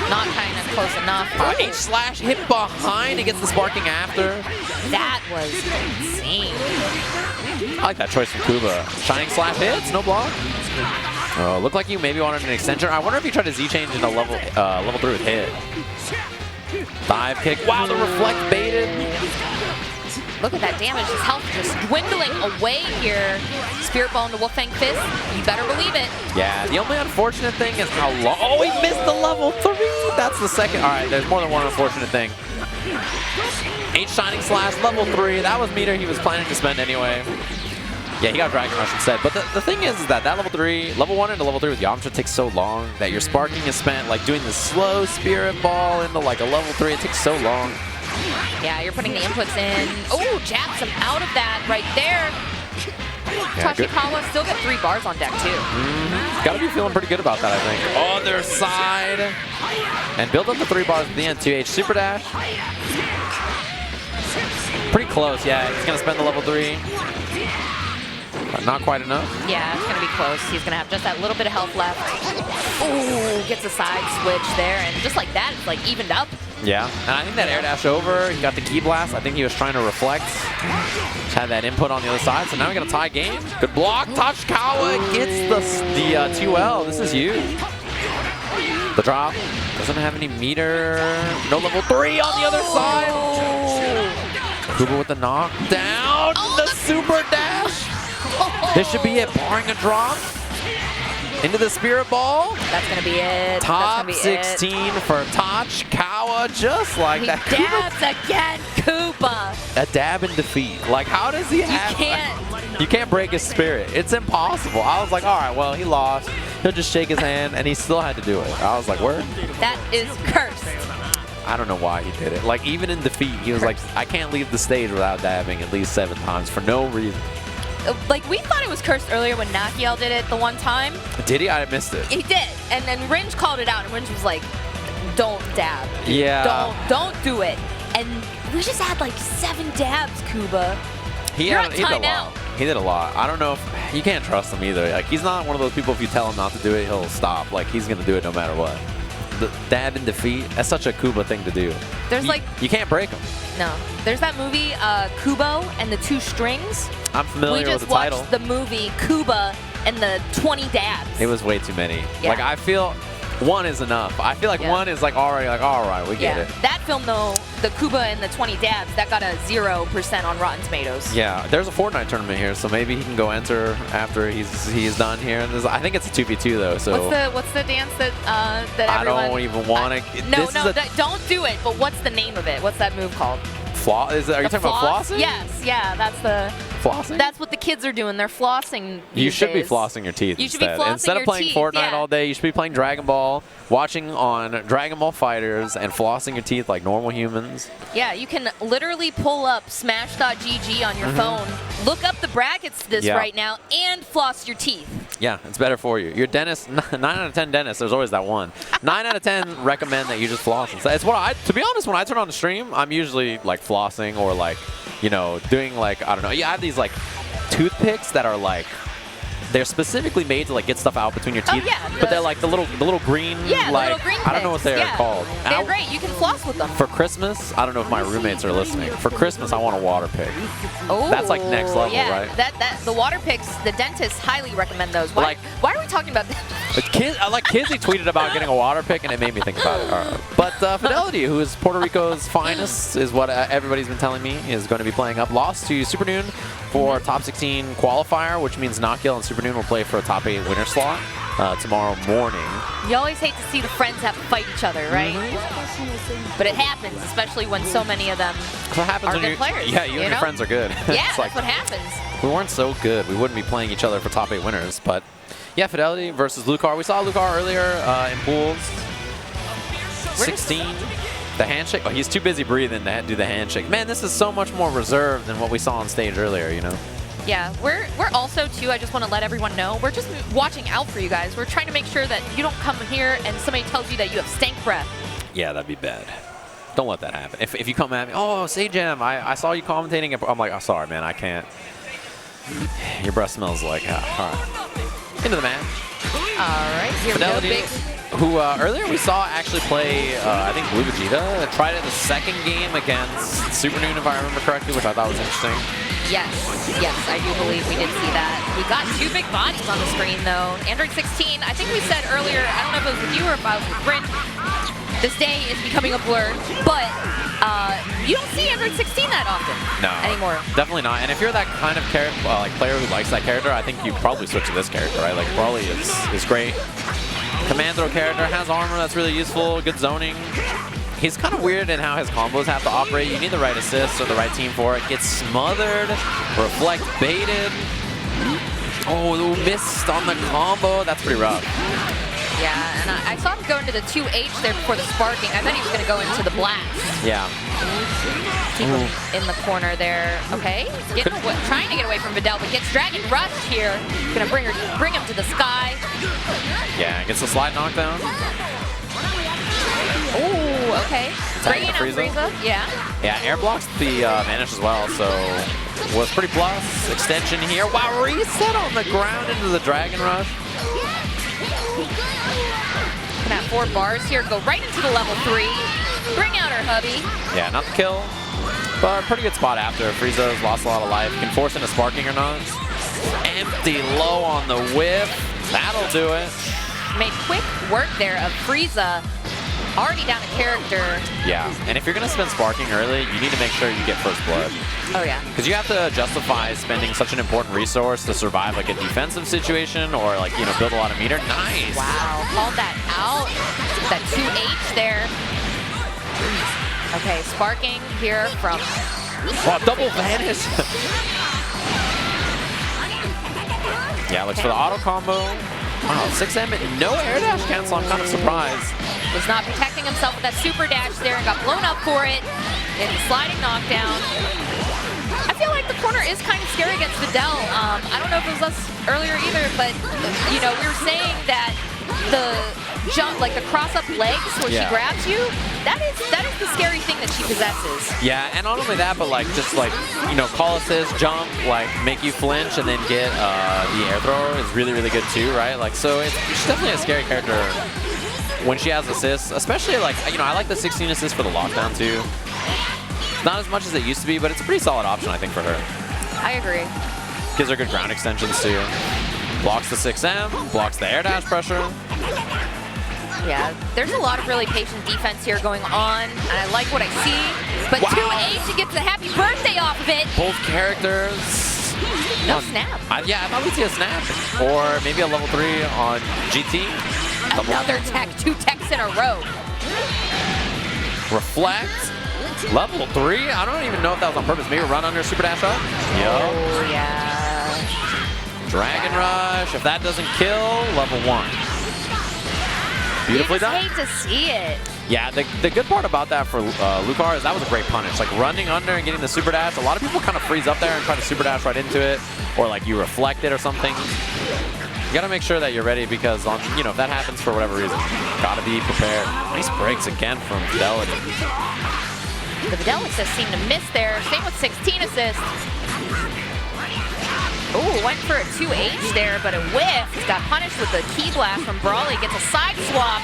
Speaker 2: Not kind of close enough.
Speaker 3: H slash hit behind, it gets the sparking after.
Speaker 2: That was insane.
Speaker 3: I like that choice from Kuba. Shining slash hits, no block. Oh, looked like you maybe wanted an extension. I wonder if he tried to Z change into level 3 with hit. Dive kick. Wow, the reflect baited.
Speaker 2: Look at that damage. His health just dwindling away here. Spirit Ball into Wolfang Fist. You better believe it.
Speaker 3: Yeah, the only unfortunate thing is how long. Oh, he missed the level 3. That's the second. All right, there's more than one unfortunate thing. H Shining Slash, level 3. That was meter he was planning to spend anyway. Yeah, he got Dragon Rush instead. But the thing is that level 3, level 1 into level 3 with Yamcha takes so long that your sparking is spent like doing the slow Spirit Ball into like a level 3. It takes so long.
Speaker 2: Yeah, you're putting the inputs in. Oh, jabs him out of that right there.
Speaker 3: Yeah,
Speaker 2: Tachikawa still got 3 bars on deck too.
Speaker 3: Gotta be feeling pretty good about that, I think. Other side. And build up the 3 bars at the end. 2H super dash. Pretty close, yeah. He's gonna spend the level 3. But not quite enough.
Speaker 2: Yeah, it's gonna be close. He's gonna have just that little bit of health left. Ooh, gets a side switch there, and just like that, it's like evened up.
Speaker 3: Yeah, and I think that air dash over, he got the key blast. I think he was trying to reflect. Just had that input on the other side, so now we got a tie game. Good block. Tachikawa gets the 2L. This is huge. The drop doesn't have any meter. No level 3 on the other side. Kuba with the knockdown. The super dash. This should be it, barring a drop. Into the Spirit Ball.
Speaker 2: That's going to be it.
Speaker 3: Top 16 for Tachikawa, just like
Speaker 2: he
Speaker 3: that.
Speaker 2: Dabs again, Kuba.
Speaker 3: A dab in defeat. Like, how does he have... You can't break his spirit. It's impossible. I was like, all right, well, he lost. He'll just shake his hand, and he still had to do it. I was like, word?
Speaker 2: That is cursed.
Speaker 3: I don't know why he did it. Like, even in defeat, he was like, I can't leave the stage without dabbing at least 7 times for no reason.
Speaker 2: Like, we thought it was cursed earlier when Nakkiel did it the one time.
Speaker 3: Did he? I missed it.
Speaker 2: He did. And then Ringe called it out, and Ringe was like, don't dab.
Speaker 3: Yeah.
Speaker 2: Don't do it. And we just had like 7 dabs, Kuba. You're on timeout.
Speaker 3: He did a lot. I don't know if... You can't trust him either. Like, he's not one of those people, if you tell him not to do it, he'll stop. Like, he's going to do it no matter what. The dab in defeat, that's such a Kuba thing to do.
Speaker 2: There's
Speaker 3: you can't break him.
Speaker 2: No. There's that movie, Kubo and the 2 Strings.
Speaker 3: I'm familiar with the title.
Speaker 2: We just watched the movie Kuba and the 20 dabs.
Speaker 3: It was way too many.
Speaker 2: Yeah.
Speaker 3: Like, I feel 1 is enough. I feel like 1 is like already like, all right, we get it.
Speaker 2: That film, though, the Kuba and the 20 dabs, that got a 0% on Rotten Tomatoes.
Speaker 3: Yeah, there's a Fortnite tournament here, so maybe he can go enter after he's done here. And I think it's a 2v2 though. So
Speaker 2: what's the dance that
Speaker 3: I
Speaker 2: everyone?
Speaker 3: don't even want to.
Speaker 2: No, don't do it. But what's the name of it? What's that move called?
Speaker 3: Are you talking about flossing?
Speaker 2: Yes, yeah, that's the
Speaker 3: flossing.
Speaker 2: That's what the kids are doing. They're flossing.
Speaker 3: You should be
Speaker 2: days.
Speaker 3: flossing your teeth.
Speaker 2: You should be flossing
Speaker 3: instead of playing
Speaker 2: teeth,
Speaker 3: Fortnite all day, you should be playing Dragon Ball, watching on Dragon Ball Fighters, and flossing your teeth like normal humans.
Speaker 2: Yeah, you can literally pull up Smash.gg on your phone, look up the brackets to this right now, and floss your teeth.
Speaker 3: Yeah, it's better for you. Your dentist, 9 out of 10 dentists, there's always that one. 9 out of 10 recommend that you just floss. It's what to be honest, when I turn on the stream, I'm usually like flossing or like, you know, doing like, I don't know. Yeah, I have these like toothpicks that are like, they're specifically made to like get stuff out between your teeth.
Speaker 2: Oh, yeah,
Speaker 3: but they're like the little green,
Speaker 2: yeah,
Speaker 3: like,
Speaker 2: the little green
Speaker 3: I don't know what they're
Speaker 2: picks.
Speaker 3: called.
Speaker 2: They're great. You can floss with them.
Speaker 3: For Christmas, I don't know if my roommates are listening. For Christmas, I want a water pick.
Speaker 2: Oh,
Speaker 3: that's like next level,
Speaker 2: yeah,
Speaker 3: right?
Speaker 2: That the water picks, the dentists highly recommend those. Why are we talking about that?
Speaker 3: Kizzy tweeted about getting a water pick, and it made me think about it. But Fidelity, who is Puerto Rico's finest, is what everybody's been telling me, is going to be playing up. Lost to Supernoon for top 16 qualifier, which means Nakkiel and Supernoon will play for a top 8 winner slot tomorrow morning.
Speaker 2: You always hate to see the friends have to fight each other, right? But it happens, especially when so many of them are good players.
Speaker 3: Yeah, you and your friends are good.
Speaker 2: Yeah, that's what happens.
Speaker 3: We weren't so good. We wouldn't be playing each other for top 8 winners, but yeah, Fidelity versus Lucar. We saw Lucar earlier in pools. 16. The handshake. Oh, he's too busy breathing to do the handshake. Man, this is so much more reserved than what we saw on stage earlier, you know?
Speaker 2: Yeah, we're also, too, I just want to let everyone know, we're just watching out for you guys. We're trying to make sure that you don't come here and somebody tells you that you have stank breath.
Speaker 3: Yeah, that'd be bad. Don't let that happen. If you come at me, oh, Sajam, I saw you commentating. I'm like, oh, sorry, man, I can't. Your breath smells like, all right. Into the match.
Speaker 2: All right, here
Speaker 3: Fidelity,
Speaker 2: we go,
Speaker 3: who earlier we saw actually play, I think, Blue Vegeta. Tried it in the second game against Supernoon, if I remember correctly, which I thought was interesting.
Speaker 2: Yes, I do believe we did see that. We got 2 big bodies on the screen, though. Android 16, I think we said earlier, I don't know if it was with you or if I was with Brent, this day is becoming a blur, but you don't see Android 16 that often anymore.
Speaker 3: Definitely not. And if you're that kind of player who likes that character, I think you probably switch to this character, right? Like, Broly is great. Command throw character, has armor that's really useful, good zoning. He's kind of weird in how his combos have to operate. You need the right assist or the right team for it. Gets smothered, reflect baited. Oh, missed on the combo. That's pretty rough.
Speaker 2: Yeah, and I saw him go into the 2H there before the sparking. I thought he was going to go into the blast.
Speaker 3: Yeah.
Speaker 2: Keep him in the corner there. Okay, trying to get away from Vidal, but gets Dragon Rush here. Going to bring him to the sky.
Speaker 3: Yeah, gets the slide knockdown.
Speaker 2: Oh, okay. Bringing out Frieza. Yeah.
Speaker 3: Yeah, air blocks the Vanish as well, so was pretty plus. Extension here. Wow, reset on the ground into the Dragon Rush.
Speaker 2: Gonna have 4 bars here. Go right into the level 3. Bring out her hubby.
Speaker 3: Yeah, not the kill, but pretty good spot after. Frieza's lost a lot of life. Can force into sparking or not. Empty low on the whiff. That'll do it.
Speaker 2: Made quick work there of Frieza. Already down a character.
Speaker 3: Yeah, and if you're going to spend sparking early, you need to make sure you get first blood.
Speaker 2: Oh, yeah.
Speaker 3: Because you have to justify spending such an important resource to survive like a defensive situation or like, you know, build a lot of meter. Nice.
Speaker 2: Wow, called that out. That 2H there. Okay, sparking here from...
Speaker 3: Wow, double vanish. Yeah, looks for the auto combo. Wow, 6M, no air dash cancel. I'm kind of surprised.
Speaker 2: Was not protecting himself with that super dash there and got blown up for it. And sliding knockdown. I feel like the corner is kind of scary against Vidal. I don't know if it was us earlier either, but you know, we were saying that the jump, like the cross-up legs where she grabs you, that is the scary thing that she possesses. Yeah, and not only that, but like just like, you know, call assist, jump, like make you flinch and then get the air thrower is really, really good too, right? Like, so she's definitely a scary character when she has assists, especially like, you know, I like the 16 assists for the lockdown too. Not as much as it used to be, but it's a pretty solid option, I think, for her. I agree. Gives her good ground extensions too. Blocks the 6M, blocks the air dash pressure. Yeah, there's a lot of really patient defense here going on, and I like what I see. But
Speaker 3: Wow.
Speaker 2: 2H to get the happy birthday off of it.
Speaker 3: Both characters.
Speaker 2: No snap.
Speaker 3: Yeah, I thought we'd see a snap. Or maybe a level 3 on GT.
Speaker 2: Another tech, 2 techs in a row.
Speaker 3: Reflect. Level 3? I don't even know if that was on purpose. Maybe run under super dash up.
Speaker 2: Oh, yeah.
Speaker 3: Dragon Rush. If that doesn't kill, level 1. Beautifully
Speaker 2: You just
Speaker 3: done.
Speaker 2: hate to see it.
Speaker 3: Yeah, the good part about that for Lucar is that was a great punish. Like running under and getting the super dash. A lot of people kind of freeze up there and try to super dash right into it, or like you reflect it or something. You gotta make sure that you're ready because if that happens for whatever reason, gotta be prepared. Nice breaks again from Fidelity.
Speaker 2: The Vidal assist seemed to miss there. Same with 16 assists. Ooh, went for a 2H there, but it whiffed. Got punished with the key blast from Brawley. Gets a side swap.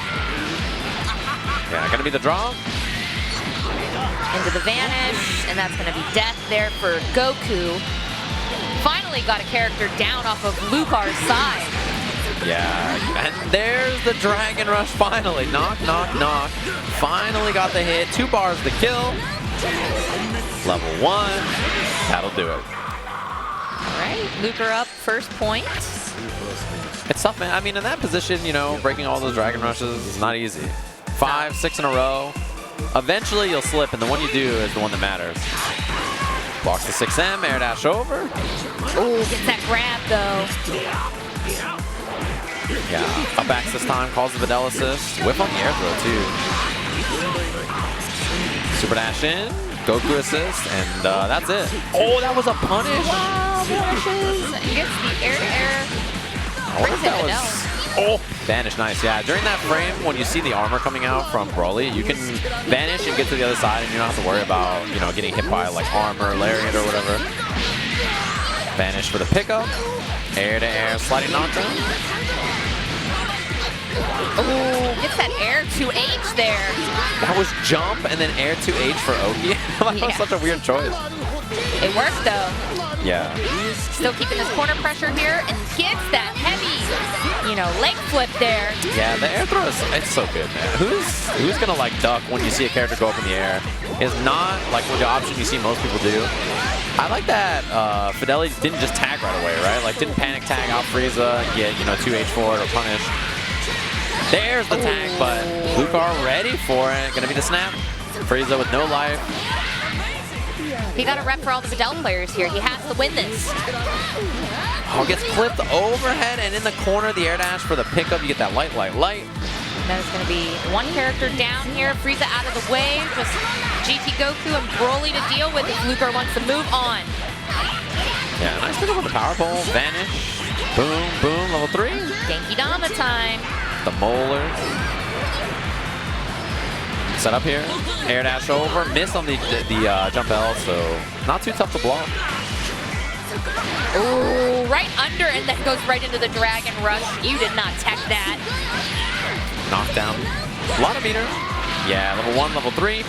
Speaker 3: Yeah, gonna be the draw.
Speaker 2: Into the vanish, and that's gonna be death there for Goku. Finally got a character down off of Lucar's side.
Speaker 3: Yeah, and there's the Dragon Rush finally. Knock, knock, knock. Finally got the hit. 2 bars to kill. Level 1. That'll do it.
Speaker 2: All right, Lucar up, first point.
Speaker 3: It's tough, man. I mean, in that position, breaking all those Dragon Rushes is not easy. 5, 6 in a row. Eventually, you'll slip, and the one you do is the one that matters. Blocks the 6M, air dash over.
Speaker 2: Ooh, gets that grab, though.
Speaker 3: Yeah, up backs this time, calls the Vidal assist. Whip on the air throw, too. Super dash in, Goku assist, and that's it. Oh, that was a punish.
Speaker 2: Wow, vanishes. And gets the air-to-air. Brings in Vidal.
Speaker 3: Oh, vanish, nice. Yeah, during that frame, when you see the armor coming out from Brawley, you can vanish and get to the other side, and you don't have to worry about, getting hit by like armor, lariat, or whatever. Vanish for the pickup. Air-to-air sliding knockdown.
Speaker 2: Ooh, gets that air 2H there.
Speaker 3: That was jump and then air 2H for Oki. That was such a weird choice.
Speaker 2: It worked, though.
Speaker 3: Yeah.
Speaker 2: Still keeping this corner pressure here and gets that heavy, leg flip there.
Speaker 3: Yeah, the air throw it's so good, man. Who's gonna like duck when you see a character go up in the air? Is not like the option you see most people do. I like that Fidelity didn't just tag right away, right? Like didn't panic tag out Frieza and get 2H for it or punish. There's the tag, but Lucar ready for it. Gonna be the snap. Frieza with no life.
Speaker 2: He got a rep for all the Vidal players here. He has to win this.
Speaker 3: Oh, gets clipped overhead and in the corner, the air dash for the pickup. You get that light.
Speaker 2: There's going to be one character down here. Frieza out of the way. Just GT Goku and Broly to deal with if Lucar wants to move on.
Speaker 3: Yeah, nice pickup with the power pole. Vanish. Boom, boom, level 3.
Speaker 2: Genki Dama time.
Speaker 3: The molars. Set up here. Air dash over. Missed on the jump L, so not too tough to block.
Speaker 2: Ooh, right under and then goes right into the Dragon Rush. You did not tech that.
Speaker 3: Knockdown. A lot of meter. Yeah, level 1, level 3.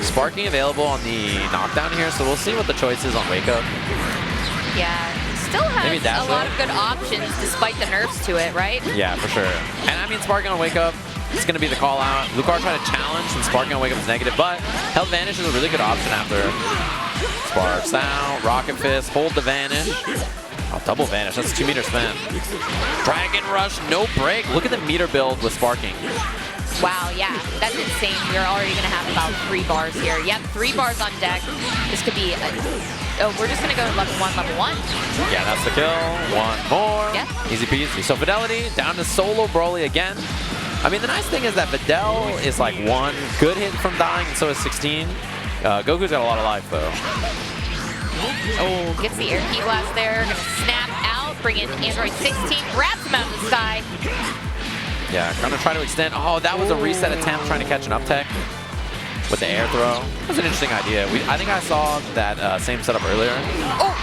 Speaker 3: Sparking available on the knockdown here, so we'll see what the choice is on Wake Up.
Speaker 2: Yeah, still
Speaker 3: Maybe
Speaker 2: has a lot of good options despite the nerfs to it, right?
Speaker 3: Yeah, for sure. And I mean, Sparking on Wake Up, it's going to be the call out. Lucar tried to challenge, and Sparking on Wake Up is negative, but Held Vanish is a really good option after. Sparks out, Rocket Fist, hold the Vanish. Oh, double Vanish, that's 2 meter spin. Dragon Rush, no break. Look at the meter build with Sparking.
Speaker 2: Wow, yeah, that's insane. You're already going to have about 3 bars here. Yep, 3 bars on deck. This could be we're just going to go level 1, level 1.
Speaker 3: Yeah, that's the kill. 1 more.
Speaker 2: Yeah.
Speaker 3: Easy peasy. So Fidelity down to solo Brawley again. I mean, the nice thing is that Vidal is like 1 good hit from dying, and so is 16. Goku's got a lot of life, though.
Speaker 2: Oh, gets the air key blast there. Gonna snap out, bring in Android 16, grabs him out of the sky.
Speaker 3: Yeah, gonna try to extend. Oh, that was a reset attempt trying to catch an up tech with the air throw. That was an interesting idea. I think I saw that same setup earlier.
Speaker 2: Oh!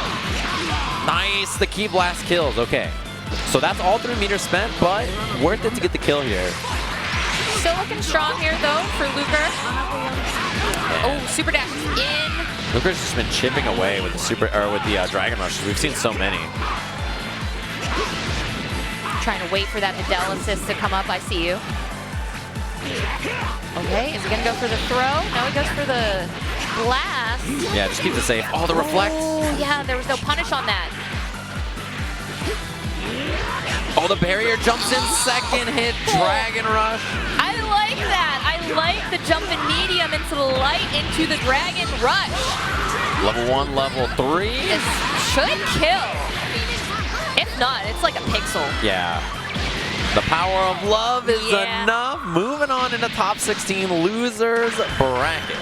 Speaker 3: Nice, the key blast kills. Okay, so that's all 3 meters spent, but worth it to get the kill here.
Speaker 2: Still looking strong here, though, for Lucar. Oh, super dash is in.
Speaker 3: Lucar's just been chipping away with the Dragon Rush. We've seen so many.
Speaker 2: Trying to wait for that Vidal assist to come up. I see you. Okay, is he gonna go for the throw? No, he goes for the blast.
Speaker 3: Yeah, just keep it safe. Oh, the reflect.
Speaker 2: Oh, yeah, there was no punish on that.
Speaker 3: Oh, the barrier jumps in, second hit, Dragon Rush.
Speaker 2: I like that. I like the jump in medium into the light into the Dragon Rush.
Speaker 3: Level 1, level 3.
Speaker 2: This should kill. If not, it's like a pixel.
Speaker 3: Yeah. The power of love is
Speaker 2: Yeah.
Speaker 3: enough. Moving on into top 16 losers bracket.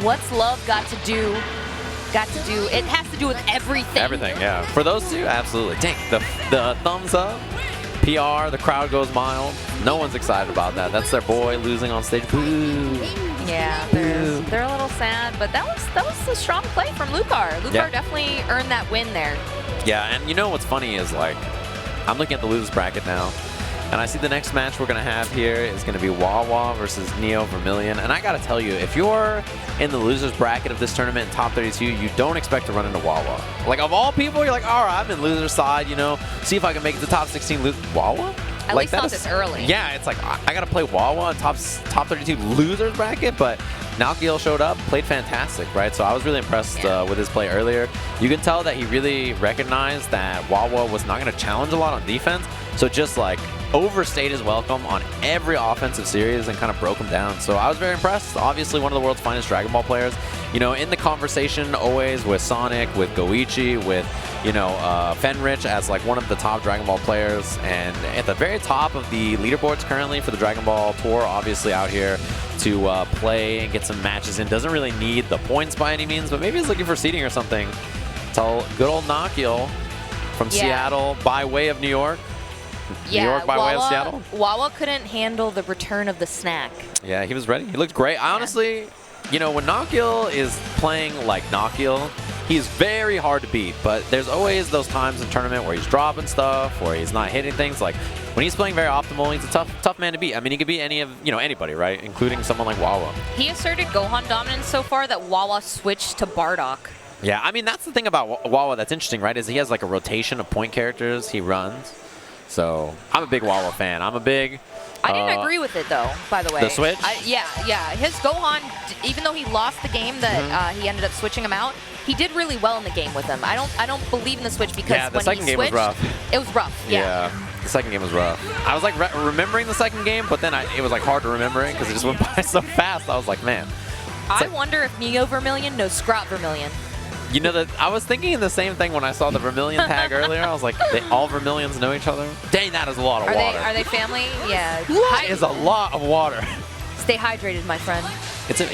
Speaker 2: What's love got to do? It has to do with everything.
Speaker 3: Everything, yeah. For those two, absolutely. Dang, the thumbs up. PR, the crowd goes mild. No one's excited about that. That's their boy losing on stage. Boo.
Speaker 2: Yeah, they're a little sad, but that was a strong play from Lucar. Lucar definitely earned that win there.
Speaker 3: Yeah, and you know what's funny is, like, I'm looking at the losers bracket now, and I see the next match we're going to have here is going to be Wawa versus Neovermillion. And I got to tell you, if you're in the losers bracket of this tournament in top 32, you don't expect to run into Wawa. Like, of all people, you're like, all right, I'm in loser side, you know, see if I can make it to top 16. Wawa?
Speaker 2: At least not this early.
Speaker 3: Yeah, it's like, I got to play Wawa in top 32 losers bracket, but Nakkiel showed up, played fantastic, right? So I was really impressed with his play earlier. You can tell that he really recognized that Wawa was not going to challenge a lot on defense, so just like overstayed his welcome on every offensive series and kind of broke him down. So I was very impressed. Obviously, one of the world's finest Dragon Ball players. You know, in the conversation always with Sonic, with Goichi, with, you know, Fenrich as like one of the top Dragon Ball players. And at the very top of the leaderboards currently for the Dragon Ball Tour, obviously out here to play and get some matches in. Doesn't really need the points by any means, but maybe he's looking for seeding or something. Tell good old Nakkiel from Seattle by way of New York.
Speaker 2: Yeah,
Speaker 3: New York by way of Seattle.
Speaker 2: Wawa couldn't handle the return of the snack.
Speaker 3: Yeah, he was ready. He looked great. I honestly, you know, when Nakkiel is playing like Nakkiel, he's very hard to beat. But there's always those times in tournament where he's dropping stuff, where he's not hitting things. Like when he's playing very optimal, he's a tough man to beat. I mean, he could beat anybody, right? Including someone like Wawa.
Speaker 2: He asserted Gohan dominance so far that Wawa switched to Bardock.
Speaker 3: Yeah, I mean, that's the thing about Wawa that's interesting, right? Is he has like a rotation of point characters he runs. So I'm a big Wawa fan. I'm a big...
Speaker 2: I didn't agree with it, though, by the way.
Speaker 3: The switch?
Speaker 2: Yeah. His Gohan, even though he lost the game that he ended up switching him out, he did really well in the game with him. I don't believe in the switch because
Speaker 3: the
Speaker 2: when
Speaker 3: second
Speaker 2: he
Speaker 3: game
Speaker 2: switched,
Speaker 3: was rough.
Speaker 2: It was rough,
Speaker 3: Yeah, the second game was rough. I was like remembering the second game, but then it was like hard to remember it because it just went by so fast. I was like, man.
Speaker 2: I wonder if Neovermillion knows Scrot Vermillion.
Speaker 3: You know, that I was thinking the same thing when I saw the Vermillion tag earlier. I was like, all Vermillions know each other? Dang, that is a lot of water.
Speaker 2: Are they family? Yeah.
Speaker 3: That is a lot of water.
Speaker 2: Stay hydrated, my friend.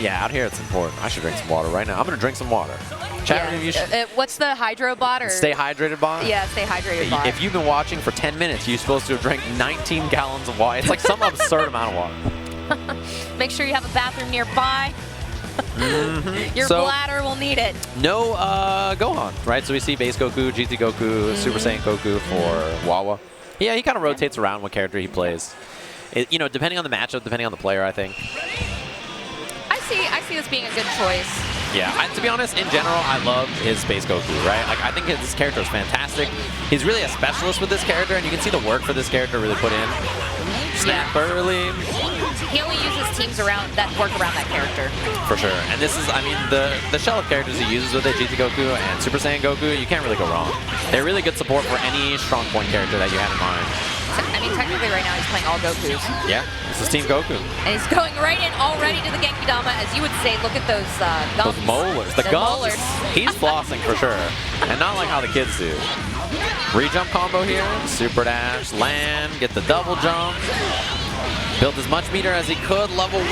Speaker 3: Out here it's important. I should drink some water right now. I'm going to drink some water. Chat room, you should...
Speaker 2: what's the hydro bot? Or
Speaker 3: Stay hydrated bot?
Speaker 2: Yeah, stay hydrated bot.
Speaker 3: If you've been watching for 10 minutes, you're supposed to have drank 19 gallons of water. It's like some absurd amount of water.
Speaker 2: Make sure you have a bathroom nearby. Your bladder will need it. No
Speaker 3: Gohan, right? So we see Base Goku, GT Goku, Super Saiyan Goku for Wawa. Yeah, he kind of rotates around what character he plays. You know, depending on the matchup, depending on the player, I think.
Speaker 2: I see this being a good choice.
Speaker 3: Yeah, to be honest, in general, I love his Space Goku, right? Like, I think this character is fantastic. He's really a specialist with this character, and you can see the work for this character really put in. Snap early.
Speaker 2: He only uses teams that work around that character.
Speaker 3: For sure. And this is, I mean, the shell of characters he uses with it, GT Goku and Super Saiyan Goku, you can't really go wrong. They're really good support for any strong point character that you have in mind.
Speaker 2: I mean, technically right now he's playing all Gokus.
Speaker 3: Yeah, this is Team Goku.
Speaker 2: And he's going right in already to the Genki Dama, as you would say. Look at those gums.
Speaker 3: Those molars. The gums.
Speaker 2: Molars.
Speaker 3: He's flossing for sure. And not like how the kids do. Re-jump combo here. Super dash, land, get the double jump. Built as much meter as he could. Level 1.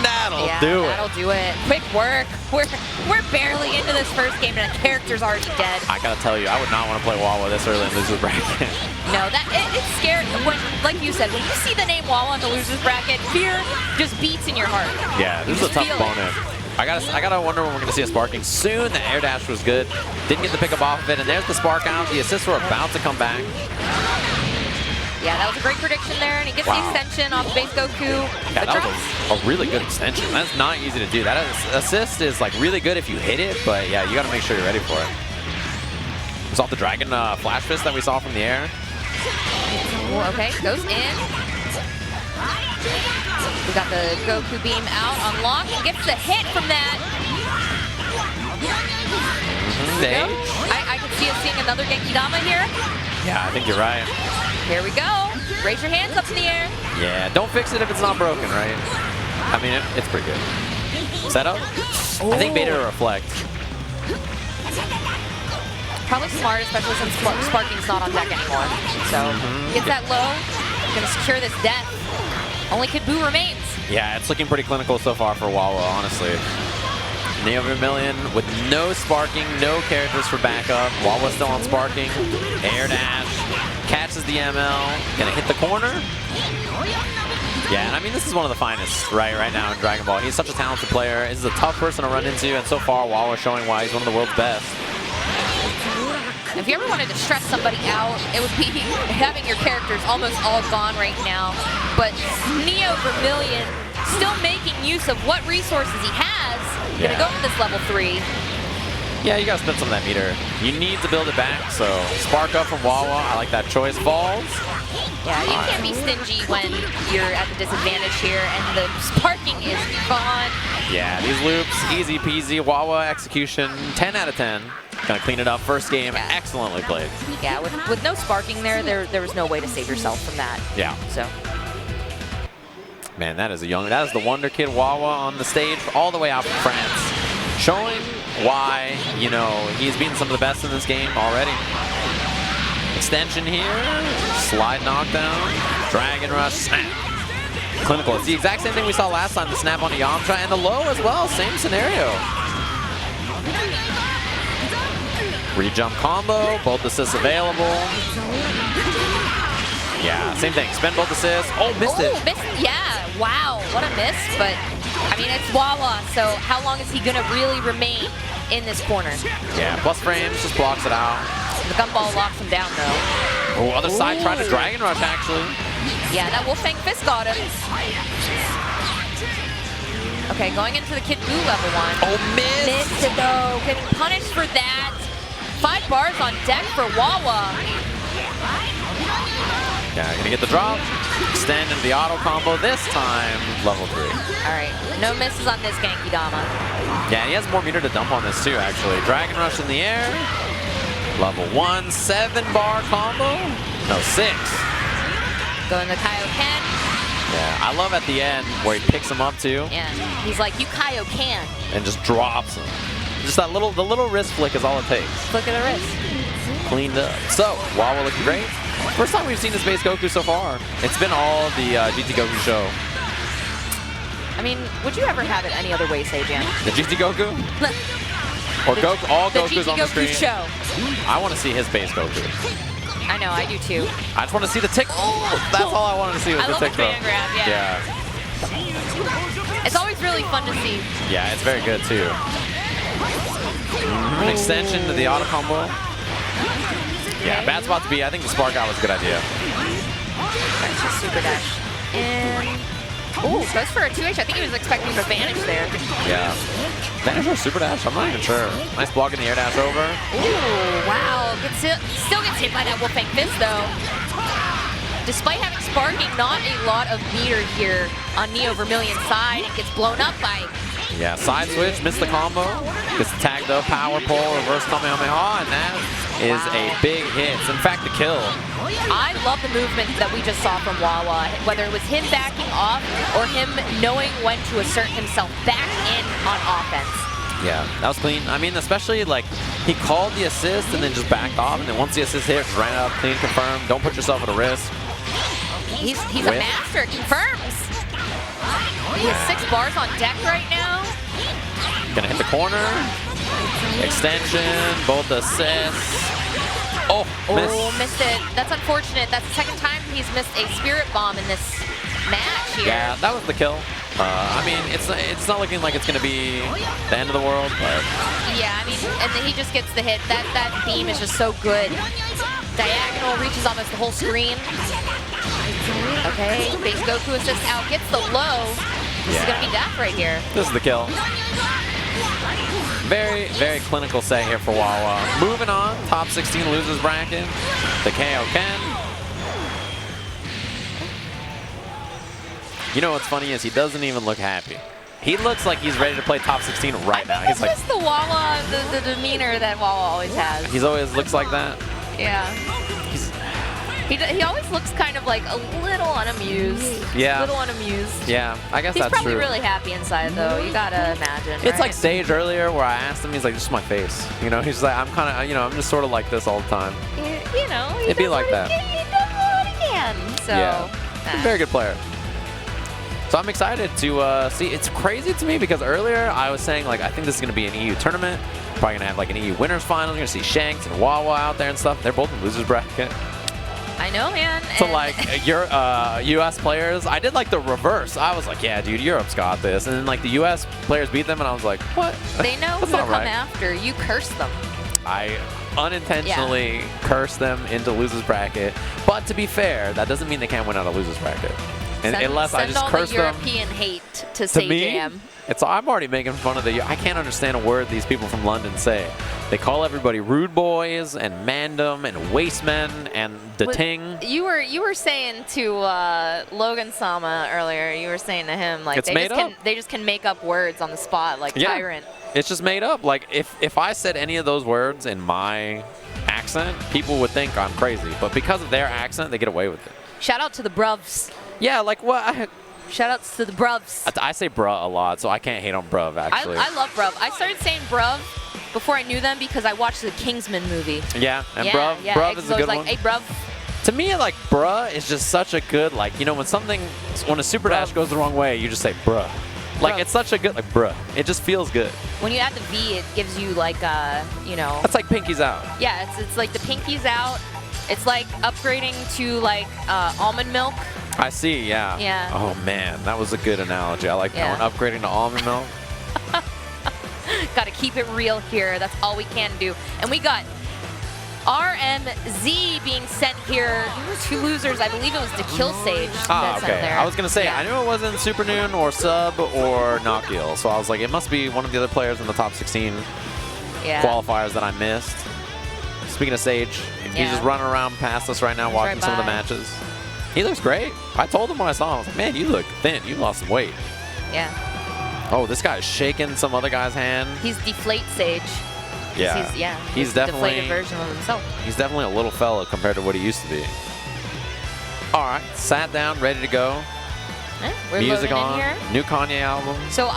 Speaker 3: That'll do it.
Speaker 2: That'll do it. Quick work. We're barely into this first game and the character's already dead.
Speaker 3: I gotta tell you, I would not want to play Wawa this early in the losers bracket.
Speaker 2: No, it's scary. Like you said, when you see the name Wawa in the losers bracket, fear just beats in your heart.
Speaker 3: Yeah, this is a tough opponent. I gotta wonder when we're gonna see a sparking soon. The air dash was good. Didn't get the pickup off of it, and there's the spark out. The assists were about to come back.
Speaker 2: Yeah, that was a great prediction there, and he gets the extension off Base Goku.
Speaker 3: Yeah, that was a really good extension. That's not easy to do. That assist is like really good if you hit it, but yeah, you gotta make sure you're ready for it. It's off the Dragon Flash Fist that we saw from the air.
Speaker 2: Ooh, okay, goes in. We got the Goku beam out on lock and gets the hit from that. I can see us seeing another Genkidama here.
Speaker 3: Yeah, I think you're right.
Speaker 2: Here we go. Raise your hands up in the air.
Speaker 3: Yeah, don't fix it if it's not broken, right? I mean, it's pretty good. Setup? Oh. I think beta to reflect.
Speaker 2: Probably smart, especially since Sparking's not on deck anymore. So, gets that low. Gonna secure this death. Only Kid Buu remains.
Speaker 3: Yeah, it's looking pretty clinical so far for Wawa, honestly. Neovermillion with no sparking, no characters for backup. Wawa still on sparking. Air dash. Catches the ML. Gonna hit the corner. Yeah, and I mean, this is one of the finest right now in Dragon Ball. He's such a talented player. He's a tough person to run into, and so far, Wawa showing why he's one of the world's best.
Speaker 2: If you ever wanted to stress somebody out, it would be having your characters almost all gone right now. But Neovermillion still making use of what resources he has. Gonna go with this level 3.
Speaker 3: Yeah, you gotta spend some of that meter. You need to build it back, so spark up from Wawa. I like that choice. Falls.
Speaker 2: Yeah, you can't be stingy when you're at the disadvantage here, and the sparking is gone.
Speaker 3: Yeah, these loops, easy peasy. Wawa execution, 10 out of 10. Gonna clean it up. First game, excellently played.
Speaker 2: Yeah, with no sparking there was no way to save yourself from that.
Speaker 3: Yeah.
Speaker 2: So.
Speaker 3: Man, that is the Wonder Kid Wawa on the stage all the way out from France. Showing why, you know, he's beaten some of the best in this game already. Extension here, slide knockdown, Dragon Rush, snap. Clinical. It's the exact same thing we saw last time, the snap on the Yamcha, and the low as well, same scenario. Re-jump combo, both assists available. Yeah, same thing, spend both assists. Oh, missed it.
Speaker 2: Yeah, wow, what a miss, but I mean, it's Wawa, so how long is he gonna really remain in this corner?
Speaker 3: Yeah, plus frames, just blocks it out.
Speaker 2: The gumball locks him down, though.
Speaker 3: Oh, other side trying to Dragon Rush, actually.
Speaker 2: Yeah, that Wolfang Fist got him. Okay, going into the Kid Buu level 1.
Speaker 3: Oh, missed!
Speaker 2: Missed it, though. Getting punished for that. 5 bars on deck for Wawa.
Speaker 3: Yeah, gonna get the drop. Extend into the auto combo, this time level 3.
Speaker 2: All right, no misses on this Genkidama.
Speaker 3: Yeah, he has more meter to dump on this too, actually. Dragon Rush in the air. Level 1, 7-bar combo. No, 6.
Speaker 2: Going to Kaioken.
Speaker 3: Yeah, I love at the end where he picks him up too.
Speaker 2: Yeah, he's like, you Kaioken.
Speaker 3: And just drops him. Just that the little wrist flick is all it takes.
Speaker 2: Flick of the wrist.
Speaker 3: Cleaned up. So, Wawa looking great. First time we've seen this base Goku so far. It's been all the GT Goku show.
Speaker 2: I mean, would you ever have it any other way, Seijan?
Speaker 3: The GT Goku? Or Goku, all Goku's on the screen?
Speaker 2: The GT Goku show.
Speaker 3: I want to see his base Goku.
Speaker 2: I know, I do too.
Speaker 3: I just want to see the tick. Oh, that's all I wanted to see was the tick throw.
Speaker 2: I love the fan grab, yeah. It's always really fun to see.
Speaker 3: Yeah, it's very good too. An extension to the auto combo. Yeah, bad spot to be. I think the spark out was a good idea.
Speaker 2: That's just super dash. And ooh, goes for a 2H. I think he was expecting to vanish there.
Speaker 3: Yeah. Vanish or super dash? I'm not even sure. Nice block in the air dash over.
Speaker 2: Ooh, wow. Still gets hit by that Wolfang Fist though. Despite having sparking, not a lot of meter here on Neovermillion's side. It gets blown up by.
Speaker 3: Yeah, side switch, missed the combo. Gets tagged up, power pole, reverse Kamehameha, and that is a big hit. It's in fact the kill.
Speaker 2: I love the movement that we just saw from Wawa, whether it was him backing off or him knowing when to assert himself back in on offense.
Speaker 3: Yeah, that was clean. I mean, especially like he called the assist and then just backed off, and then once the assist hit, ran up, clean, confirmed. Don't put yourself at a risk.
Speaker 2: He's a master, confirms. He has 6 bars on deck right now.
Speaker 3: Gonna hit the corner. Extension, both assists. Oh,
Speaker 2: missed it. That's unfortunate. That's the second time he's missed a Spirit Bomb in this match here.
Speaker 3: Yeah, that was the kill. I mean, it's not looking like it's gonna be the end of the world, but
Speaker 2: yeah, I mean, and then he just gets the hit. That beam is just so good. Diagonal reaches almost the whole screen. Okay, base Goku assist out, gets the low. This is gonna be death right here.
Speaker 3: This is the kill. Very, very clinical set here for Wawa. Moving on, top 16 losers bracket. The KO Ken. You know what's funny is he doesn't even look happy. He looks like he's ready to play top 16 right now. He's
Speaker 2: It's
Speaker 3: like
Speaker 2: just the Wawa, the demeanor that Wawa always has.
Speaker 3: he's always looks like that.
Speaker 2: Yeah.
Speaker 3: He's,
Speaker 2: He always looks kind of like a little unamused.
Speaker 3: Yeah.
Speaker 2: A little unamused.
Speaker 3: yeah, I guess
Speaker 2: He's
Speaker 3: that's
Speaker 2: probably
Speaker 3: true.
Speaker 2: really happy inside, though. You gotta imagine.
Speaker 3: It's
Speaker 2: right?
Speaker 3: like Sage earlier where I asked him, he's like, just my face. You know, he's like, I'm kind of, you know, I'm just sort of like this all the time.
Speaker 2: You know, he
Speaker 3: It'd be
Speaker 2: does
Speaker 3: like
Speaker 2: what
Speaker 3: that.
Speaker 2: He does what he can. So,
Speaker 3: Yeah. He's a very good player. So I'm excited to see. It's crazy to me because earlier I was saying, like, I think this is going to be an EU tournament. Probably going to have, like, an EU winners final. You're going to see Shanks and Wawa out there and stuff. They're both in losers bracket.
Speaker 2: I know, man.
Speaker 3: So,
Speaker 2: and
Speaker 3: like, your U.S. players, I did, like, the reverse. I was like, yeah, dude, Europe's got this. And then, like, the U.S. players beat them, and I was like, what?
Speaker 2: they know who
Speaker 3: That's
Speaker 2: to
Speaker 3: not
Speaker 2: come
Speaker 3: right.
Speaker 2: after. You curse them.
Speaker 3: I unintentionally cursed them into losers bracket. But to be fair, that doesn't mean they can't win out of losers bracket. And unless I just curse
Speaker 2: them.
Speaker 3: them.
Speaker 2: Send all the European hate to
Speaker 3: To
Speaker 2: say
Speaker 3: me,
Speaker 2: jam.
Speaker 3: I'm already making fun of I can't understand a word these people from London say. They call everybody rude boys and mandem and wastemen and the ting.
Speaker 2: You were saying to Logan Sama earlier. You were saying to him like
Speaker 3: It's made up.
Speaker 2: they just can make up words on the spot like
Speaker 3: Yeah.
Speaker 2: tyrant.
Speaker 3: It's just made up. Like if I said any of those words in my accent, people would think I'm crazy. But because of their accent, they get away with it.
Speaker 2: Shout out to the bruvs.
Speaker 3: Yeah, like what?
Speaker 2: Shout outs to the bruvs.
Speaker 3: I say bruh a lot, so I can't hate on bruv actually.
Speaker 2: I love bruv. I started saying bruv before I knew them because I watched the Kingsman movie.
Speaker 3: Yeah, and
Speaker 2: yeah,
Speaker 3: bruv,
Speaker 2: yeah,
Speaker 3: bruv is a good
Speaker 2: like,
Speaker 3: one.
Speaker 2: hey, bruv.
Speaker 3: To me, like, bruh is just such a good, like, you know, when a super dash goes the wrong way, you just say bruh. Like,
Speaker 2: Bruh.
Speaker 3: it's such a good, like, bruh. It just feels good.
Speaker 2: When you add the V, it gives you like, you know.
Speaker 3: That's like pinkies out.
Speaker 2: Yeah, it's like the pinkies out. It's like upgrading to like almond milk.
Speaker 3: I see, yeah.
Speaker 2: Yeah.
Speaker 3: Oh, man, that was a good analogy. I like
Speaker 2: Yeah.
Speaker 3: that one. Upgrading to almond milk.
Speaker 2: Got to keep it real here. That's all we can do. And we got RMZ being sent here to losers. I believe it was Dekillsage
Speaker 3: Ah,
Speaker 2: that's sent
Speaker 3: okay.
Speaker 2: there.
Speaker 3: I was going to say,
Speaker 2: Yeah.
Speaker 3: I knew it wasn't Supernoon or Sub or Nakkiel, so I was like, it must be one of the other players in the top 16
Speaker 2: Yeah.
Speaker 3: qualifiers that I missed. Speaking of Sage, he's
Speaker 2: Yeah.
Speaker 3: just running around past us right now,
Speaker 2: He's
Speaker 3: watching
Speaker 2: right
Speaker 3: some of the
Speaker 2: by.
Speaker 3: matches. He looks great. I told him when I saw him, I was like, man, you look thin. You lost some weight.
Speaker 2: Yeah.
Speaker 3: Oh, this guy's shaking some other guy's hand.
Speaker 2: He's Deflate Sage.
Speaker 3: Yeah.
Speaker 2: He's
Speaker 3: definitely
Speaker 2: a deflated version of himself.
Speaker 3: He's definitely a little fella compared to what he used to be. All right, sat down, ready to go.
Speaker 2: We're
Speaker 3: Music
Speaker 2: loading
Speaker 3: on.
Speaker 2: in here.
Speaker 3: New Kanye album.
Speaker 2: So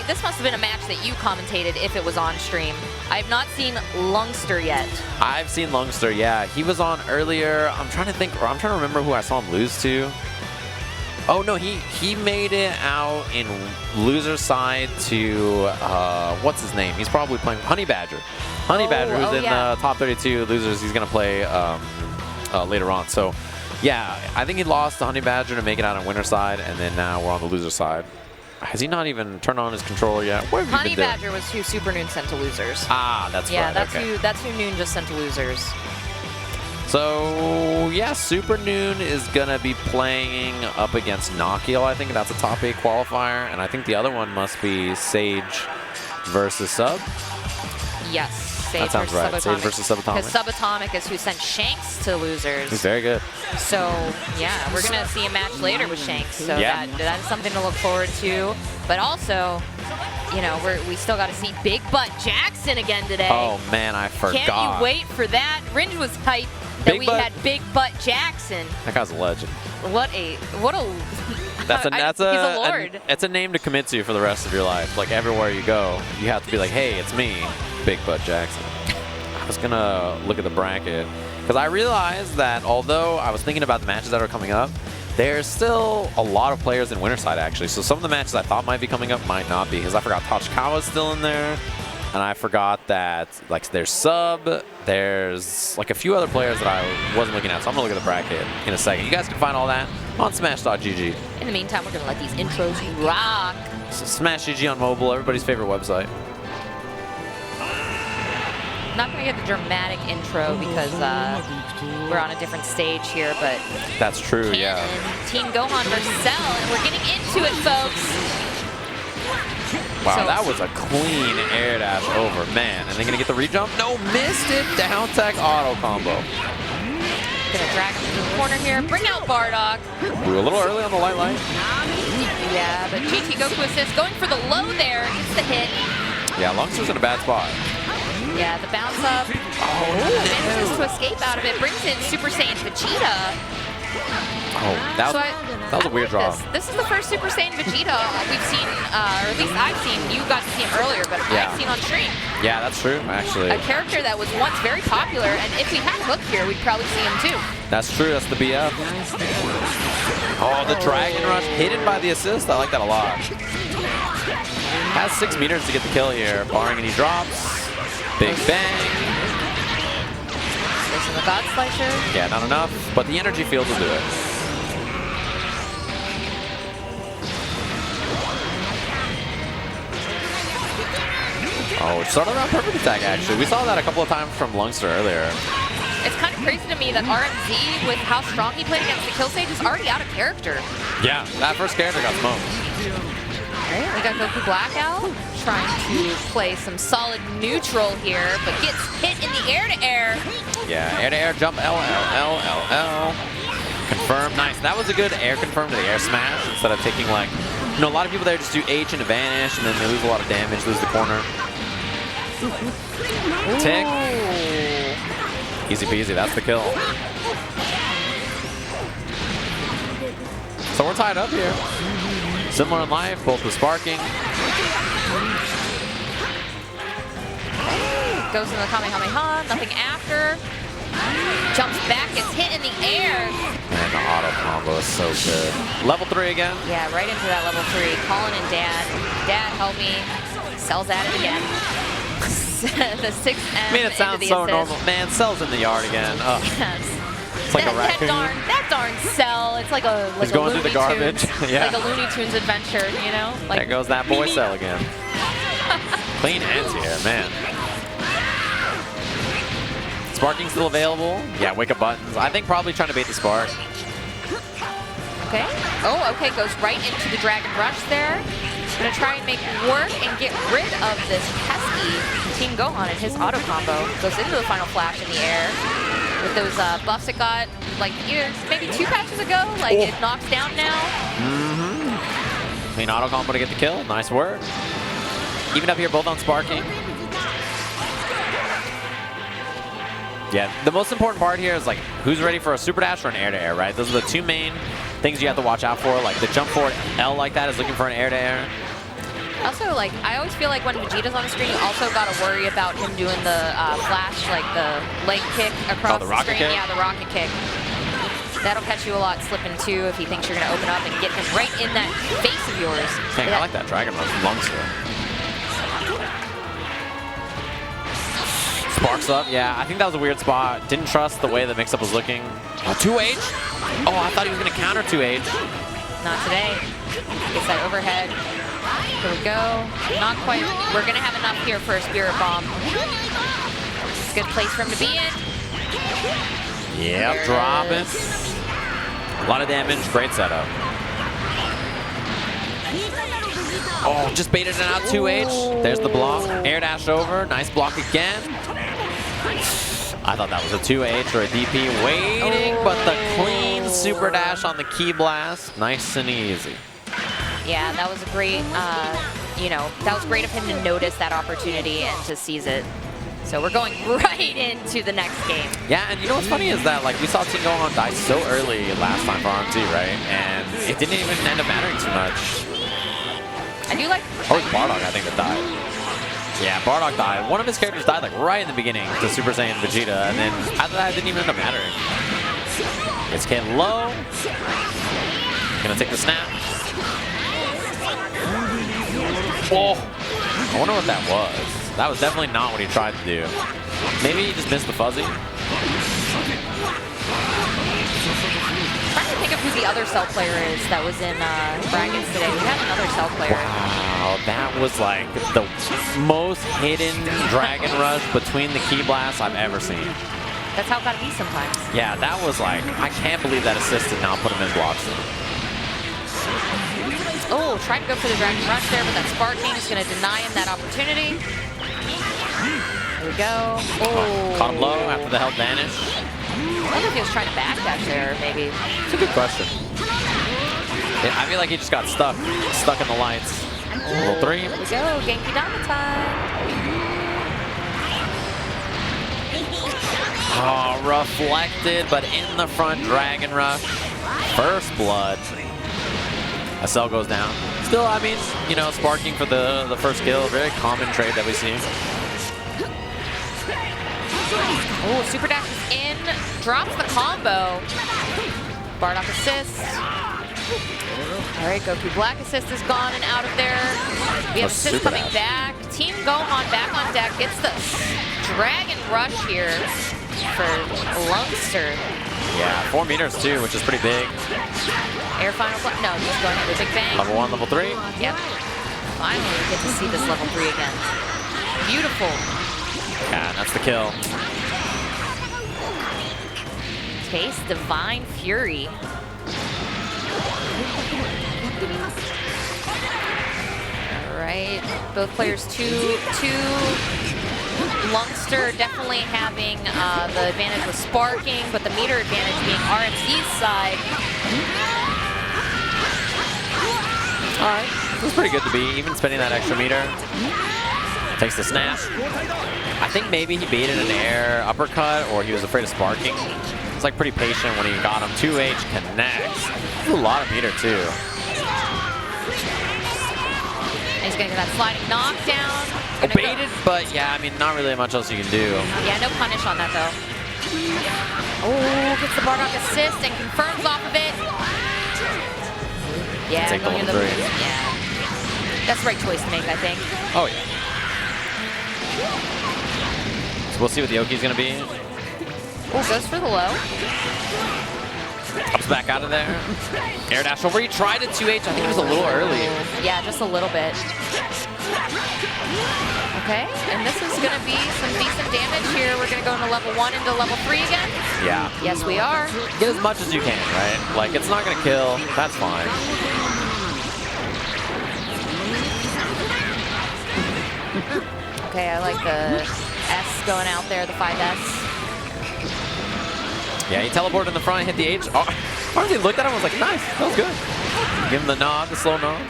Speaker 2: this must have been a match that you commentated if it was on stream. I have not seen Lungster yet.
Speaker 3: I've seen Lungster, yeah. He was on earlier. I'm trying to remember who I saw him lose to. Oh, no, he made it out in loser side to, what's his name? He's probably playing HoneyBadger. HoneyBadger, who's in
Speaker 2: yeah.
Speaker 3: the top 32 losers. He's going to play later on. So, yeah, I think he lost to HoneyBadger to make it out on winner side, and then now we're on the loser side. Has he not even turned on his controller yet? What have you been doing?
Speaker 2: HoneyBadger was who Supernoon sent to losers.
Speaker 3: Ah, that's
Speaker 2: Yeah,
Speaker 3: right.
Speaker 2: that's
Speaker 3: okay.
Speaker 2: who Noon just sent to losers.
Speaker 3: So, yeah, Supernoon is going to be playing up against Nakkiel. I think that's a top 8 qualifier. And I think the other one must be Sage versus Sub.
Speaker 2: Yes, Sage
Speaker 3: That sounds
Speaker 2: versus
Speaker 3: right.
Speaker 2: SubAtomic.
Speaker 3: Sage versus SubAtomic.
Speaker 2: Because SubAtomic is who sent Shanks to losers.
Speaker 3: He's very good.
Speaker 2: So, yeah, we're going to see a match later with Shanks. So
Speaker 3: Yeah.
Speaker 2: that is something to look forward to. But also, you know, we still got to see BigButtJackson again today.
Speaker 3: Oh, man, I forgot.
Speaker 2: Can't you wait for that? Ringe was hyped that we had BigButtJackson.
Speaker 3: That guy's a legend.
Speaker 2: What a
Speaker 3: That's
Speaker 2: he's a lord.
Speaker 3: It's a name to commit to for the rest of your life. Like, everywhere you go, you have to be like, hey, it's me, BigButtJackson. I was going to look at the bracket because I realized that although I was thinking about the matches that are coming up, there's still a lot of players in winner side, actually. So some of the matches I thought might be coming up might not be, because I forgot Tachikawa's still in there. And I forgot that, like, there's Sub, there's, like, a few other players that I wasn't looking at. So I'm going to look at the bracket in a second. You guys can find all that on Smash.gg.
Speaker 2: In the meantime, we're going to let these intros rock.
Speaker 3: So Smash.gg on mobile, everybody's favorite website.
Speaker 2: I'm not going to get the dramatic intro because we're on a different stage here, but
Speaker 3: That's true, yeah.
Speaker 2: Team Gohan versus Cell, and we're getting into it, folks.
Speaker 3: Wow,
Speaker 2: So-
Speaker 3: that was a clean air dash over, man. And they're going to get the rejump? No, missed it. Down tech auto combo.
Speaker 2: Gonna drag him into the corner here. Bring out Bardock.
Speaker 3: We're a little early on the light.
Speaker 2: Yeah, but GT Goku assist going for the low there. Gets the hit.
Speaker 3: Yeah, Lungster's in a bad spot.
Speaker 2: Yeah, the bounce up. Manages to escape out of it. Brings in Super Saiyan Vegeta.
Speaker 3: Oh, that was a weird draw.
Speaker 2: This is the first Super Saiyan Vegeta we've seen, or at least I've seen. You got to see him earlier, but I've seen on stream.
Speaker 3: Yeah, that's true, actually.
Speaker 2: A character that was once very popular, and if we had Hook here, we'd probably see him too.
Speaker 3: That's true, that's the BF. Oh, the Dragon Rush hidden by the assist. I like that a lot. Has 6 meters to get the kill here, barring any drops. Big bang.
Speaker 2: There's the God Slicer.
Speaker 3: Yeah, not enough, but the energy field will do it. Oh, it started around perfect attack, actually. We saw that a couple of times from Lungster earlier.
Speaker 2: It's kind of crazy to me that RMZ, with how strong he played against Dekillsage, is already out of character.
Speaker 3: Yeah, that first character got smoked.
Speaker 2: We got Goku Blackout trying to play some solid neutral here, but gets hit in the air-to-air.
Speaker 3: Yeah, air-to-air jump, L, L, L, L, L. Confirm, nice. That was a good air confirm to the air smash instead of taking like, you know, a lot of people there just do H and a vanish and then they lose a lot of damage, lose the corner. Tick. Easy peasy, that's the kill. So we're tied up here. Similar in life, both with sparking.
Speaker 2: Goes into the Kamehameha, nothing after. Jumps back, gets hit in the air.
Speaker 3: And the auto combo is so good. Level 3 again?
Speaker 2: Yeah, right into that level 3. Calling in Dad. Dad, help me. Sells at it again. The 6M.
Speaker 3: I mean, it sounds so normal. Man, Cell's in the yard again. Oh.
Speaker 2: Yes.
Speaker 3: It's like a raccoon.
Speaker 2: That darn Cell. It's like a
Speaker 3: He's going through the garbage. Yeah.
Speaker 2: Like a Looney Tunes adventure, you know? Like,
Speaker 3: there goes that boy Cell again. Clean hands here, man. Sparking still available. Yeah, wake up buttons. I think probably trying to bait the spark.
Speaker 2: Okay. Oh, okay. Goes right into the Dragon Rush there. Gonna try and make work and get rid of this pesky Team Gohan and his auto combo. Goes into the final flash in the air. With those buffs it got like maybe 2 patches ago. Like it knocks down now.
Speaker 3: Clean auto combo to get the kill. Nice work. Even up here, both on sparking. Yeah, the most important part here is like who's ready for a super dash or an air to air, right? Those are the 2 main things you have to watch out for. Like the jump forward L like that is looking for an air to air.
Speaker 2: Also, like, I always feel like when Vegeta's on the screen, you also got to worry about him doing the flash, like the leg kick across
Speaker 3: the
Speaker 2: the
Speaker 3: rocket
Speaker 2: screen.
Speaker 3: kick?
Speaker 2: Yeah, the rocket kick. That'll catch you a lot slipping too if he thinks you're going to open up and get him right in that face of yours.
Speaker 3: Dang, I like that Dragon Rush from Lungster. Sparks up, yeah. I think that was a weird spot. Didn't trust the way the mix-up was looking. Oh, 2H? Oh, I thought he was going to counter 2H.
Speaker 2: Not today. Gets that overhead. Here we go. Not quite. We're going to have enough here for a Spirit Bomb. It's a good place for him to be in.
Speaker 3: Yep, dropping. A lot of damage. Great setup. Oh, just baited it out 2H. There's the block. Air dash over. Nice block again. I thought that was a 2H or a DP waiting, but the clean super dash on the key blast. Nice and easy.
Speaker 2: Yeah, that was a great, you know, that was great of him to notice that opportunity and to seize it. So we're going right into the next game.
Speaker 3: Yeah, and you know what's funny is that like we saw Team Gohan die so early last time for RMZ, right? And it didn't even end up mattering too much.
Speaker 2: I do like...
Speaker 3: Oh, it's Bardock, I think, that died. Yeah, Bardock died. One of his characters died like right in the beginning to Super Saiyan Vegeta, and then after that, it didn't even end up mattering. It's getting low. Gonna take the snap. Oh, I wonder what that was. That was definitely not what he tried to do. Maybe he just missed the fuzzy.
Speaker 2: I'm trying to think of who the other Cell player is that was in brackets today. We had another Cell player.
Speaker 3: Wow, that was like the most hidden Dragon Rush between the key blasts I've ever seen.
Speaker 2: That's how it gotta be sometimes.
Speaker 3: Yeah, that was like, I can't believe that assist did not put him in blocks.
Speaker 2: Oh, tried to go for the Dragon Rush there, but that Sparking is gonna deny him that opportunity. There we go. Oh.
Speaker 3: Caught him low after the held vanish.
Speaker 2: I wonder if he was trying to backdash there, maybe.
Speaker 3: It's a good question. I feel like he just got stuck in the lights. Level 3.
Speaker 2: Here we go, Genki Dama time.
Speaker 3: Oh, reflected, but in the front, Dragon Rush. First blood. SL goes down. Still, I mean, you know, sparking for the first kill. Very common trade that we see.
Speaker 2: Oh, Super Dash is in. Drops the combo. Bardock assist. All right, Goku Black assist is gone and out of there. We have assist coming back. Team Gohan back on deck. Gets the Dragon Rush here for Lungster.
Speaker 3: Yeah, 4 meters too, which is pretty big.
Speaker 2: Air final, no, he's going for the Big Bang.
Speaker 3: Level 1, level 3.
Speaker 2: Yep. Finally, we get to see this level 3 again. Beautiful.
Speaker 3: Yeah, that's the kill.
Speaker 2: Taste Divine Fury. All right, both players two. Lungster definitely having the advantage with sparking, but the meter advantage being RMZ's side.
Speaker 3: All right, it was pretty good to be, even spending that extra meter. Takes the snap. I think maybe he baited an air uppercut, or he was afraid of sparking. It's like pretty patient when he got him. 2H connects. That's a lot of meter too.
Speaker 2: And he's gonna get that sliding knockdown.
Speaker 3: Baited, but yeah, I mean, not really much else you can do.
Speaker 2: Yeah, no punish on that though. Oh, gets the Bardock assist and confirms off of it. Yeah,
Speaker 3: Take the
Speaker 2: going
Speaker 3: level 3.
Speaker 2: Yeah, that's the right choice to make, I think.
Speaker 3: Oh yeah. So we'll see what the Oki's gonna be.
Speaker 2: Oh, goes for the low.
Speaker 3: Comes back out of there. Air dash over. He tried a 2H. I think it was a little early.
Speaker 2: Yeah, just a little bit. Okay, and this is going to be some decent damage here. We're going to go into level 1 into level 3 again.
Speaker 3: Yeah.
Speaker 2: Yes, we are.
Speaker 3: Get as much as you can, right? Like, it's not going to kill. That's fine.
Speaker 2: Okay, I like the S going out there, the 5S.
Speaker 3: Yeah, he teleported in the front, hit the H. Oh, honestly, looked at him and was like, nice, that was good. Give him the nod, the slow nod.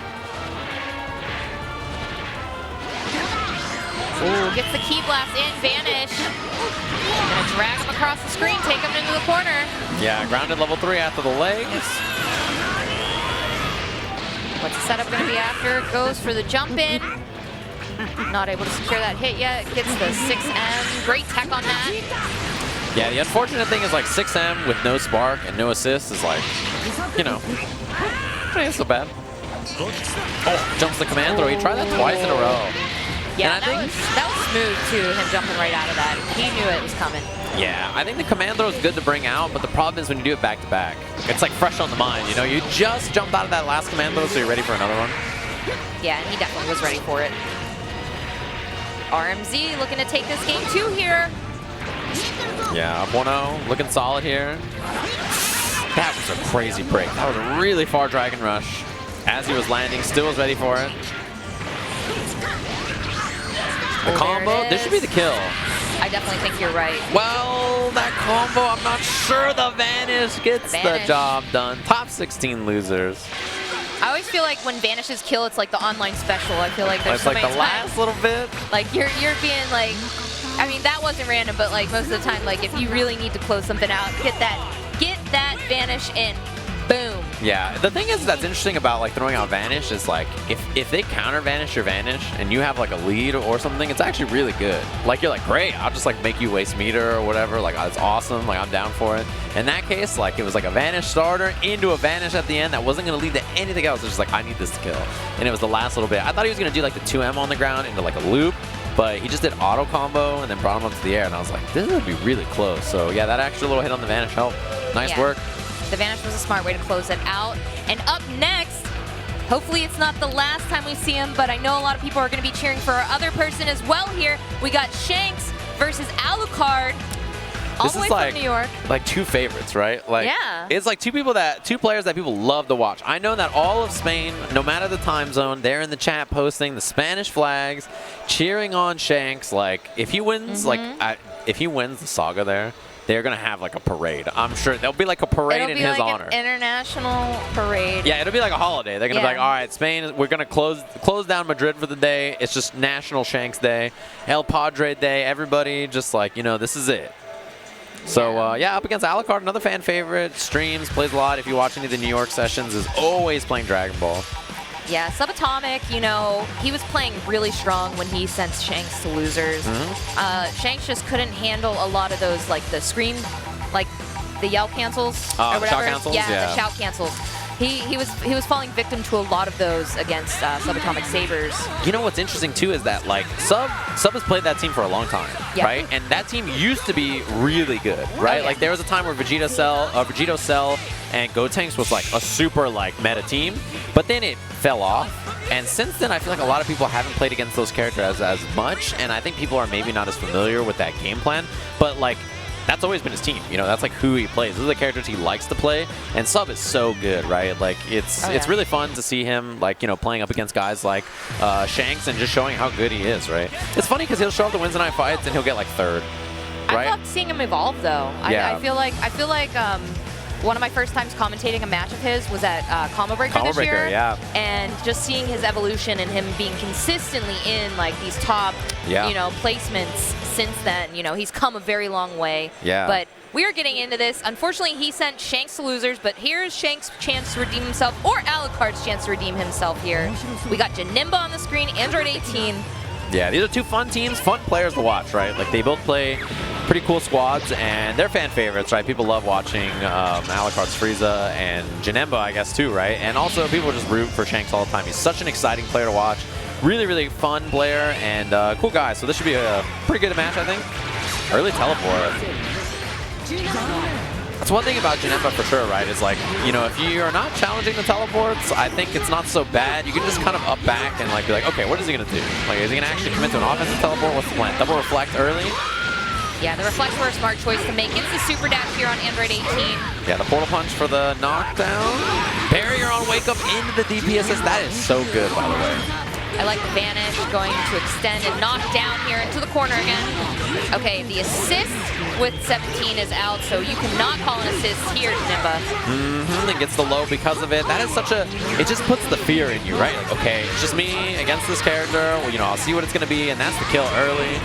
Speaker 2: Ooh, gets the Ki Blast in, Vanish. Gonna drag him across the screen, take him into the corner.
Speaker 3: Yeah, grounded level 3 after the legs.
Speaker 2: What's the setup gonna be after? Goes for the jump in. Not able to secure that hit yet. Gets the 6M. Great tech on that.
Speaker 3: Yeah, the unfortunate thing is like 6M with no spark and no assist is like, you know, ain't so bad. Oh, jumps the command throw. He tried that twice in a row.
Speaker 2: Yeah, that was smooth too, him jumping right out of that. He knew it was coming.
Speaker 3: Yeah, I think the command throw is good to bring out, but the problem is when you do it back to back. It's like fresh on the mind, you know? You just jumped out of that last command throw, so you're ready for another one.
Speaker 2: Yeah, and he definitely was ready for it. RMZ looking to take this game too here.
Speaker 3: Yeah, up 1-0, looking solid here. That was a crazy break. That was a really far Dragon Rush. As he was landing, still was ready for it. The combo, this should be the kill.
Speaker 2: I definitely think you're right.
Speaker 3: Well, that combo, I'm not sure the Vanish gets the job done. Top 16 losers.
Speaker 2: I always feel like when Vanishes kill, it's like the online special. I feel like there's
Speaker 3: it's
Speaker 2: so
Speaker 3: like
Speaker 2: many
Speaker 3: the last little bit.
Speaker 2: Like you're being like, I mean that wasn't random, but like most of the time, like if you really need to close something out, get that Vanish in, boom.
Speaker 3: Yeah, the thing is that's interesting about like throwing out Vanish is like if they counter Vanish your Vanish and you have like a lead or something, it's actually really good. Like you're like, great, I'll just like make you waste meter or whatever. Like it's awesome. Like I'm down for it. In that case, like it was like a Vanish starter into a Vanish at the end that wasn't gonna lead to anything else. It's just like I need this to kill, and it was the last little bit. I thought he was gonna do like the 2M on the ground into like a loop, but he just did auto combo and then brought him up to the air, and I was like, this is gonna be really close. So yeah, that extra little hit on the Vanish helped. Nice work.
Speaker 2: The Vanish was a smart way to close it out. And up next, hopefully it's not the last time we see him, but I know a lot of people are going to be cheering for our other person as well here. We got Shanks versus Alukardny, all the way from New York.
Speaker 3: Like two favorites, right? Like,
Speaker 2: yeah.
Speaker 3: It's like two players that people love to watch. I know that all of Spain, no matter the time zone, they're in the chat posting the Spanish flags, cheering on Shanks. Like, if he wins, if he wins the saga there, they're going to have like a parade. I'm sure there'll be like a parade in his honor.
Speaker 2: An international parade.
Speaker 3: Yeah, it'll be like a holiday. They're going to be like, all right, Spain, we're going to close down Madrid for the day. It's just National Shanks Day, El Padre Day. Everybody just like, you know, this is it. So, yeah, up against Alucard, another fan favorite. Streams, plays a lot. If you watch any of the New York sessions, is always playing Dragon Ball.
Speaker 2: Yeah, SubAtomic, you know, he was playing really strong when he sent Shanks to losers. Shanks just couldn't handle a lot of those, like the scream, like the yell cancels or whatever.
Speaker 3: Shout cancels?
Speaker 2: Yeah, the shout cancels. He was falling victim to a lot of those against SubAtomicSabers.
Speaker 3: You know what's interesting too is that like Sub has played that team for a long time, right? And that team used to be really good, right?
Speaker 2: Oh, yeah.
Speaker 3: Like there was a time where Vegito Cell and Gotenks was like a super like meta team, but then it fell off. And since then, I feel like a lot of people haven't played against those characters as much, and I think people are maybe not as familiar with that game plan. But like, that's always been his team. You know, that's like who he plays. Those are the characters he likes to play, and Sub is so good, right? Like it's really fun to see him like, you know, playing up against guys like Shanks and just showing how good he is, right? It's funny because he'll show up to Wednesday night fights and he'll get like third, right?
Speaker 2: I loved seeing him evolve though.
Speaker 3: Yeah.
Speaker 2: I feel like one of my first times commentating a match of his was at Combo Breaker this year.
Speaker 3: Yeah.
Speaker 2: And just seeing his evolution and him being consistently in like these top, you know, placements since then. You know, he's come a very long way.
Speaker 3: Yeah.
Speaker 2: But we are getting into this. Unfortunately, he sent Shanks to losers, but here's Shanks' chance to redeem himself, or Alucard's chance to redeem himself here. We got Janemba on the screen, Android 18.
Speaker 3: Yeah, these are two fun teams, fun players to watch, right? Like they both play pretty cool squads, and they're fan favorites, right? People love watching Alucard's Frieza and Janemba, I guess, too, right? And also people just root for Shanks all the time. He's such an exciting player to watch. Really, really fun player and cool guy. So this should be a pretty good match, I think. Early teleport. That's one thing about Janemba for sure, right? Is like, you know, if you're not challenging the teleports, I think it's not so bad. You can just kind of up back and like be like, okay, what is he gonna do? Like, is he gonna actually commit to an offensive teleport? What's the plan? Double reflect early?
Speaker 2: Yeah, the reflects were a smart choice to make. It's the super dash here on Android 18.
Speaker 3: Yeah, the portal punch for the knockdown. Barrier on wake up into the DPSS. That is so good, by the way.
Speaker 2: I like the vanish, going to extend and knock down here into the corner again. Okay, the assist with 17 is out, so you cannot call an assist here, Janemba.
Speaker 3: It gets the low because of it. That is such a, it just puts the fear in you, right? Like, okay, it's just me against this character. Well, you know, I'll see what it's going to be, and that's the kill early.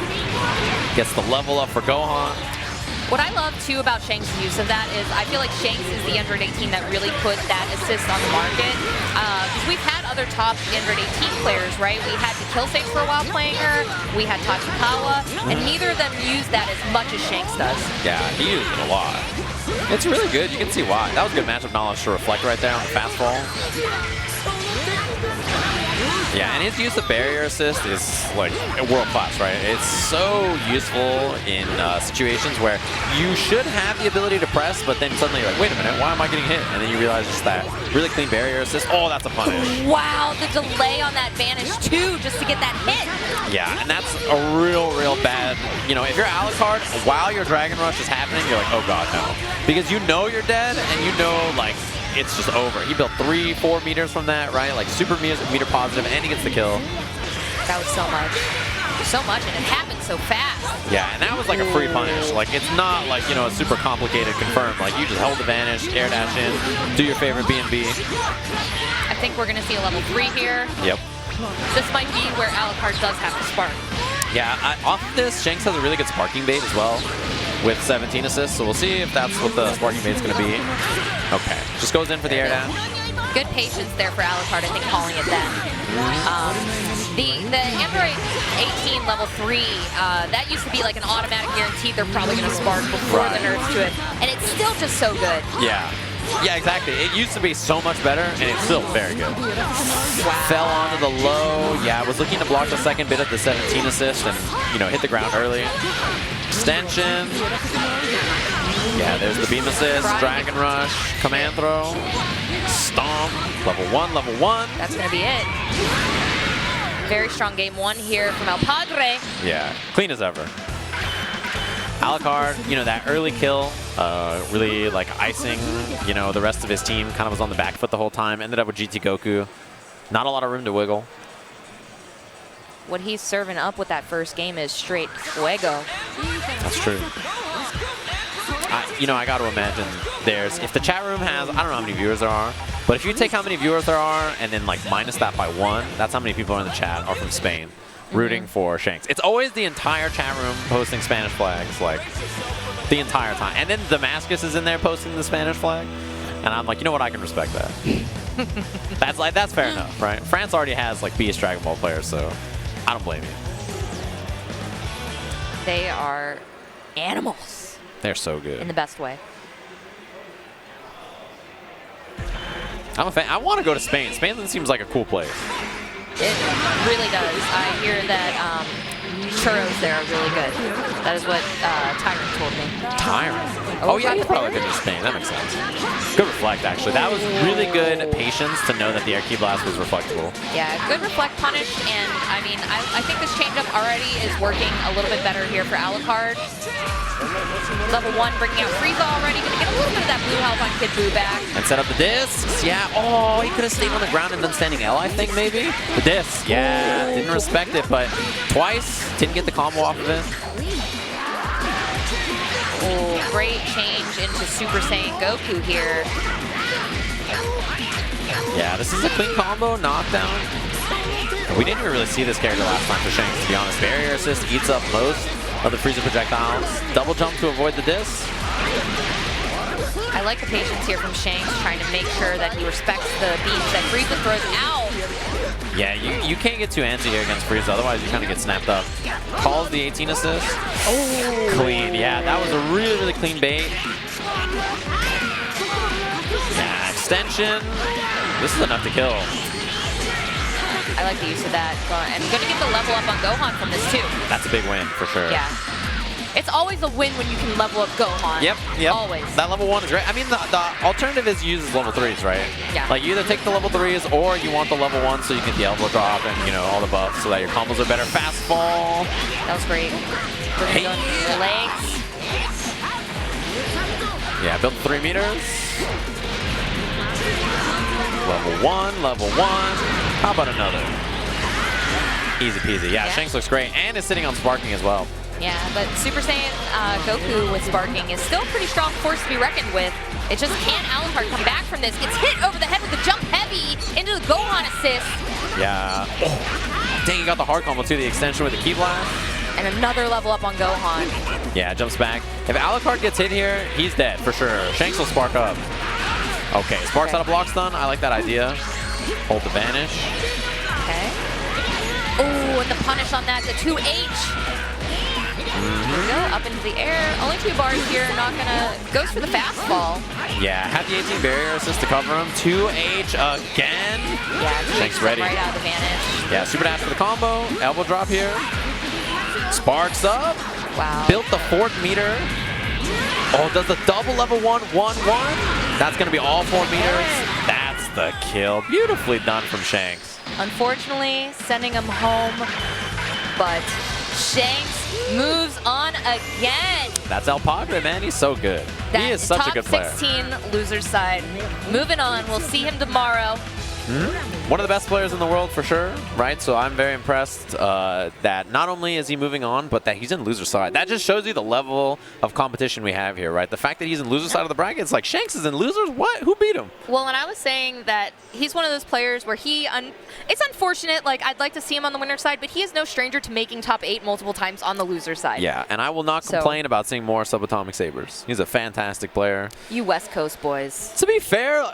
Speaker 3: Gets the level up for Gohan.
Speaker 2: What I love, too, about Shanks' use of that is I feel like Shanks is the Android 18 that really put that assist on the market. Because we've had other top Android 18 players, right? We had Dekillsage for a while playing her. We had Tachikawa. And neither of them use that as much as Shanks does. Yeah,
Speaker 3: he uses it a lot. It's really good. You can see why. That was good matchup knowledge to reflect right there on the fastball. Yeah, and his use of barrier assist is like world class, right? It's so useful in situations where you should have the ability to press, but then suddenly you're like, wait a minute, why am I getting hit? And then you realize just that really clean barrier assist. Oh, that's a punish.
Speaker 2: Wow, the delay on that vanish too, just to get that hit.
Speaker 3: Yeah, and that's a real bad, you know, if you're Alucard, while your Dragon Rush is happening, you're like, oh god, no. Because you know you're dead, and you know, like, it's just over. He built 3-4 meters from that, right? Like super meter positive, and he gets the kill.
Speaker 2: That was so much. So much, and it happened so fast.
Speaker 3: Yeah, and that was like a free punish. Like, it's not like, you know, a super complicated confirm. Like, you just held the vanish, air dash in, do your favorite B&B.
Speaker 2: I think we're going to see a level 3 here.
Speaker 3: Yep.
Speaker 2: This might be where Alucard does have to spark. Yeah,
Speaker 3: off of this, Shanks has a really good sparking bait as well with 17 assists, so we'll see if that's what the sparking bait's going to be. Okay, just goes in for the air dash.
Speaker 2: Good patience there for Alucard, I think, calling it then. The Android 18 level 3, that used to be like an automatic guarantee they're probably going to spark before the nerfs to it, and it's still just so good.
Speaker 3: Yeah, exactly. It used to be so much better, and it's still very good. Wow. Fell onto the low. Yeah, I was looking to block the second bit of the 17 assist and, you know, hit the ground early. Extension. Yeah, there's the beam assist, Dragon Rush, command throw, stomp, level 1, level 1.
Speaker 2: That's going to be it. Very strong game 1 here from El Padre.
Speaker 3: Yeah, clean as ever. Alucard, you know, that early kill, really like icing, you know, the rest of his team kind of was on the back foot the whole time. Ended up with GT Goku. Not a lot of room to wiggle.
Speaker 2: What he's serving up with that first game is straight fuego.
Speaker 3: That's true. you know, I got to imagine if the chat room has, I don't know how many viewers there are, but if you take how many viewers there are and then like minus that by 1, that's how many people are in the chat are from Spain rooting for Shanks. It's always the entire chat room posting Spanish flags, like the entire time. And then Damascus is in there posting the Spanish flag. And I'm like, you know what, I can respect that. That's fair enough, right? France already has like Beast Dragon Ball players, so I don't blame you.
Speaker 2: They are animals.
Speaker 3: They're so good.
Speaker 2: In the best way.
Speaker 3: I'm a fan. I want to go to Spain. Spain seems like a cool place.
Speaker 2: It really does. I hear that churros there are really good. That is what Tyrant told me.
Speaker 3: Tyrant? Oh yeah, he's probably been to Spain. That makes sense. Good reflect, actually. That was really good patience to know that the air key blast was reflectable.
Speaker 2: Yeah, good reflect punish, and I mean, I think this changeup already is working a little bit better here for Alucard. Level 1 bringing out Frieza already. Gonna get a little bit of that blue health on Kid Buu back.
Speaker 3: And set up the discs. Yeah. Oh, he could have stayed on the ground and done standing L, I think, maybe. The disc. Yeah. Didn't respect it, but twice. Didn't get the combo off of it.
Speaker 2: Oh, great change into Super Saiyan Goku here.
Speaker 3: Yeah, this is a clean combo. Knockdown. We didn't even really see this character last time for Shanks, to be honest. Barrier assist eats up most of the Frieza projectiles. Double jump to avoid the disc.
Speaker 2: I like the patience here from Shanks, trying to make sure that he respects the beats that Frieza throws out.
Speaker 3: Yeah, you can't get too antsy here against Frieza, otherwise you kind of get snapped up. Calls the 18 assist. Oh, clean. Yeah, that was a really, really clean bait. Yeah, extension. This is enough to kill.
Speaker 2: I like the use of that. And going to get the level up on Gohan from this too.
Speaker 3: That's a big win, for sure.
Speaker 2: Yeah. It's always a win when you can level up Gohan.
Speaker 3: Yep.
Speaker 2: Always.
Speaker 3: That level 1 is great. I mean, the alternative is use level 3s, right?
Speaker 2: Yeah.
Speaker 3: Like, you either take the level 3s or you want the level 1 so you get the elbow drop and, you know, all the buffs so that your combos are better. Fast fall.
Speaker 2: That was great. We're going to go into the legs.
Speaker 3: Yeah, built 3 meters. Level 1, level 1. How about another? Easy peasy. Yeah, Shanks looks great and is sitting on sparking as well.
Speaker 2: Yeah, but Super Saiyan Goku with sparking is still a pretty strong force to be reckoned with. It just can't Alucard come back from this. Gets hit over the head with the jump heavy into the Gohan assist.
Speaker 3: Yeah. Oh. Dang, he got the hard combo too, the extension with the key blast.
Speaker 2: And another level up on Gohan.
Speaker 3: Yeah, jumps back. If Alucard gets hit here, he's dead for sure. Shanks will spark up. Okay, sparks out of block stun. I like that idea. Hold the vanish.
Speaker 2: Okay. Oh, and the punish on that, the 2H. Here we go, up into the air. Only 2 bars here, not gonna, goes for the fastball.
Speaker 3: Yeah, had the 18 barrier assist to cover him. 2H again.
Speaker 2: Yeah,
Speaker 3: Shanks ready.
Speaker 2: Right out of the vanish.
Speaker 3: Yeah, super dash for the combo. Elbow drop here. Sparks up.
Speaker 2: Wow.
Speaker 3: Built the 4th meter. Oh, does the double level 1, 1, 1. That's gonna be all 4 meters. That's the kill. Beautifully done from Shanks.
Speaker 2: Unfortunately, sending him home, but Shanks moves on again.
Speaker 3: That's El Padre, man. He's so good. He is such a good player.
Speaker 2: Top 16 loser side. Moving on. We'll see him tomorrow.
Speaker 3: One of the best players in the world for sure, right? So I'm very impressed that not only is he moving on, but that he's in loser side. That just shows you the level of competition we have here, right? The fact that he's in loser side of the bracket, it's like Shanks is in losers? What? Who beat him?
Speaker 2: Well, and I was saying that he's one of those players where it's unfortunate, like I'd like to see him on the winner side, but he is no stranger to making top 8 multiple times on the loser side.
Speaker 3: Yeah, and I will not complain about seeing more SubAtomicSabers. He's a fantastic player.
Speaker 2: You West Coast boys.
Speaker 3: To be fair,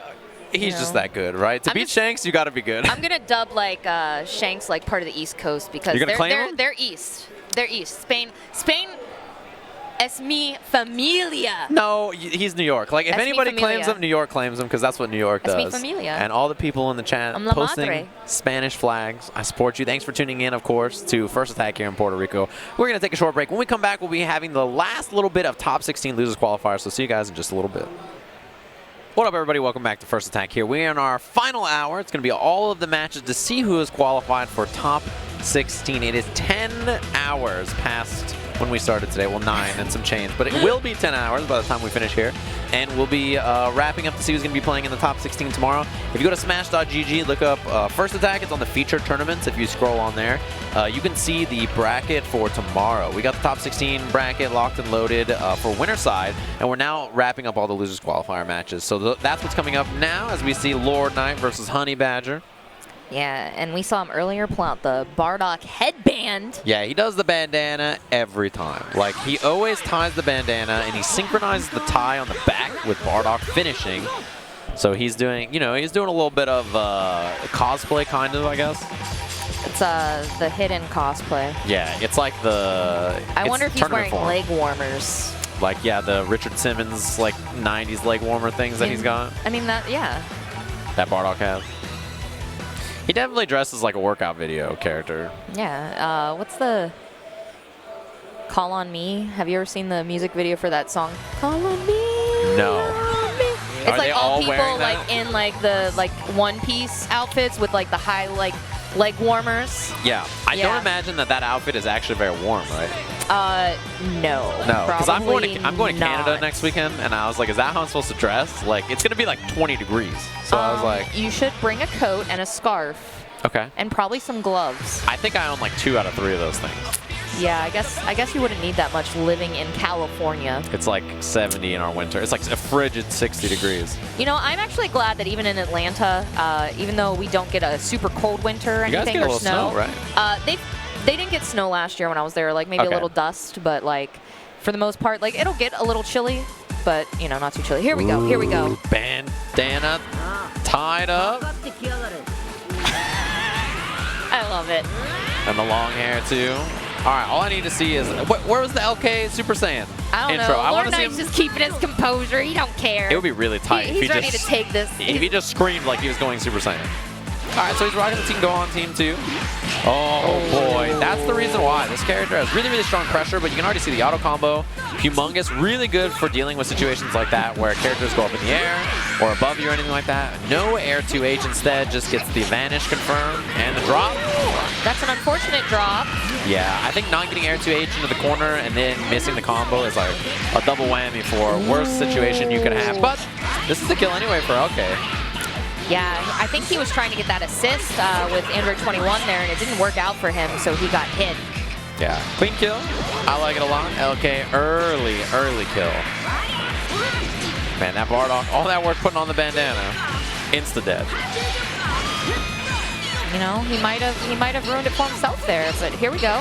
Speaker 3: he's just that good, right? To beat Shanks, you got to be good.
Speaker 2: I'm gonna dub like Shanks like part of the East Coast because they're East. They're East. Spain es mi familia.
Speaker 3: No, he's New York. Like if anybody claims him, New York claims him because that's what New York does.
Speaker 2: Es mi familia.
Speaker 3: And all the people in the chat posting Spanish flags. I support you. Thanks for tuning in, of course, to First Attack here in Puerto Rico. We're gonna take a short break. When we come back, we'll be having the last little bit of top 16 losers qualifiers. So see you guys in just a little bit. What up, everybody? Welcome back to First Attack here. We're in our final hour. It's going to be all of the matches to see who is qualified for top 16. It is 10 hours past when we started today. Well, 9 and some change, but it will be 10 hours by the time we finish here. and we'll be wrapping up to see who's going to be playing in the top 16 tomorrow. If you go to smash.gg, look up First Attack. It's on the featured tournaments. If you scroll on there, you can see the bracket for tomorrow. We got the top 16 bracket locked and loaded for winner side, and we're now wrapping up all the losers qualifier matches. So that's what's coming up now as we see Lord Knight versus HoneyBadger.
Speaker 2: Yeah, and we saw him earlier pull out the Bardock headband.
Speaker 3: Yeah, he does the bandana every time. Like, he always ties the bandana, and he synchronizes the tie on the back with Bardock finishing. So he's doing, you know, he's doing a little bit of cosplay, kind of, I guess.
Speaker 2: It's the hidden cosplay.
Speaker 3: Yeah, it's like the...
Speaker 2: I wonder if he's wearing leg warmers.
Speaker 3: Like, yeah, the Richard Simmons, like, 90s leg warmer things that he's got.
Speaker 2: I mean, that, yeah.
Speaker 3: That Bardock has. He definitely dresses like a workout video character.
Speaker 2: Yeah. What's the Call on Me? Have you ever seen the music video for that song? Call on me.
Speaker 3: No.
Speaker 2: On me. It's
Speaker 3: Are
Speaker 2: like
Speaker 3: they
Speaker 2: all
Speaker 3: all
Speaker 2: people
Speaker 3: wearing
Speaker 2: like
Speaker 3: that?
Speaker 2: in like the one-piece outfits with like the high like leg warmers.
Speaker 3: Yeah. I don't imagine that outfit is actually very warm, right?
Speaker 2: No.
Speaker 3: No, because I'm going to
Speaker 2: not.
Speaker 3: Canada next weekend, and I was like, is that how I'm supposed to dress? Like, it's gonna be like 20 degrees. So I was like,
Speaker 2: you should bring a coat and a scarf.
Speaker 3: Okay.
Speaker 2: And probably some gloves.
Speaker 3: I think I own like 2 out of 3 of those things.
Speaker 2: Yeah, I guess you wouldn't need that much living in California.
Speaker 3: It's like 70 in our winter. It's like a frigid 60 degrees.
Speaker 2: You know, I'm actually glad that even in Atlanta, even though we don't get a super cold winter or
Speaker 3: You guys
Speaker 2: anything
Speaker 3: get a
Speaker 2: or
Speaker 3: little snow, right?
Speaker 2: They didn't get snow last year when I was there, like maybe a little dust, but like for the most part, like it'll get a little chilly, but you know, not too chilly. Here we go. Here we go.
Speaker 3: Bandana tied up.
Speaker 2: I love it.
Speaker 3: And the long hair too. All right, all I need to see is where was the LK Super Saiyan
Speaker 2: I don't
Speaker 3: intro?
Speaker 2: know.
Speaker 3: I want
Speaker 2: Lord
Speaker 3: to see
Speaker 2: Knight's
Speaker 3: him.
Speaker 2: just keeping his composure. He don't care.
Speaker 3: It would be really tight if
Speaker 2: He's
Speaker 3: he
Speaker 2: ready
Speaker 3: just
Speaker 2: to take this.
Speaker 3: if he just screamed like he was going Super Saiyan. All right, so he's rocking the Team Go on Team 2. Oh boy, that's the reason why. This character has really, really strong pressure, but you can already see the auto combo. Humongous, really good for dealing with situations like that where characters go up in the air or above you or anything like that. No air 2H instead, just gets the vanish confirmed and the drop.
Speaker 2: That's an unfortunate drop.
Speaker 3: Yeah, I think not getting air 2H into the corner and then missing the combo is like a double whammy for worst situation you could have. But this is the kill anyway for LK.
Speaker 2: Yeah, I think he was trying to get that assist with Android 21 there, and it didn't work out for him, so he got hit.
Speaker 3: Yeah, clean kill. I like it a lot. LK, early kill. Man, that Bardock, all that work putting on the bandana, insta-dead.
Speaker 2: You know, he might have ruined it for himself there, but here we go.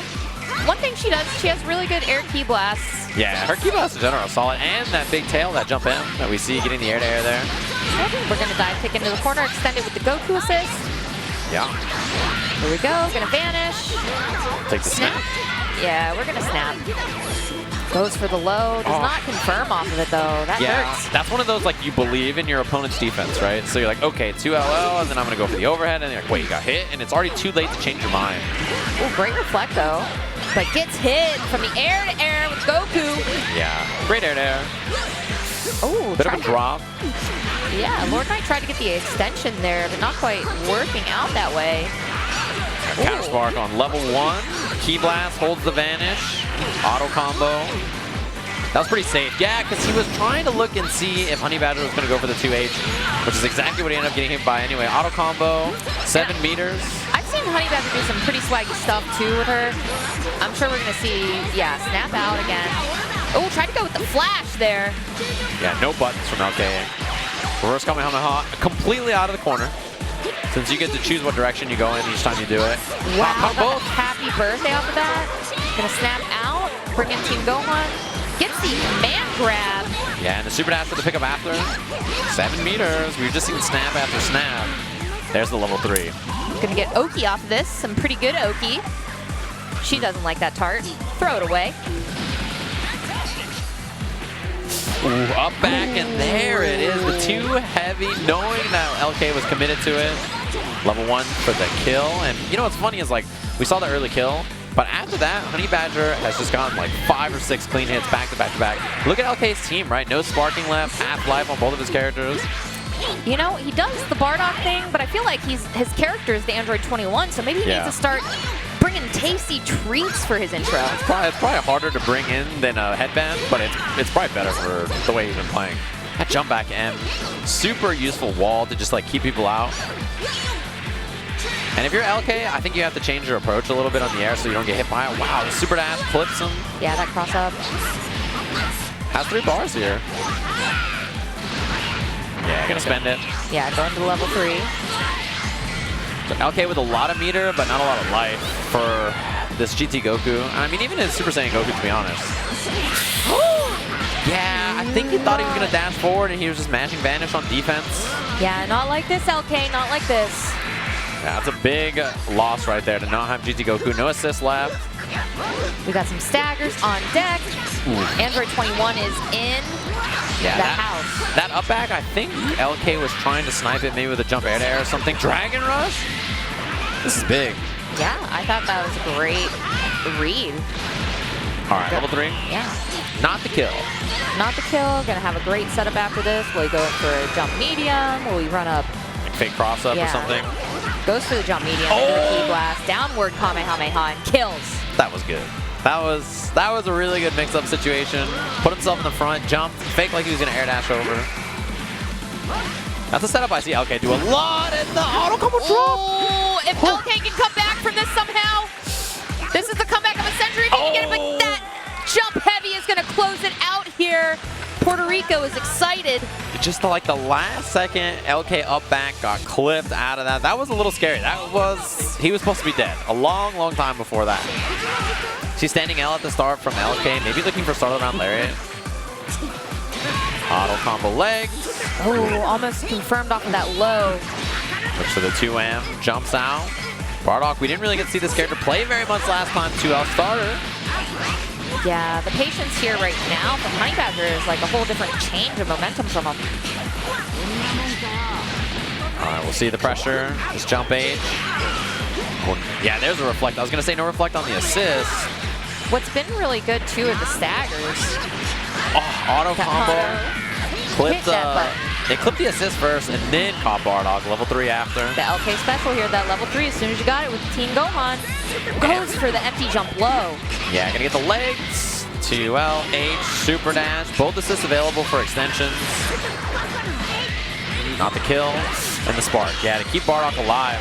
Speaker 2: One thing she does, she has really good air key blasts.
Speaker 3: Yeah, her key blast in general is solid, and that big tail, that jump in that we see getting the air-to-air there.
Speaker 2: We're gonna dive kick into the corner, extend it with the Goku assist.
Speaker 3: Yeah.
Speaker 2: Here we go, gonna vanish.
Speaker 3: Take the snap.
Speaker 2: Yeah, we're gonna snap. Goes for the low, does not confirm off of it though. That hurts.
Speaker 3: That's one of those like you believe in your opponent's defense, right? So you're like, okay, 2 LL, and then I'm gonna go for the overhead, and you're like, wait, you got hit, and it's already too late to change your mind.
Speaker 2: Oh, great reflect though. But gets hit from the air to air with Goku.
Speaker 3: Yeah, great air to air.
Speaker 2: Oh,
Speaker 3: bit of a drop.
Speaker 2: Yeah, Lord Knight tried to get the extension there, but not quite working out that way.
Speaker 3: Counter spark on level 1. Key blast holds the vanish. Auto combo. That was pretty safe. Yeah, because he was trying to look and see if HoneyBadger was going to go for the 2H, which is exactly what he ended up getting hit by anyway. Auto combo, 7 meters.
Speaker 2: I've seen HoneyBadger do some pretty swaggy stuff too with her. I'm sure we're going to see, yeah, snap out again. Oh, tried to go with the flash there.
Speaker 3: Yeah, no buttons from LK. Reverse Kamehameha, completely out of the corner. Since you get to choose what direction you go in each time you do it.
Speaker 2: Wow, both. Happy birthday off of that. Gonna snap out, bring in Team Gohan. Gets the command grab.
Speaker 3: Yeah, and the super dash for the pickup after. 7 meters. We've just seen snap after snap. There's the level 3.
Speaker 2: Gonna get Oki off of this. Some pretty good Oki. She doesn't like that tart. Throw it away.
Speaker 3: Ooh, up back, and there it is. The 2 heavy, knowing that LK was committed to it. Level 1 for the kill. And you know what's funny is like, we saw the early kill, but after that, HoneyBadger has just gotten like 5 or 6 clean hits back to back to back. Look at LK's team, right? No sparking left, half life on both of his characters.
Speaker 2: You know, he does the Bardock thing, but I feel like his character is the Android 21, so maybe he needs to start bringing tasty treats for his intro.
Speaker 3: It's probably harder to bring in than a headband, but it's probably better for the way he's been playing. That jump back M, super useful wall to just like keep people out. And if you're LK, I think you have to change your approach a little bit on the air so you don't get hit by it. Wow, the super dash clips him.
Speaker 2: Yeah, that cross up.
Speaker 3: Has 3 bars here. Yeah, gonna spend it.
Speaker 2: Yeah, going to level 3.
Speaker 3: So LK with a lot of meter, but not a lot of life for this GT Goku. I mean, even his Super Saiyan Goku, to be honest. Yeah, I think he thought he was gonna dash forward and he was just mashing Vanish on defense.
Speaker 2: Yeah, not like this, LK, not like this.
Speaker 3: Yeah, that's a big loss right there to not have GT Goku. No assist left.
Speaker 2: We got some staggers on deck. Android 21 is in the house.
Speaker 3: That up back, I think LK was trying to snipe it maybe with a jump air to air or something. Dragon Rush? This is big.
Speaker 2: Yeah, I thought that was a great read.
Speaker 3: All right, level 3.
Speaker 2: Yeah.
Speaker 3: Not the kill.
Speaker 2: Not the kill. Gonna have a great setup after this. Will he go in for a jump medium? Will he run up?
Speaker 3: Like fake cross up or something.
Speaker 2: Goes for the jump medium, into the key blast, downward Kamehameha, and kills.
Speaker 3: That was good. That was a really good mix-up situation. Put himself in the front, jumped, fake like he was gonna air dash over. That's a setup I see LK do a lot, and the auto combo drop.
Speaker 2: Oh, if LK can come back from this somehow, this is the comeback of a century. If he can get it, but that jump heavy is gonna close it out here. Puerto Rico is excited.
Speaker 3: Just like the last second, LK up back got clipped out of that. That was a little scary. He was supposed to be dead a long, long time before that. She's standing L at the start from LK, maybe looking for start around Lariat. Auto combo legs.
Speaker 2: Oh, almost confirmed off of that low.
Speaker 3: Looks for the 2M, jumps out. Bardock, we didn't really get to see this character play very much last time, 2L starter.
Speaker 2: Yeah, the patience here right now from HoneyBadger is like a whole different change of momentum from him.
Speaker 3: All right, we'll see the pressure. Just jump H. Yeah, there's a reflect. I was going to say no reflect on the assist.
Speaker 2: What's been really good too are the staggers.
Speaker 3: Oh, auto combo. Clipped, they clipped the assist first and then caught Bardock, level 3 after.
Speaker 2: The LK special here, that level 3, as soon as you got it with Teen Gohan, goes for the empty jump low.
Speaker 3: Yeah, gonna get the legs. 2L, H, super dash. Both assists available for extensions. Not the kill. And the spark. Yeah, to keep Bardock alive.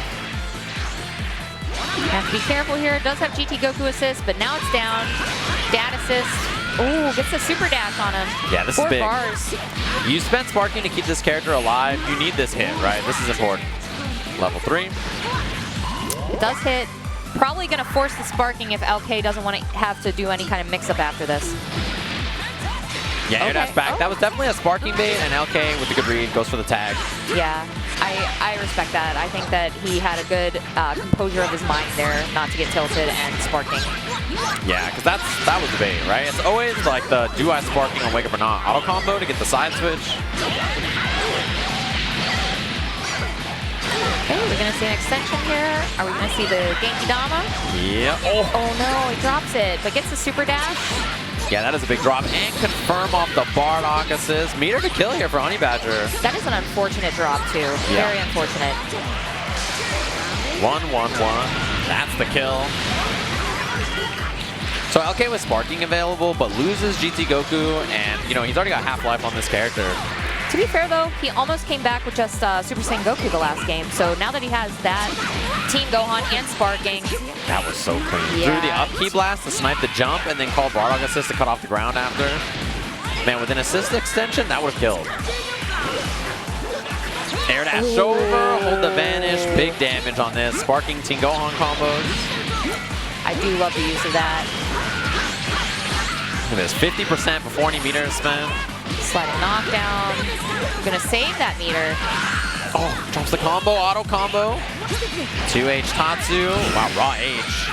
Speaker 2: You have to be careful here. It does have GT Goku assist, but now it's down. Dad assist. Ooh, gets the super dash on him.
Speaker 3: Yeah, this
Speaker 2: 4
Speaker 3: is big.
Speaker 2: bars.
Speaker 3: You spent sparking to keep this character alive. You need this hit, right? This is important. Level 3.
Speaker 2: It does hit. Probably going to force the sparking if LK doesn't want to have to do any kind of mix-up after this.
Speaker 3: Yeah, air dash back. That was definitely a sparking bait, and LK with the good read goes for the tag.
Speaker 2: Yeah, I respect that. I think that he had a good composure of his mind there, not to get tilted and sparking.
Speaker 3: Yeah, because that was the bait, right? It's always like the do I sparking on wake up or not auto combo to get the side switch.
Speaker 2: Okay, we're gonna see an extension here. Are we gonna see the Genki Dama?
Speaker 3: Yeah.
Speaker 2: Oh no, he drops it, but gets the super dash.
Speaker 3: Yeah, that is a big drop. And confirm off the Bardock assist. Meter to kill here for HoneyBadger.
Speaker 2: That is an unfortunate drop too.
Speaker 3: Yeah.
Speaker 2: Very unfortunate.
Speaker 3: 1-1-1. That's the kill. So LK was sparking available, but loses GT Goku, and you know he's already got half-life on this character.
Speaker 2: To be fair though, he almost came back with just Super Saiyan Goku the last game. So now that he has that, Team Gohan and sparking.
Speaker 3: That was so clean.
Speaker 2: Yeah.
Speaker 3: Threw the up key blast to snipe the jump, and then called Bardock assist to cut off the ground after. Man, with an assist extension, that would have killed. Air dash over, hold the vanish, big damage on this. Sparking Team Gohan combos.
Speaker 2: I do love the use of that.
Speaker 3: Look at this, 50% before any meter is spent.
Speaker 2: Sliding knockdown. I'm gonna save that meter.
Speaker 3: Oh, drops the combo, auto combo. 2H Tatsu. Wow, raw H.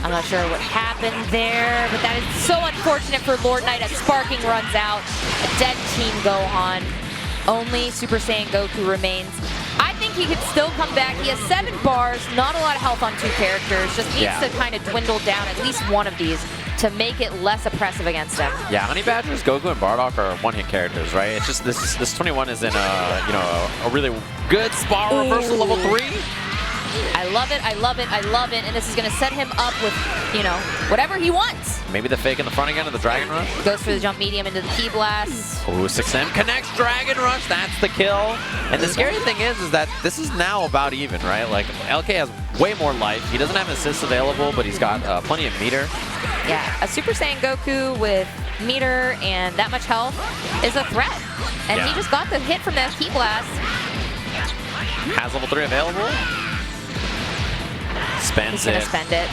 Speaker 2: I'm not sure what happened there, but that is so unfortunate for Lord Knight as sparking runs out. A dead Team Gohan. Only Super Saiyan Goku remains. I think he could still come back. He has 7 bars, not a lot of health on 2 characters. Just needs to kind of dwindle down at least one of these to make it less oppressive against him.
Speaker 3: Yeah, HoneyBadger's Goku and Bardock are one-hit characters, right? It's just this 21 is in a really good spot reversal level 3.
Speaker 2: I love it, I love it, I love it, and this is going to set him up with, you know, whatever he wants.
Speaker 3: Maybe the fake in the front again of the Dragon Rush.
Speaker 2: Goes for the jump medium into the Ki Blast.
Speaker 3: Ooh, 6M connects Dragon Rush. That's the kill. And the scary thing is that this is now about even, right? Like, LK has way more life. He doesn't have assists available, but he's got plenty of meter.
Speaker 2: Yeah, a Super Saiyan Goku with meter and that much health is a threat. And he just got the hit from that Ki Blast.
Speaker 3: Has level 3 available. Spends
Speaker 2: He's gonna spend it.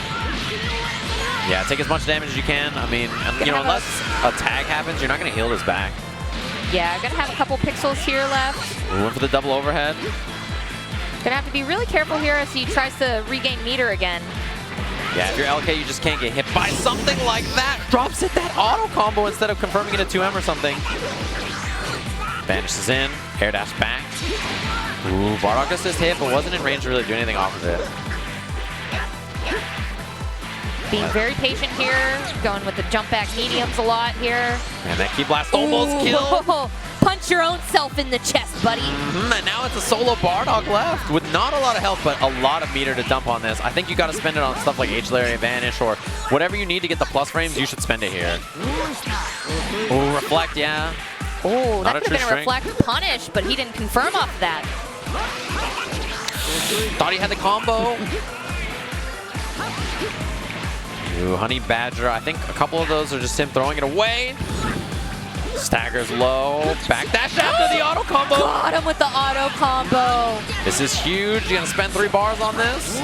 Speaker 3: Yeah, take as much damage as you can. I mean, you know, unless a tag happens, you're not going to heal this back.
Speaker 2: Yeah, gonna have a couple pixels here left.
Speaker 3: We went for the double overhead.
Speaker 2: Gonna have to be really careful here as he tries to regain meter again.
Speaker 3: Yeah, if you're LK, you just can't get hit by something like that. Drops it that auto combo instead of confirming it a 2M or something. Vanishes in, air dash back. Ooh, Bardock assist hit, but wasn't in range to really do anything off of it.
Speaker 2: Being very patient here, going with the jump back mediums a lot here.
Speaker 3: And that Ki Blast almost killed.
Speaker 2: Punch your own self in the chest, buddy.
Speaker 3: And now it's a solo Bardock left with not a lot of health, but a lot of meter to dump on this. I think you got to spend it on stuff like H-Lariat Vanish or whatever you need to get the plus frames, you should spend it here. Oh, reflect, yeah.
Speaker 2: Oh, that could have been a reflect punish, but he didn't confirm off that.
Speaker 3: Thought he had the combo. Ooh, HoneyBadger. I think a couple of those are just him throwing it away. Staggers low. Back dash after the auto combo.
Speaker 2: Got him with the auto combo.
Speaker 3: This is huge. You're going to spend 3 bars on this?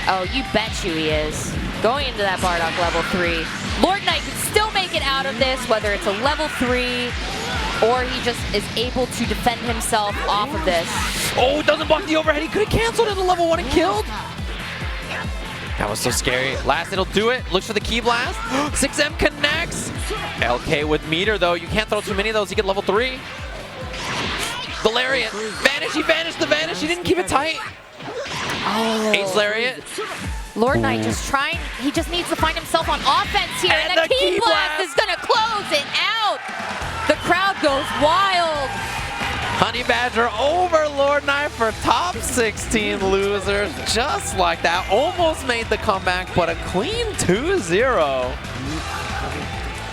Speaker 2: Oh, you bet you he is. Going into that Bardock level 3. Lord Knight can still make it out of this, whether it's a level 3 or he just is able to defend himself off of this.
Speaker 3: Oh, doesn't block the overhead. He could have canceled into level 1 and killed. That was so scary. Last, it'll do it. Looks for the Ki Blast. 6M connects. LK with meter, though. You can't throw too many of those. You get level 3. The Lariat. Vanish. He vanished the Vanish. He didn't keep it tight.
Speaker 2: Oh.
Speaker 3: Ace Lariat.
Speaker 2: Lord Knight just trying. He just needs to find himself on offense here. And the Ki Blast is going to close it out. The crowd goes wild.
Speaker 3: HoneyBadger over Lord Knight for top 16 losers. Just like that. Almost made the comeback, but a clean 2-0.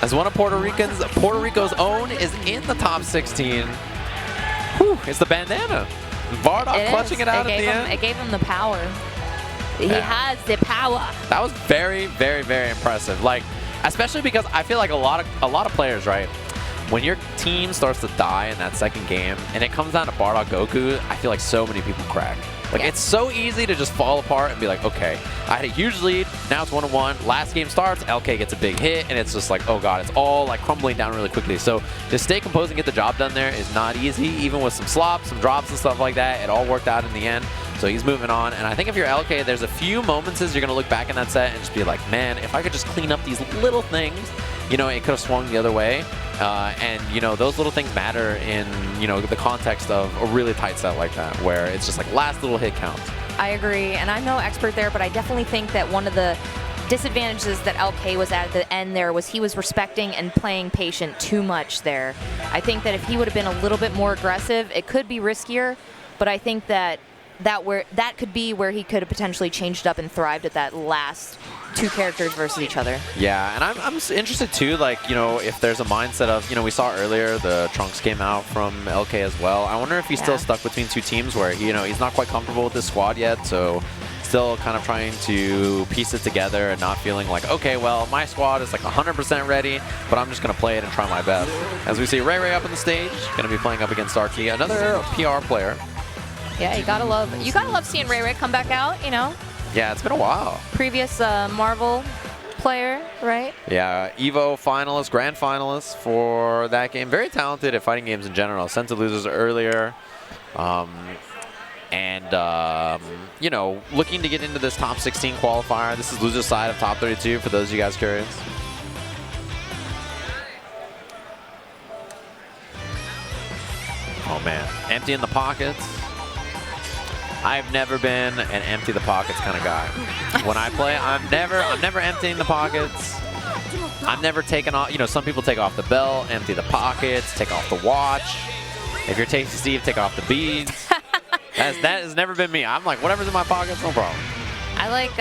Speaker 3: As one of Puerto Rico's own is in the top 16. Whew, it's the bandana. Bardock clutching it out at the end.
Speaker 2: It gave him the power. He has the power.
Speaker 3: That was very, very, very impressive. Like, especially because I feel like a lot of players, right? When your team starts to die in that second game and it comes down to Bardock Goku, I feel like so many people crack. Like, it's so easy to just fall apart and be like, okay, I had a huge lead, now it's 1-1. Last game starts, LK gets a big hit, and it's just like, oh god, it's all like crumbling down really quickly. So to stay composed and get the job done there is not easy, even with some slops, some drops and stuff like that. It all worked out in the end. So he's moving on, and I think if you're LK, there's a few moments you're going to look back in that set and just be like, man, if I could just clean up these little things, you know, it could have swung the other way. And, you know, those little things matter in, you know, the context of a really tight set like that, where it's just like last little hit counts.
Speaker 2: I agree, and I'm no expert there, but I definitely think that one of the disadvantages that LK was at the end there was he was respecting and playing patient too much there. I think that if he would have been a little bit more aggressive, it could be riskier, but I think that that could be where he could have potentially changed up and thrived at that last 2 characters versus each other.
Speaker 3: Yeah, and I'm interested too, like, you know, if there's a mindset of, you know, we saw earlier the Trunks came out from LK as well. I wonder if he's still stuck between 2 teams where, you know, he's not quite comfortable with this squad yet, so still kind of trying to piece it together and not feeling like, okay, well, my squad is like 100% ready, but I'm just going to play it and try my best. As we see RayRay up on the stage, going to be playing up against Darky, another PR player.
Speaker 2: Yeah, you gotta love seeing RayRay come back out, you know?
Speaker 3: Yeah, it's been a while.
Speaker 2: Previous Marvel player, right?
Speaker 3: Yeah, Evo finalist, grand finalist for that game. Very talented at fighting games in general. Sent to losers earlier. You know, looking to get into this top 16 qualifier. This is loser side of top 32 for those of you guys curious. Oh man, empty in the pockets. I've never been an empty the pockets kind of guy. When I play, I'm never emptying the pockets. I'm never taking off, you know, some people take off the belt, empty the pockets, take off the watch. If you're Tasty Steve, take off the beads. That has never been me. I'm like, whatever's in my pockets, no problem.
Speaker 2: I like,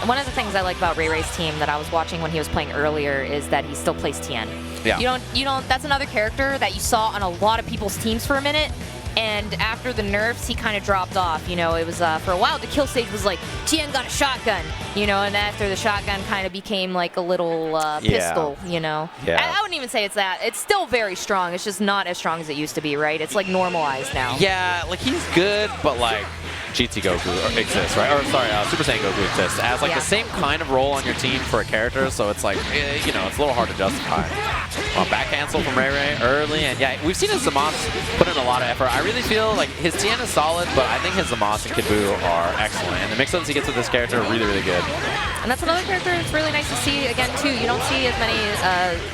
Speaker 2: one of the things I like about RayRay's team that I was watching when he was playing earlier is that he still plays Tien.
Speaker 3: Yeah.
Speaker 2: You don't, that's another character that you saw on a lot of people's teams for a minute. And after the nerfs, he kind of dropped off. You know, it was for a while. Dekillsage was like, Tien got a shotgun. You know, and after the shotgun kind of became like a little pistol. You know, I wouldn't even say it's that. It's still very strong. It's just not as strong as it used to be, right? It's like normalized now.
Speaker 3: Yeah, like he's good, but like GT Goku exists, right? Or sorry, Super Saiyan Goku exists as like the same kind of role on your team for a character. So it's like, you know, it's a little hard to justify. Back cancel from RayRay early, and yeah, we've seen his Zamasu put in a lot of effort. I really feel like his Tien is solid, but I think his Zamasu and Kid Buu are excellent. And the mix-ups he gets with this character are really, really good.
Speaker 2: And that's another character that's really nice to see again too. You don't see as many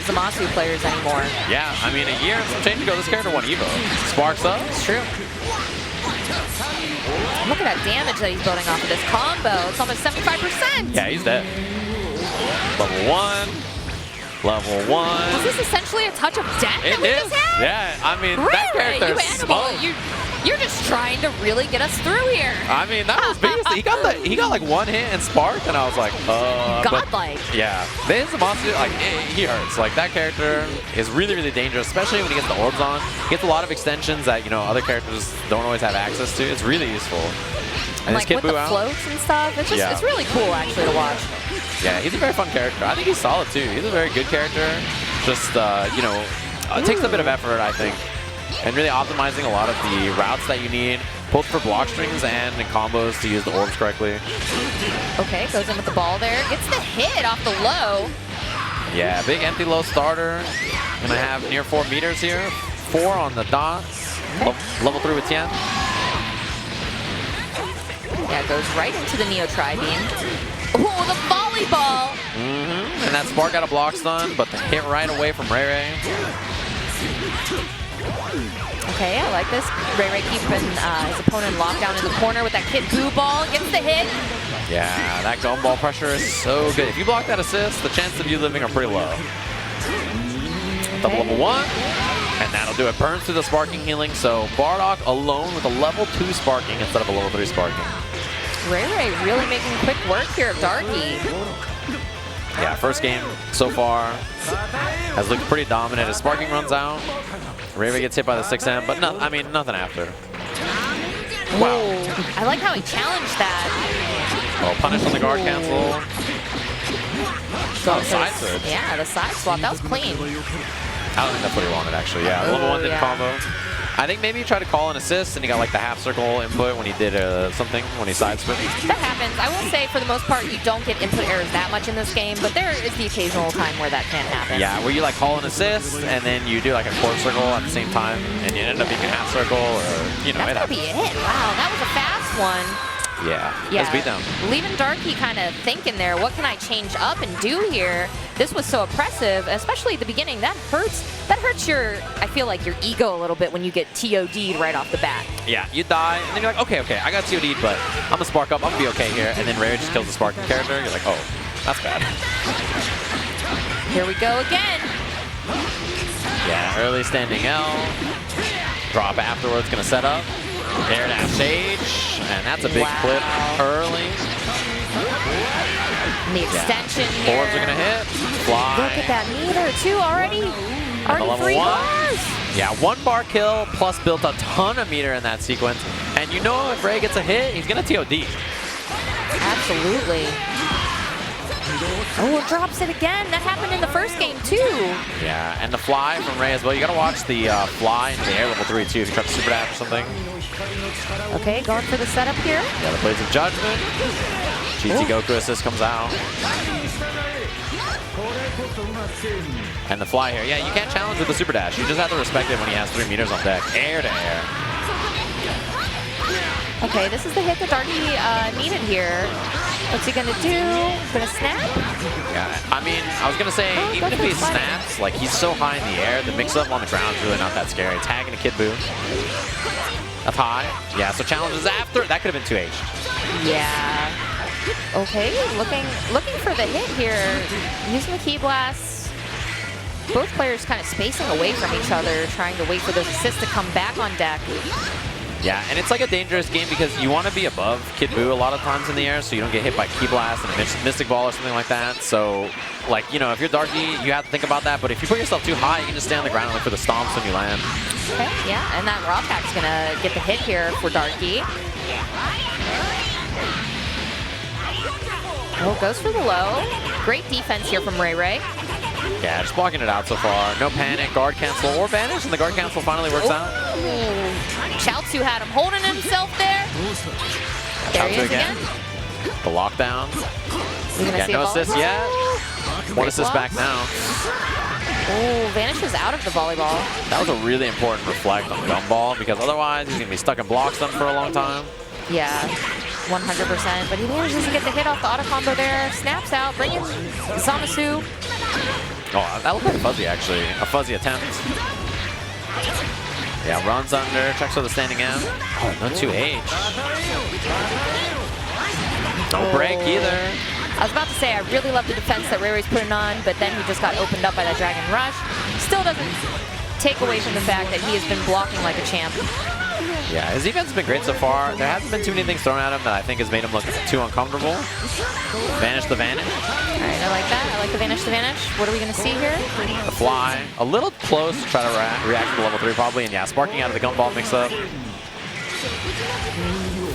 Speaker 2: Zamasu players anymore.
Speaker 3: Yeah, I mean, a year and some change ago, this character won Evo. Sparks up.
Speaker 2: It's true. Look at that damage that he's building off of this combo. It's almost 75%.
Speaker 3: Yeah, he's dead. Level 1. Level 1.
Speaker 2: Was this essentially a touch of death that we just had?
Speaker 3: Yeah, I mean,
Speaker 2: RayRay,
Speaker 3: that character is smart.
Speaker 2: You're just trying to really get us through here.
Speaker 3: I mean, that was biggest. He got like one hit and spark, and I was like,
Speaker 2: godlike.
Speaker 3: Yeah, his monster, like he hurts. Like that character is really, really dangerous, especially when he gets the orbs on. He gets a lot of extensions that other characters don't always have access to. It's really useful. And
Speaker 2: like with the floats and stuff, it's just it's really cool actually to watch.
Speaker 3: Yeah, he's a very fun character. I think he's solid too. He's a very good character. Just it takes a bit of effort, I think. And really optimizing a lot of the routes that you need, both for block strings and in combos to use the orbs correctly.
Speaker 2: Okay, goes in with the ball there. Gets the hit off the low.
Speaker 3: Yeah, big empty low starter. Gonna have near 4 meters here. 4 on the dot. Level 3 with Tien.
Speaker 2: Yeah, goes right into the Neo Tri-Beam. Oh, the volleyball!
Speaker 3: And that spark got a block stun, but the hit right away from RayRay.
Speaker 2: Okay, I like this. RayRay keeping his opponent locked down in the corner with that Kid Buu ball. Gets the hit.
Speaker 3: Yeah, that gumball pressure is so good. If you block that assist, the chances of you living are pretty low. Double level 1. And that'll do it. Burns through the sparking healing. So Bardock alone with a level 2 sparking instead of a level 3 sparking.
Speaker 2: RayRay really making quick work here of Darky.
Speaker 3: Yeah, first game so far has looked pretty dominant. As sparking runs out, RayRay gets hit by the 6M, but nothing after.
Speaker 2: Wow. I like how he challenged that.
Speaker 3: Well, punish on the guard cancel. Side switch.
Speaker 2: Yeah, the side swap. That was clean.
Speaker 3: I don't think that's what he wanted, actually. Yeah, level 1 did combo. I think maybe he tried to call an assist and he got like the half circle input when he did something, when he side switched.
Speaker 2: That happens. I will say for the most part you don't get input errors that much in this game, but there is the occasional time where that can happen.
Speaker 3: Yeah, where you like call an assist and then you do like a quarter circle at the same time and you end up being a half circle or,
Speaker 2: That's gonna be it. Wow, that was a fast one.
Speaker 3: Yeah, let's beat them.
Speaker 2: Leaving Darky kind of thinking there, what can I change up and do here? This was so oppressive, especially at the beginning. That hurts your, I feel like, your ego a little bit when you get TOD'd right off the bat.
Speaker 3: Yeah, you die, and then you're like, okay, I got TOD'd, but I'm gonna spark up, I'm gonna be okay here. And then RayRay just kills the sparking character. You're like, oh, that's bad.
Speaker 2: Here we go again.
Speaker 3: Yeah, early standing L. Drop afterwards, gonna set up. Air dash Sage, and that's a big clip early.
Speaker 2: And the extension here.
Speaker 3: Orbs are gonna hit. Fly.
Speaker 2: Look at that meter too already. Already 3 bars.
Speaker 3: Yeah, 1 bar kill plus built a ton of meter in that sequence. And you know if Ray gets a hit, he's gonna TOD.
Speaker 2: Absolutely. Oh, it drops it again. That happened in the first game too.
Speaker 3: Yeah, and the fly from Ray as well. You gotta watch the fly into the air level 3 too if you try to super dash or something.
Speaker 2: Okay, going for the setup here.
Speaker 3: Yeah, the Blades of Judgment. GT Goku assist comes out. And the fly here. Yeah, you can't challenge with the super dash. You just have to respect it when he has 3 meters on deck. Air to air.
Speaker 2: Okay, this is the hit that Darky needed here. What's he gonna do? Gonna snap?
Speaker 3: Yeah, I mean, I was gonna say, even if he snaps, like he's so high in the air, the mix-up on the ground is really not that scary. Tagging a Kid Buu. That's high. Yeah, so challenges after. That could have been 2H.
Speaker 2: Yeah. Okay, looking for the hit here. Using the Ki Blasts. Both players kind of spacing away from each other, trying to wait for those assists to come back on deck.
Speaker 3: Yeah, and it's like a dangerous game because you want to be above Kid Buu a lot of times in the air so you don't get hit by Ki Blast and a Mystic Ball or something like that. So, like, you know, if you're Darky, you have to think about that. But if you put yourself too high, you can just stay on the ground and look for the stomps when you land.
Speaker 2: Okay, yeah, and that raw attack's going to get the hit here for Darky. Oh, goes for the low. Great defense here from RayRay.
Speaker 3: Yeah, just blocking it out so far. No panic, guard cancel, or vanish, and the guard cancel finally works out.
Speaker 2: Chaozu had him holding himself there. There he is again.
Speaker 3: The lockdown.
Speaker 2: Yeah,
Speaker 3: no assist yet. One assist back now.
Speaker 2: Oh, vanishes out of the volleyball.
Speaker 3: That was a really important reflect on Gumball because otherwise he's going to be stuck in block stun for a long time.
Speaker 2: Yeah, 100%. But he manages to get the hit off the auto combo there. Snaps out, bringing Zamasu.
Speaker 3: Oh, that looked like fuzzy, actually. A fuzzy attempt. Yeah, runs under, checks for the standing M. Oh, no 2H. Don't break either.
Speaker 2: I was about to say, I really love the defense that RayRay's putting on, but then he just got opened up by that Dragon Rush. Still doesn't take away from the fact that he has been blocking like a champ.
Speaker 3: Yeah, his defense has been great so far. There hasn't been too many things thrown at him that I think has made him look too uncomfortable. Vanish the vanish.
Speaker 2: All right, I like that. I like the vanish the vanish. What are we going to see here?
Speaker 3: The fly. A little close to try to react to the level 3 probably. And yeah, sparking out of the Gumball mix-up.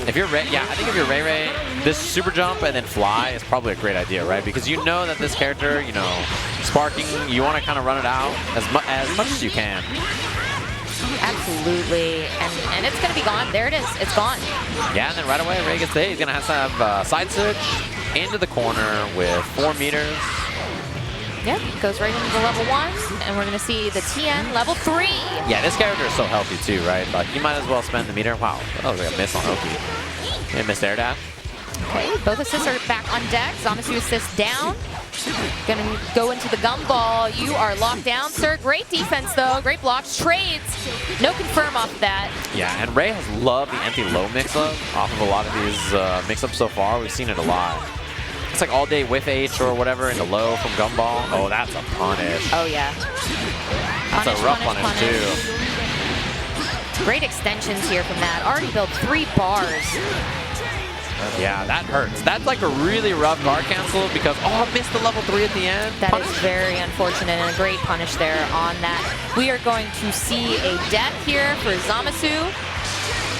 Speaker 3: If you're yeah, I think if you're RayRay, this super jump and then fly is probably a great idea, right? Because you know that this character, you know, sparking, you want to kind of run it out as much as you can.
Speaker 2: Absolutely, and it's going to be gone. There it is. It's gone.
Speaker 3: Yeah, and then right away, Ray gets the hit. He's going to have side switch into the corner with 4 meters.
Speaker 2: Yep, goes right into the level 1, and we're going to see the TN level 3.
Speaker 3: Yeah, this character is so healthy too, right? Like, you might as well spend the meter. Wow, that was like a miss on Oki. And missed air dash.
Speaker 2: Okay, both assists are back on deck. Zamasu assist down. Gonna go into the Gumball. You are locked down, sir. Great defense, though. Great blocks. Trades. No confirm off of that.
Speaker 3: Yeah, and Ray has loved the empty-low mix-up off of a lot of these mix-ups so far. We've seen it a lot. It's like all day whiff H or whatever into low from Gumball. Oh, that's a punish.
Speaker 2: Oh, yeah.
Speaker 3: That's a rough punish, too.
Speaker 2: Great extensions here from that. Already built 3 bars.
Speaker 3: Yeah, that hurts. That's like a really rough guard cancel because, oh, missed the level 3 at the end.
Speaker 2: That is very unfortunate and a great punish there on that. We are going to see a death here for Zamasu.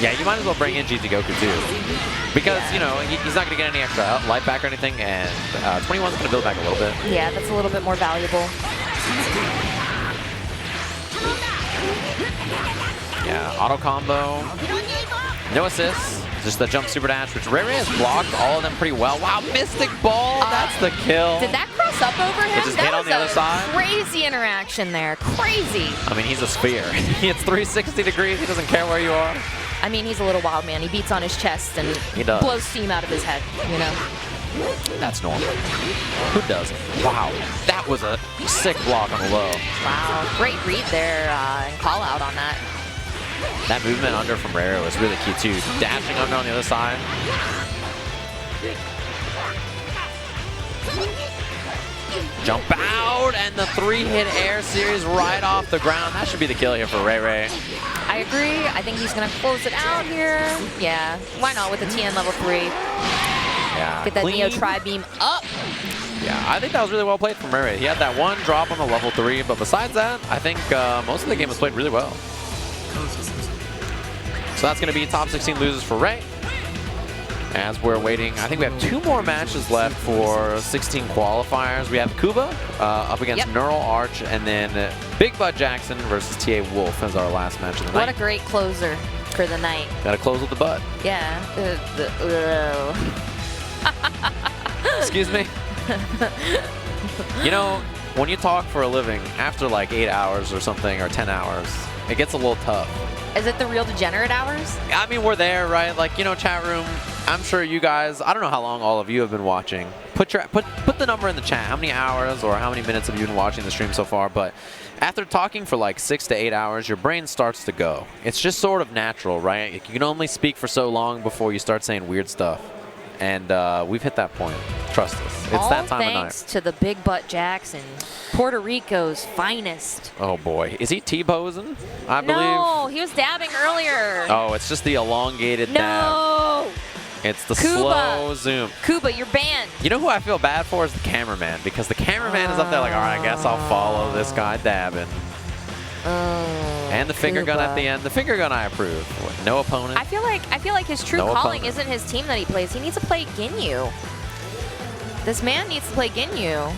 Speaker 3: Yeah, you might as well bring in GT Goku too. Because, you know, he's not going to get any extra life back or anything, and 21's going to build back a little bit.
Speaker 2: Yeah, that's a little bit more valuable.
Speaker 3: Yeah, auto combo. No assists. Just the jump super dash, which RayRay has blocked all of them pretty well. Wow, Mystic Ball, that's the kill.
Speaker 2: Did that cross up over him?
Speaker 3: It just hit on the other side.
Speaker 2: Crazy interaction there, crazy.
Speaker 3: I mean, he's a sphere. He hits 360 degrees, he doesn't care where you are.
Speaker 2: I mean, he's a little wild man. He beats on his chest and
Speaker 3: he does.
Speaker 2: Blows steam out of his head, you know?
Speaker 3: That's normal. Who doesn't? Wow, that was a sick block on the low.
Speaker 2: Wow, great read there and call out on that.
Speaker 3: That movement under from RayRay was really key too. Dashing under on the other side. Jump out, and the 3-hit air series right off the ground. That should be the kill here for RayRay.
Speaker 2: I agree. I think he's going to close it out here. Yeah, why not with the TN level 3?
Speaker 3: Yeah,
Speaker 2: get that Neo Tri-Beam up.
Speaker 3: Yeah, I think that was really well played from RayRay. He had that one drop on the level 3, but besides that, I think most of the game was played really well. So that's going to be top 16 losers for Ray. As we're waiting, I think we have 2 more matches left for 16 qualifiers. We have Kuba up against Neuralarch, and then BigButtJackson versus TA Wolf as our last match of the night.
Speaker 2: What a great closer for the night.
Speaker 3: Got to close with the butt.
Speaker 2: Yeah.
Speaker 3: Excuse me? You know, when you talk for a living, after like 8 hours or something, or 10 hours, it gets a little tough.
Speaker 2: Is it the real degenerate hours?
Speaker 3: I mean, we're there, right? Like, you know, chat room, I'm sure you guys, I don't know how long all of you have been watching. Put the number in the chat. How many hours or how many minutes have you been watching the stream so far? But after talking for like 6 to 8 hours, your brain starts to go. It's just sort of natural, right? You can only speak for so long before you start saying weird stuff. and we've hit that point. Trust us. It's
Speaker 2: All
Speaker 3: that time of night.
Speaker 2: thanks to the BigButtJackson, Puerto Rico's finest.
Speaker 3: Oh boy, is he T-posing? I believe.
Speaker 2: No, he was dabbing earlier.
Speaker 3: Oh, it's just the elongated dab.
Speaker 2: No.
Speaker 3: It's the
Speaker 2: Kuba.
Speaker 3: slow zoom.
Speaker 2: Kuba, you're banned.
Speaker 3: You know who I feel bad for is the cameraman, because the cameraman is up there like, all right, I guess I'll follow this guy dabbing. And the finger gun at the end. The finger gun I approve. What, no opponent.
Speaker 2: I feel like his true
Speaker 3: No
Speaker 2: calling
Speaker 3: opponent.
Speaker 2: isn't his team that he plays. He needs to play Ginyu. This man needs to play Ginyu.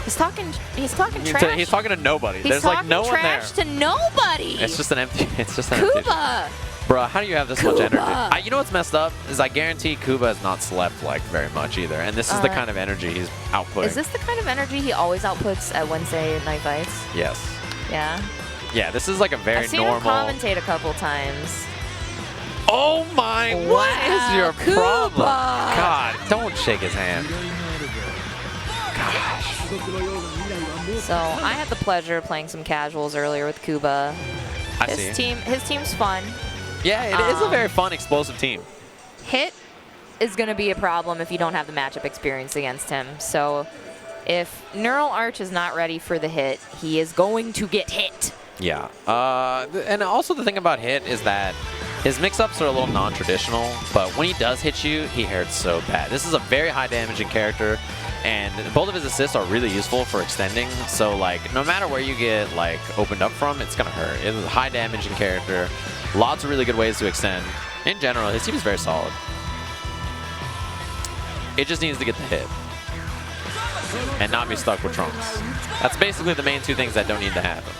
Speaker 2: He's talking trash.
Speaker 3: He's talking to nobody.
Speaker 2: He's
Speaker 3: There's like
Speaker 2: talking
Speaker 3: no one there.
Speaker 2: trash to nobody.
Speaker 3: It's just an empty. It's just an empty.
Speaker 2: Kuba.
Speaker 3: Bruh, how do you have this much energy?
Speaker 2: Kuba.
Speaker 3: You know what's messed up is I guarantee Kuba has not slept like very much either, and this is the kind of energy he's outputting.
Speaker 2: Is this the kind of energy he always outputs at Wednesday night fights?
Speaker 3: Yes.
Speaker 2: Yeah.
Speaker 3: Yeah, this is like a very
Speaker 2: I've seen
Speaker 3: normal.
Speaker 2: him commentate a couple times.
Speaker 3: Oh my! What is your
Speaker 2: Kuba.
Speaker 3: problem? God, don't shake his hand. Gosh.
Speaker 2: So I had the pleasure of playing some casuals earlier with Kuba.
Speaker 3: I see.
Speaker 2: His team's fun.
Speaker 3: Yeah, it is a very fun, explosive team.
Speaker 2: Hit is going to be a problem if you don't have the matchup experience against him. So if Neuralarch is not ready for the hit, he is going to get hit.
Speaker 3: Yeah. And also the thing about Hit is that his mix-ups are a little non-traditional, but when he does hit you, he hurts so bad. This is a very high damaging character, and both of his assists are really useful for extending. So like, no matter where you get like opened up from, it's gonna hurt. It is a high damaging character. Lots of really good ways to extend. In general, his team is very solid. It just needs to get the hit and not be stuck with Trunks. That's basically the main two things that don't need to happen.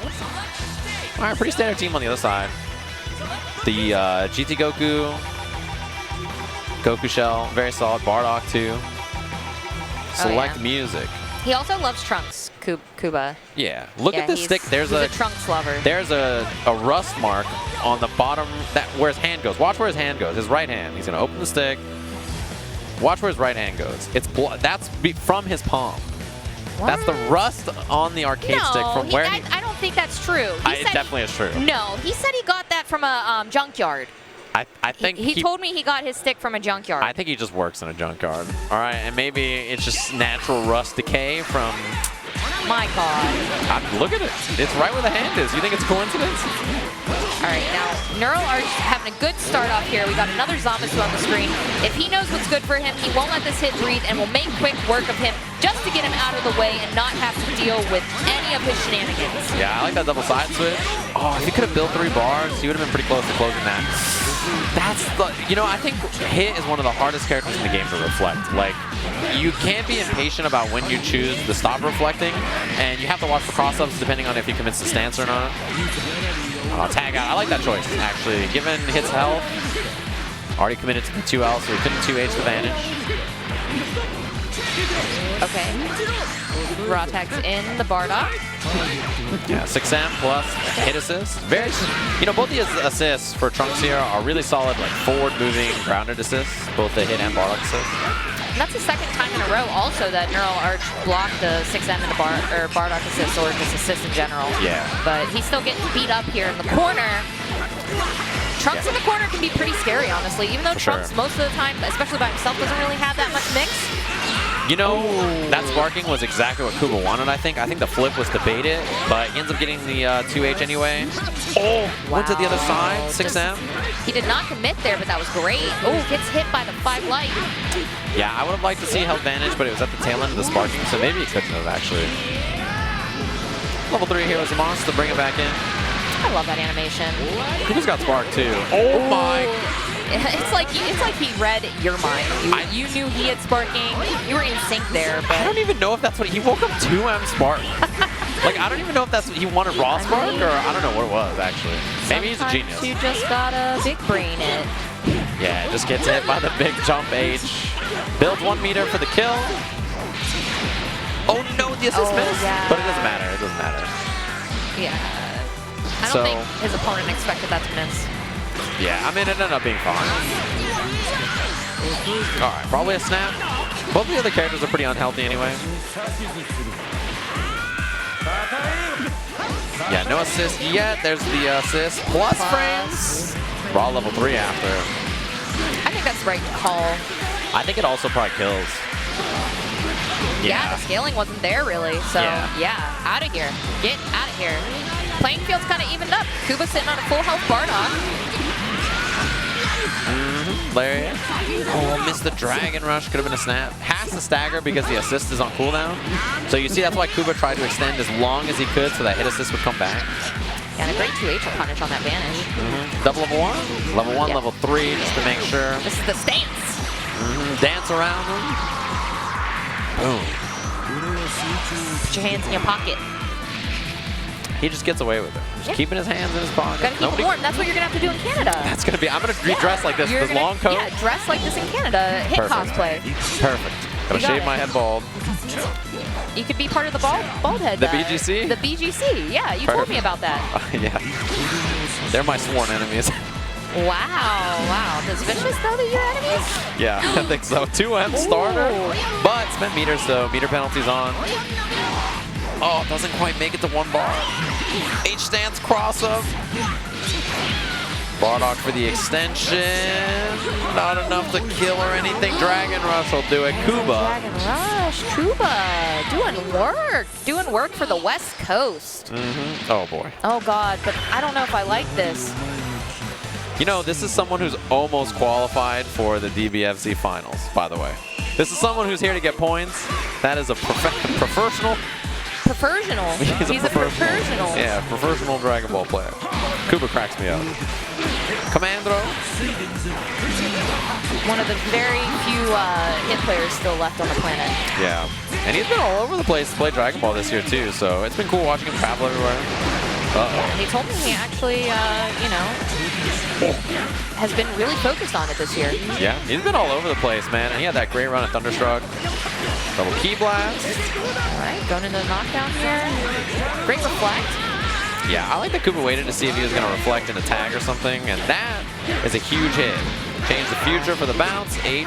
Speaker 3: All right, pretty standard team on the other side. The GT Goku Shell, very solid. Bardock too. Select music.
Speaker 2: He also loves Trunks, Kuba.
Speaker 3: Yeah, look at this stick. There's
Speaker 2: he's a Trunks lover.
Speaker 3: There's a rust mark on the bottom where his hand goes. Watch where his hand goes. His right hand. He's gonna open the stick. Watch where his right hand goes. That's from his palm.
Speaker 2: What?
Speaker 3: That's the rust on the arcade stick from where he...
Speaker 2: I don't think that's true.
Speaker 3: It definitely is true.
Speaker 2: No, he said he got that from a junkyard.
Speaker 3: I think
Speaker 2: he told me he got his stick from a junkyard.
Speaker 3: I think he just works in a junkyard. All right, and maybe it's just natural rust decay from...
Speaker 2: My God.
Speaker 3: Look at it. It's right where the hand is. You think it's coincidence?
Speaker 2: All right, now Neuralarch having a good start off here. We got another Zamasu on the screen. If he knows what's good for him, he won't let this hit breathe and will make quick work of him just to get him out of the way and not have to deal with any of his shenanigans.
Speaker 3: Yeah, I like that double side switch. Oh, if he could have built 3 bars, he would have been pretty close to closing that. That's the, I think Hit is one of the hardest characters in the game to reflect. Like, you can't be impatient about when you choose to stop reflecting, and you have to watch the cross-ups depending on if he commits the stance or not. Tag out. I like that choice, actually. Given Hit's health, already committed to the 2L, so he couldn't 2H the advantage.
Speaker 2: Okay. Raw tags in the Bardock.
Speaker 3: Yeah, 6M plus hit assist. Very, both the assists for Trunks here are really solid, like forward-moving, grounded assists, both the hit and Bardock assists.
Speaker 2: And that's the second time in a row also that Neuralarch blocked the 6M in the Bardock assist, or just assist in general.
Speaker 3: Yeah.
Speaker 2: But he's still getting beat up here in the corner. Trunks in the corner can be pretty scary, honestly. Even though Trunks most of the time, especially by himself, doesn't really have that much mix.
Speaker 3: That sparking was exactly what Kuba wanted, I think. I think the flip was to bait it, but he ends up getting the 2H anyway. Oh, wow. Went to the other side, 6M.
Speaker 2: He did not commit there, but that was great. Oh, gets hit by the 5 light.
Speaker 3: Yeah, I would have liked to see health advantage, but it was at the tail end of the sparking, so maybe he couldn't have, actually. Level 3 here was a monster to bring it back in.
Speaker 2: I love that animation.
Speaker 3: Kuba's got spark, too. Oh my...
Speaker 2: It's like he read your mind. You knew he had sparking. You were in sync there. But
Speaker 3: I don't even know if that's what he woke up 2M spark. Like, I don't even know if that's what he wanted raw spark, or I don't know what it was actually. Maybe he's a genius.
Speaker 2: You just gotta big brain it.
Speaker 3: Yeah, just gets hit by the big jump H. Builds 1 meter for the kill. Oh no, the assist missed.
Speaker 2: Yeah.
Speaker 3: But it doesn't matter. It doesn't matter.
Speaker 2: Yeah. I don't think his opponent expected that to miss.
Speaker 3: Yeah, I mean, it ended up being fine. All right, probably a snap. Both of the other characters are pretty unhealthy anyway. Yeah, no assist yet. There's the assist plus frames. Raw level 3 after.
Speaker 2: I think that's the right call.
Speaker 3: I think it also probably kills.
Speaker 2: Yeah, the scaling wasn't there really. So yeah, out of here. Get out of here. Playing field's kind of evened up. Kuba sitting on a full health Bardock.
Speaker 3: Larry. Oh, missed the Dragon Rush. Could have been a snap. Has to stagger because the assist is on cooldown. So you see that's why Kuba tried to extend as long as he could so that hit assist would come back.
Speaker 2: And a great 2H punish on that Vanish.
Speaker 3: Double level 1? Level 1, level 3, just to make sure.
Speaker 2: This is the stance.
Speaker 3: Dance around them. Boom.
Speaker 2: Put your hands in your pocket.
Speaker 3: He just gets away with it. Just keeping his hands in his pocket.
Speaker 2: Gotta keep it warm. That's what you're gonna have to do in Canada.
Speaker 3: That's gonna be. I'm gonna redress like this with this long coat.
Speaker 2: Yeah, dress like this in Canada. Hit cosplay.
Speaker 3: Perfect. Gotta shave my head bald.
Speaker 2: You could be part of the bald head.
Speaker 3: The BGC?
Speaker 2: The BGC. Yeah, you told me about that.
Speaker 3: Yeah. They're my sworn enemies.
Speaker 2: Wow. Does Vicious know that you're enemies?
Speaker 3: Yeah, I think so. 2M starter. But spent meters, so meter penalties on. Oh, doesn't quite make it to 1 bar. H stance cross up. Bardock for the extension. Not enough to kill or anything. Dragon Rush will do it. Kuba.
Speaker 2: Dragon Rush. Kuba. Doing work. Doing work for the West Coast.
Speaker 3: Oh, boy.
Speaker 2: Oh, God. But I don't know if I like this.
Speaker 3: You know, this is someone who's almost qualified for the DBFZ finals, by the way. This is someone who's here to get points. That is a professional.
Speaker 2: Professional. He's a professional.
Speaker 3: Yeah, professional Dragon Ball player. Kuba cracks me up. Commandro.
Speaker 2: One of the very few hit players still left on the planet.
Speaker 3: Yeah. And he's been all over the place to play Dragon Ball this year, too, so it's been cool watching him travel everywhere.
Speaker 2: And he told me he actually, you know, has been really focused on it this year.
Speaker 3: Yeah, he's been all over the place, man. And he had that great run at Thunderstruck. Double Key Blast.
Speaker 2: All right, going into the knockdown here. Great reflect.
Speaker 3: Yeah, I like that Kuba waited to see if he was going to reflect in a tag or something, and that is a huge hit. Change the future for the bounce. H.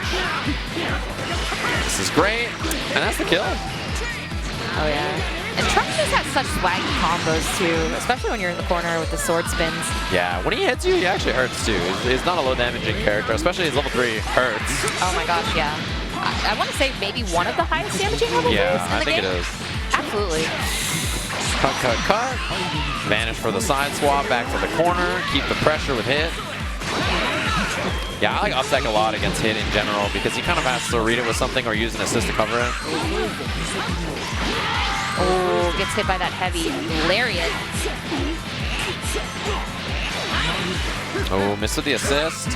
Speaker 3: This is great, and that's the kill.
Speaker 2: Oh, yeah. And Trunks just has such swaggy combos, too, especially when you're in the corner with the sword spins.
Speaker 3: Yeah, when he hits you, he actually hurts, too. He's not a low-damaging character, especially his level 3 hurts.
Speaker 2: Oh, my gosh, yeah. I want to say maybe one of the highest damaging level 3s in the game.
Speaker 3: Yeah, I think it is.
Speaker 2: Absolutely.
Speaker 3: Cut. Vanish for the side swap, back to the corner, keep the pressure with hit. Yeah, I like Uptech a lot against hit in general because he kind of has to read it with something or use an assist to cover it.
Speaker 2: Oh, gets hit by that heavy lariat.
Speaker 3: Oh, missed with the assist.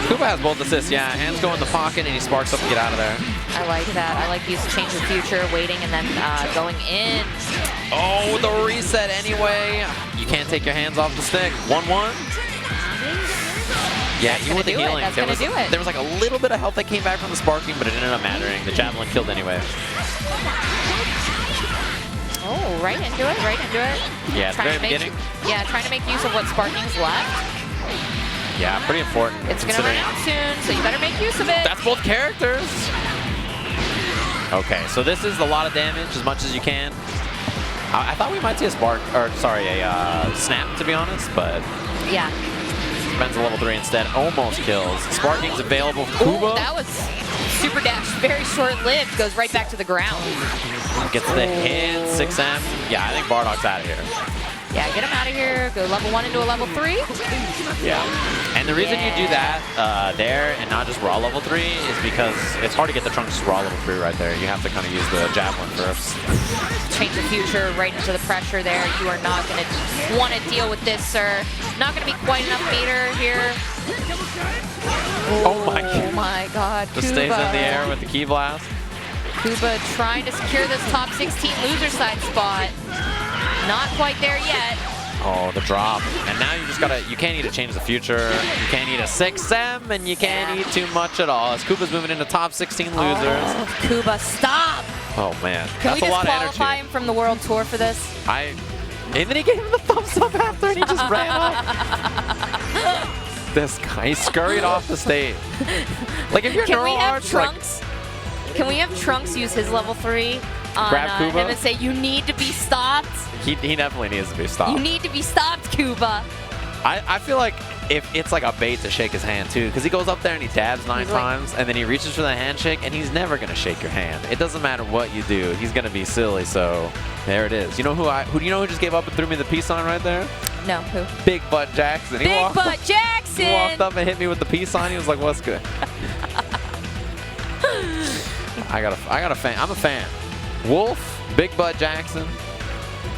Speaker 3: Kuba has both assists, yeah. Hands go in the pocket and he sparks up to get out of there.
Speaker 2: I like that. I like use change the future, waiting and then going in.
Speaker 3: Oh, the reset anyway. You can't take your hands off the stick. 1-1. Yeah, even with the healing, there was like a little bit of health that came back from the sparking, but it ended up mattering. The javelin killed anyway.
Speaker 2: Oh, right into it, right into it.
Speaker 3: Yeah, at the very beginning.
Speaker 2: Yeah, trying to make use of what sparking's left.
Speaker 3: Yeah, pretty important.
Speaker 2: It's going to run out soon, so you better make use of it.
Speaker 3: That's both characters. Okay, so this is a lot of damage, as much as you can. I thought we might see a spark, or sorry, a snap, to be honest, but
Speaker 2: yeah.
Speaker 3: Spends a level 3 instead, almost kills. Sparking's available for Kuba.
Speaker 2: That was super dash, very short-lived, goes right back to the ground.
Speaker 3: Gets the hit, 6M. Yeah, I think Bardock's out of here.
Speaker 2: Yeah, get him out of here. Go level 1 into a level 3.
Speaker 3: Yeah. And the reason you do that there and not just raw level 3 is because it's hard to get the Trunks raw level 3 right there. You have to kind of use the javelin first.
Speaker 2: Change the future right into the pressure there. You are not going to want to deal with this, sir. Not going to be quite enough meter here.
Speaker 3: Oh my god.
Speaker 2: Oh my god.
Speaker 3: Just stays in the air with the Key Blast.
Speaker 2: Kuba trying to secure this top 16 loser side spot. Not quite there yet.
Speaker 3: Oh, the drop. And now you just gotta, you can't need to change the future. You can't eat a 6M, and you can't eat too much at all. As Kuba's moving into top 16 losers.
Speaker 2: Oh, Kuba, stop!
Speaker 3: Oh, man.
Speaker 2: Can
Speaker 3: That's a lot of energy.
Speaker 2: we just qualify him from the World Tour for this?
Speaker 3: And then he gave him the thumbs up after, and he just ran off. This guy, he scurried off the stage. Like, if you're Neuralarch,
Speaker 2: Trunks? Can we have Trunks use his level 3 on him and say, you need to be stopped?
Speaker 3: He definitely needs to be stopped.
Speaker 2: You need to be stopped, Kuba.
Speaker 3: I feel like if it's like a bait to shake his hand too, because he goes up there and he dabs 9 times, and then he reaches for the handshake, and he's never gonna shake your hand. It doesn't matter what you do, he's gonna be silly. So there it is. You know who do you know who just gave up and threw me the peace sign right there?
Speaker 2: No, who?
Speaker 3: BigButtJackson.
Speaker 2: BigButtJackson.
Speaker 3: He walked up and hit me with the peace sign. He was like, "What's good?" I got a fan. I'm a fan. Wolf, BigButtJackson,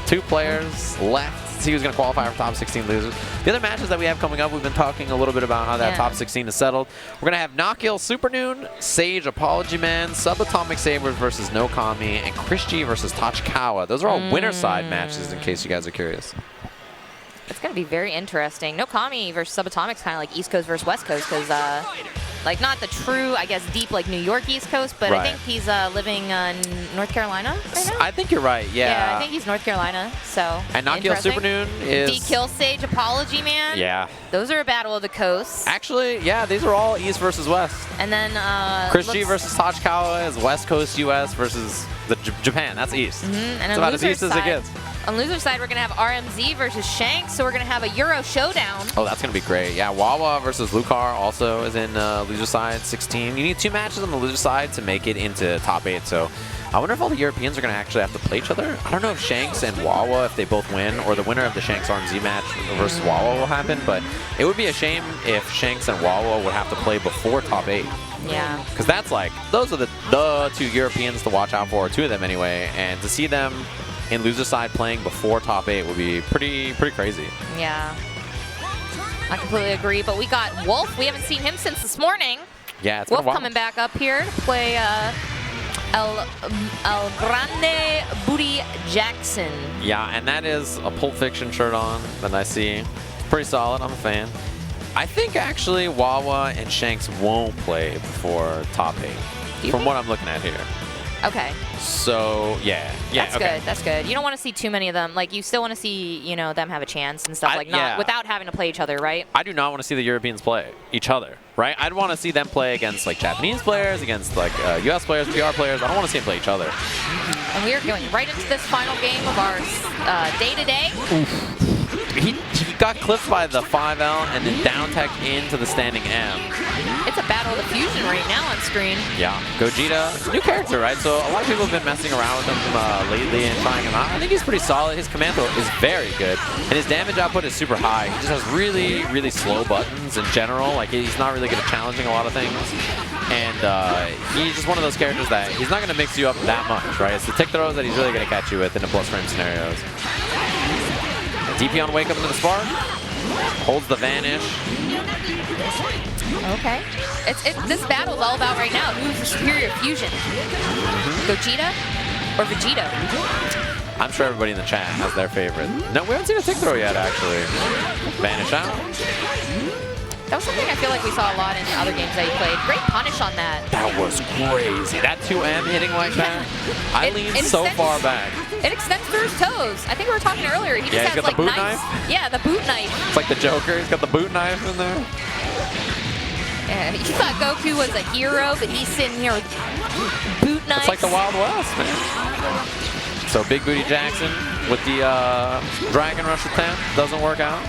Speaker 3: 2 players left. See who's going to qualify for top 16 losers. The other matches that we have coming up, we've been talking a little bit about how that top 16 is settled. We're going to have Nakkiel, Supernoon, Sage, Apologyman, SubAtomicSabers versus KnowKami, and ChrisG versus Tachikawa. Those are all winner side matches, in case you guys are curious.
Speaker 2: It's going to be very interesting. KnowKami versus SubAtomic's kind of like East Coast versus West Coast, because like not the true, I guess, deep like New York East Coast, but I think he's living in North Carolina right now.
Speaker 3: I think you're right, yeah.
Speaker 2: Yeah, I think he's North Carolina, so
Speaker 3: and Nakkiel Supernoon is...
Speaker 2: Dekillsage Apologyman.
Speaker 3: Yeah.
Speaker 2: Those are a battle of the coasts.
Speaker 3: Actually, yeah, these are all East versus West.
Speaker 2: And then...
Speaker 3: ChrisG versus Tachikawa is West Coast US versus Japan. That's East.
Speaker 2: And
Speaker 3: it's about as East as it gets.
Speaker 2: On loser side, we're going to have RMZ versus Shanks, so we're going to have a Euro showdown.
Speaker 3: Oh, that's going to be great. Yeah, Wawa versus Lucar also is in loser side 16. You need 2 matches on the loser side to make it into top 8, so I wonder if all the Europeans are going to actually have to play each other. I don't know if Shanks and Wawa, if they both win, or the winner of the Shanks RMZ match versus Wawa will happen, but it would be a shame if Shanks and Wawa would have to play before top 8.
Speaker 2: Yeah.
Speaker 3: Because that's like, those are the 2 Europeans to watch out for, 2 of them anyway, and to see them in loser side playing before top 8 would be pretty crazy.
Speaker 2: Yeah. I completely agree, but we got Wolf. We haven't seen him since this morning.
Speaker 3: Yeah, it's
Speaker 2: Wolf
Speaker 3: been a while.
Speaker 2: coming back up here to play El Grande BigButtJackson.
Speaker 3: Yeah, and that is a Pulp Fiction shirt on that I see. Pretty solid. I'm a fan. I think actually Wawa and Shanks won't play before top 8 from what I'm looking at here.
Speaker 2: Okay.
Speaker 3: So, yeah.
Speaker 2: That's
Speaker 3: okay.
Speaker 2: good. That's good. You don't want to see too many of them. Like, you still want to see, you know, them have a chance and stuff without having to play each other, right?
Speaker 3: I do not want to see the Europeans play each other, right? I'd want to see them play against, like, Japanese players, against, like, US players, PR players. I don't want to see them play each other.
Speaker 2: And we are going right into this final game of our day-to-day.
Speaker 3: He got clipped by the 5L and then down tech into the standing M.
Speaker 2: It's a battle of the fusion right now on screen.
Speaker 3: Yeah, Gogeta, new character, right? So a lot of people have been messing around with him lately and trying him out. I think he's pretty solid. His command throw is very good, and his damage output is super high. He just has really slow buttons in general. Like, he's not really good at challenging a lot of things. And he's just one of those characters that he's not going to mix you up that much, right? It's the tick throws that he's really going to catch you with in the plus frame scenarios. DP on wake up into the spark. Holds the vanish.
Speaker 2: Okay. This battle is all about right now. Who's the superior fusion? Gogeta or Vegeta?
Speaker 3: I'm sure everybody in the chat has their favorite. No, we haven't seen a tick throw yet, actually. Vanish out.
Speaker 2: That was something I feel like we saw a lot in other games that he played. Great punish on that.
Speaker 3: That was crazy. That 2M hitting like that. I leaned so far back.
Speaker 2: It extends through his toes. I think we were talking earlier. He just
Speaker 3: he's
Speaker 2: has
Speaker 3: got
Speaker 2: like
Speaker 3: the boot
Speaker 2: nice,
Speaker 3: knife.
Speaker 2: Yeah, the boot knife.
Speaker 3: It's like the Joker. He's got the boot knife in there.
Speaker 2: Yeah, you thought Goku was a hero, but he's sitting here with boot knives.
Speaker 3: It's like the Wild West, man. So BigButtJackson with the Dragon Rush attempt. Doesn't work out.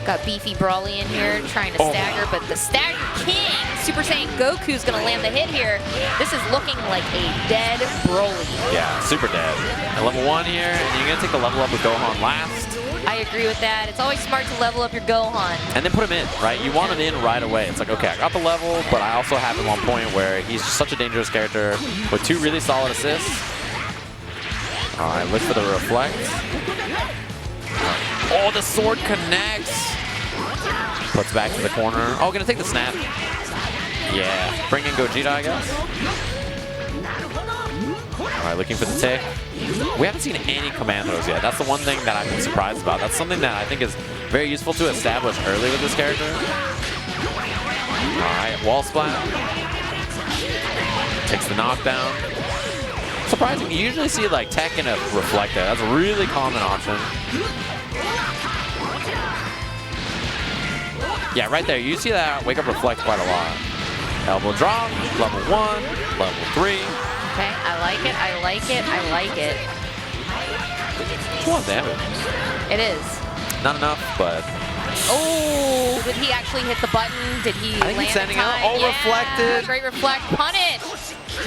Speaker 2: Got Beefy Brawly in here trying to stagger, but the Stagger King, Super Saiyan Goku's going to land the hit here. This is looking like a dead Broly.
Speaker 3: Yeah, super dead. At level 1 here, and you're going to take the level up with Gohan last.
Speaker 2: I agree with that. It's always smart to level up your Gohan.
Speaker 3: And then put him in, right? You want him in right away. It's like, okay, I got the level, but I also have him on point where he's just such a dangerous character with 2 really solid assists. All right, look for the reflect. Oh, the sword connects. Puts back to the corner. Oh, gonna take the snap. Yeah, bring in Gogeta, I guess. All right, looking for the tick. We haven't seen any command throws yet. That's the one thing that I've been surprised about. That's something that I think is very useful to establish early with this character. All right, wall splat. Takes the knockdown. Surprising, you usually see like tech and a reflector. That's a really common option. Yeah, right there. You see that wake up reflect quite a lot. Elbow drop, level 1, level 3.
Speaker 2: Okay, I like it, I like it, I like it.
Speaker 3: It's a lot of damage.
Speaker 2: It is.
Speaker 3: Not enough, but
Speaker 2: Oh, did he actually hit the button? Did he
Speaker 3: I think
Speaker 2: land
Speaker 3: he's standing
Speaker 2: in
Speaker 3: out.
Speaker 2: time?
Speaker 3: Oh,
Speaker 2: Yeah,
Speaker 3: reflected.
Speaker 2: Great reflect. Punish.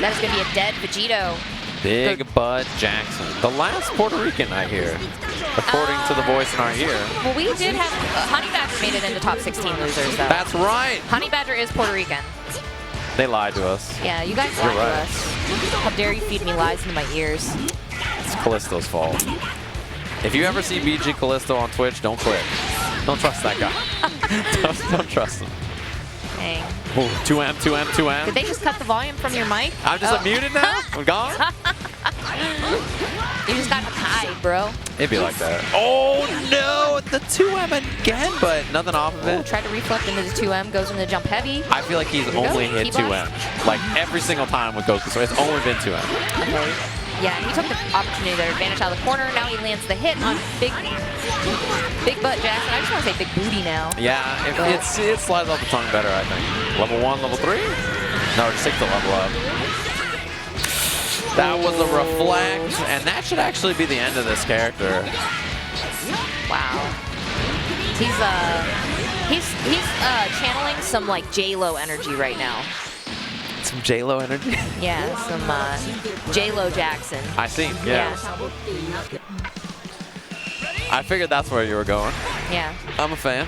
Speaker 2: That is going to be a dead Vegito.
Speaker 3: BigButtJackson. The last Puerto Rican, I hear, according to the voice in our ear.
Speaker 2: Well, we did have HoneyBadger made it into top 16 losers, though.
Speaker 3: That's right.
Speaker 2: HoneyBadger is Puerto Rican.
Speaker 3: They lied to us.
Speaker 2: Yeah, you guys lied to us. How dare you feed me lies into my ears?
Speaker 3: It's Callisto's fault. If you ever see BG Callisto on Twitch, don't click. Don't trust that guy. don't trust him.
Speaker 2: Dang.
Speaker 3: Ooh, 2M, 2M, 2M.
Speaker 2: Did they just cut the volume from your mic?
Speaker 3: I'm just unmuted now? I'm gone?
Speaker 2: You just got to hide, bro.
Speaker 3: It'd be like that. Oh no, the 2M again, but nothing off of
Speaker 2: Ooh,
Speaker 3: it.
Speaker 2: tried to reflect into the 2M, goes into jump heavy.
Speaker 3: I feel like he's only hit 2M. Like every single time with Goku, so it's only been 2M.
Speaker 2: Okay. Yeah, and he took the opportunity there to vanish out of the corner. Now he lands the hit on BigButtJackson. I just want to say Big Booty now.
Speaker 3: Yeah, it slides off the tongue better, I think. Level 1, level 3? No, just take the level up. That was a reflect, and that should actually be the end of this character.
Speaker 2: Wow. He's channeling some like J-Lo energy right now.
Speaker 3: Some J-Lo energy?
Speaker 2: Yeah, some J-Lo Jackson.
Speaker 3: I see, yeah. I figured that's where you were going.
Speaker 2: Yeah.
Speaker 3: I'm a fan.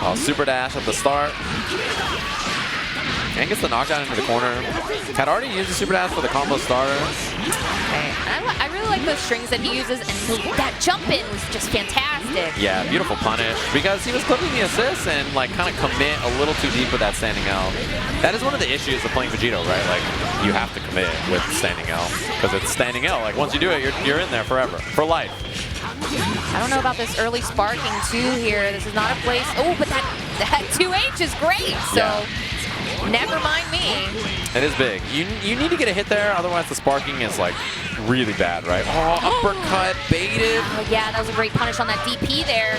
Speaker 3: Oh, super dash at the start. And gets the knockdown into the corner. Had already used the super dash for the combo starter.
Speaker 2: Okay. I really like those strings that he uses, and that jump in was just fantastic.
Speaker 3: Yeah, beautiful punish. Because he was clipping the assists and like kind of commit a little too deep with that standing L. That is one of the issues of playing Vegito, right? Like you have to commit with standing L because it's standing L. Like once you do it, you're in there forever, for life.
Speaker 2: I don't know about this early sparking too here. This is not a place. Oh, but that 2H is great. So. Yeah. Never mind me.
Speaker 3: It is big. You need to get a hit there, otherwise the sparking is like really bad, right? Oh, uppercut, baited.
Speaker 2: Oh, yeah, that was a great punish on that DP there.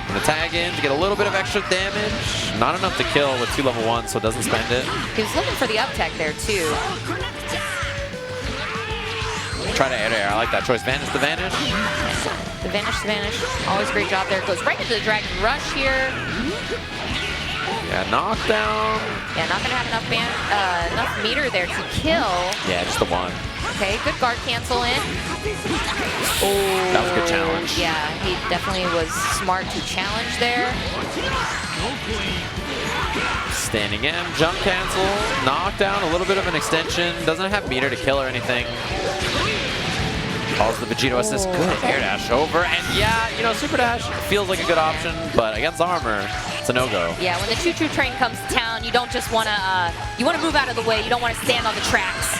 Speaker 3: And the tag in to get a little bit of extra damage. Not enough to kill with 2 level 1, so it doesn't spend it.
Speaker 2: He was looking for the up tech there too.
Speaker 3: Try to air. I like that choice. Vanish to vanish.
Speaker 2: The vanish to vanish. Always great job there. Goes right into the Dragon Rush here.
Speaker 3: Yeah, knockdown.
Speaker 2: Yeah, not gonna have enough meter there to kill.
Speaker 3: Yeah, just the one.
Speaker 2: Okay, good guard cancel in.
Speaker 3: Oh, that was a good challenge.
Speaker 2: Yeah, he definitely was smart to challenge there.
Speaker 3: Standing M, jump cancel, knockdown, a little bit of an extension. Doesn't have meter to kill or anything. Calls the Vegito assist. Good air dash over. And yeah, you know, super dash feels like a good option, but against armor, it's a no-go.
Speaker 2: Yeah, when the choo-choo train comes to town, you don't just want to, you want to move out of the way. You don't want to stand on the tracks.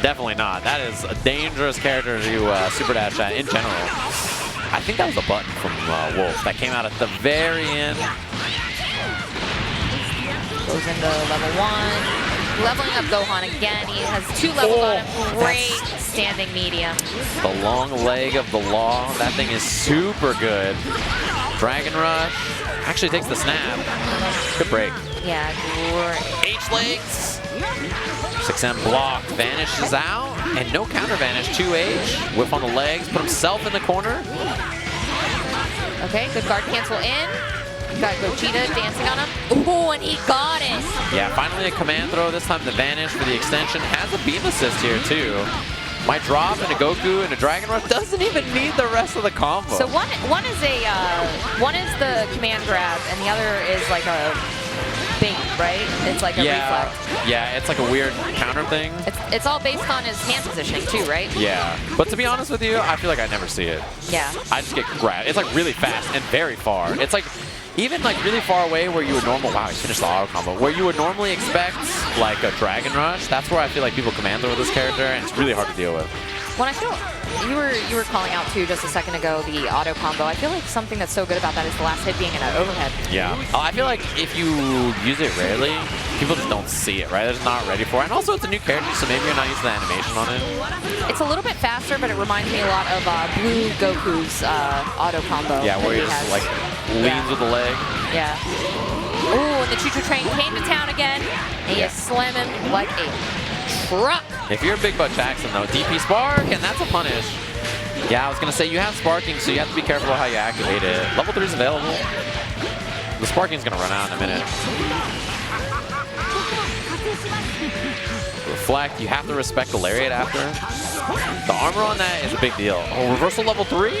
Speaker 3: Definitely not. That is a dangerous character to super dash at in general. I think that was a button from Wolf that came out at the very end.
Speaker 2: Goes into level 1. Leveling up Gohan again. He has 2 levels on him. Great standing medium.
Speaker 3: The long leg of the law. That thing is super good. Dragon Rush. Actually takes the snap. Good break.
Speaker 2: Yeah, great.
Speaker 3: H-legs. 6M block. Vanishes out. And no counter vanish. 2H. Whip on the legs. Put himself in the corner.
Speaker 2: Okay, good guard cancel in. Got Gogeta dancing on him. Ooh, and he got it.
Speaker 3: Yeah, finally a command throw. This time the vanish for the extension. Has a beam assist here, too. Might drop into Goku and a Dragon Rush. Doesn't even need the rest of the combo.
Speaker 2: So one is the command grab, and the other is like a bait, right? It's like a reflect.
Speaker 3: Yeah, it's like a weird counter thing.
Speaker 2: It's all based on his hand positioning, too, right?
Speaker 3: Yeah. But to be honest with you, I feel like I never see it.
Speaker 2: Yeah.
Speaker 3: I just get grabbed. It's like really fast and very far. It's like even like really far away where you would normally, wow, he finished the auto combo, where you would normally expect like a Dragon Rush. That's where I feel like people command throw this character, and it's really hard to deal with.
Speaker 2: When I feel you were calling out too just a second ago the auto combo. I feel like something that's so good about that is the last hit being an overhead.
Speaker 3: Yeah, I feel like if you use it rarely, people just don't see it, right? They're just not ready for it. And also, it's a new character, so maybe you're not using the animation on it.
Speaker 2: It's a little bit faster, but it reminds me a lot of Blue Goku's auto combo.
Speaker 3: Yeah, where he just like leans with the leg.
Speaker 2: Yeah. Ooh, and the choo-choo train came to town again. And you slam him like a truck.
Speaker 3: If you're BigButtJackson though, DP Spark, and that's a punish. Yeah, I was going to say, you have Sparking, so you have to be careful how you activate it. Level 3 is available. The Sparking's going to run out in a minute. Reflect, you have to respect the Lariat after. The armor on that is a big deal. Oh, reversal level 3?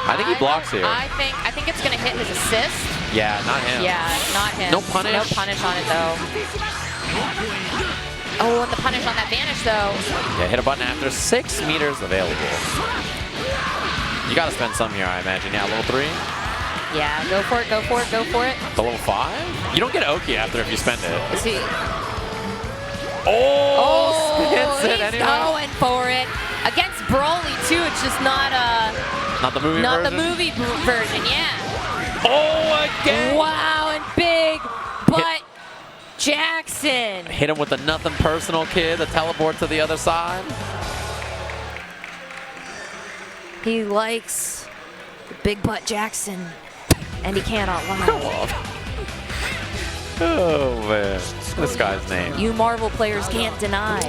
Speaker 3: I think he blocks here.
Speaker 2: I think it's gonna hit his assist.
Speaker 3: Yeah, not him.
Speaker 2: Yeah, not him.
Speaker 3: No punish?
Speaker 2: No punish on it though. Oh, and the punish on that vanish though.
Speaker 3: Yeah, hit a button after. 6 meters available. You gotta spend some here, I imagine. Yeah, level 3.
Speaker 2: Yeah, go for it, go for it, go for it.
Speaker 3: The level 5? You don't get Oki after if you spend it.
Speaker 2: Is he?
Speaker 3: Oh, spins it
Speaker 2: he's
Speaker 3: anyway.
Speaker 2: going for it. Against Broly too, it's just not
Speaker 3: the movie version?
Speaker 2: Not the movie version, yeah.
Speaker 3: Oh, again!
Speaker 2: Wow, and big butt Jackson.
Speaker 3: Hit him with the nothing personal kid, the teleport to the other side.
Speaker 2: He likes Big Butt Jackson, and he cannot lie.
Speaker 3: Oh, man. This guy's name.
Speaker 2: You Marvel players can't deny.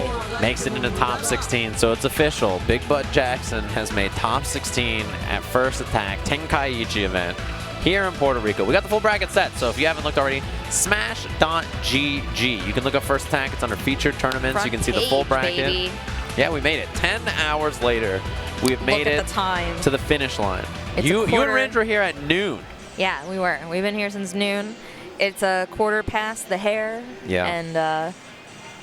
Speaker 3: Makes it into top 16, so it's official. BigButtJackson has made top 16 at First Attack Tenkaichi event here in Puerto Rico. We got the full bracket set, so if you haven't looked already, smash.gg. You can look up First Attack. It's under featured tournaments.
Speaker 2: Front
Speaker 3: you can see the full bracket.
Speaker 2: Baby.
Speaker 3: Yeah, we made it. 10 hours later, we have made it to the finish line. You and Ringe were here at noon.
Speaker 2: Yeah, we were. We've been here since noon. It's a quarter past the hair.
Speaker 3: Yeah.
Speaker 2: And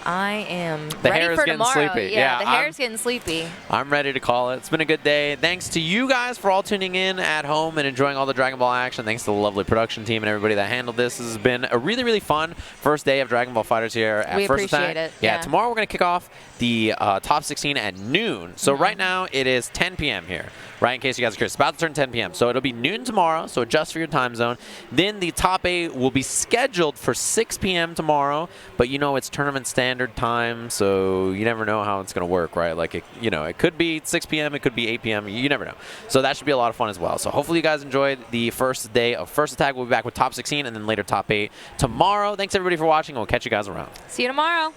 Speaker 2: I am
Speaker 3: the
Speaker 2: ready
Speaker 3: hair is
Speaker 2: for
Speaker 3: getting
Speaker 2: tomorrow.
Speaker 3: sleepy.
Speaker 2: Yeah, the hair's getting sleepy.
Speaker 3: I'm ready to call it. It's been a good day. Thanks to you guys for all tuning in at home and enjoying all the Dragon Ball action. Thanks to the lovely production team and everybody that handled this. This has been a really, really fun first day of Dragon Ball Fighters here at
Speaker 2: We
Speaker 3: First
Speaker 2: appreciate
Speaker 3: Attack.
Speaker 2: it.
Speaker 3: Yeah, tomorrow we're going to kick off the top 16 at noon. So right now it is 10 p.m. here. Right, in case you guys are curious. It's about to turn 10 p.m. So it'll be noon tomorrow, so adjust for your time zone. Then the top 8 will be scheduled for 6 p.m. tomorrow, but you know it's tournament standard time, so you never know how it's going to work, right? Like, it could be 6 p.m., it could be 8 p.m., you never know. So that should be a lot of fun as well. So hopefully you guys enjoyed the first day of First Attack. We'll be back with top 16 and then later top 8 tomorrow. Thanks everybody for watching, and we'll catch you guys around.
Speaker 2: See you tomorrow.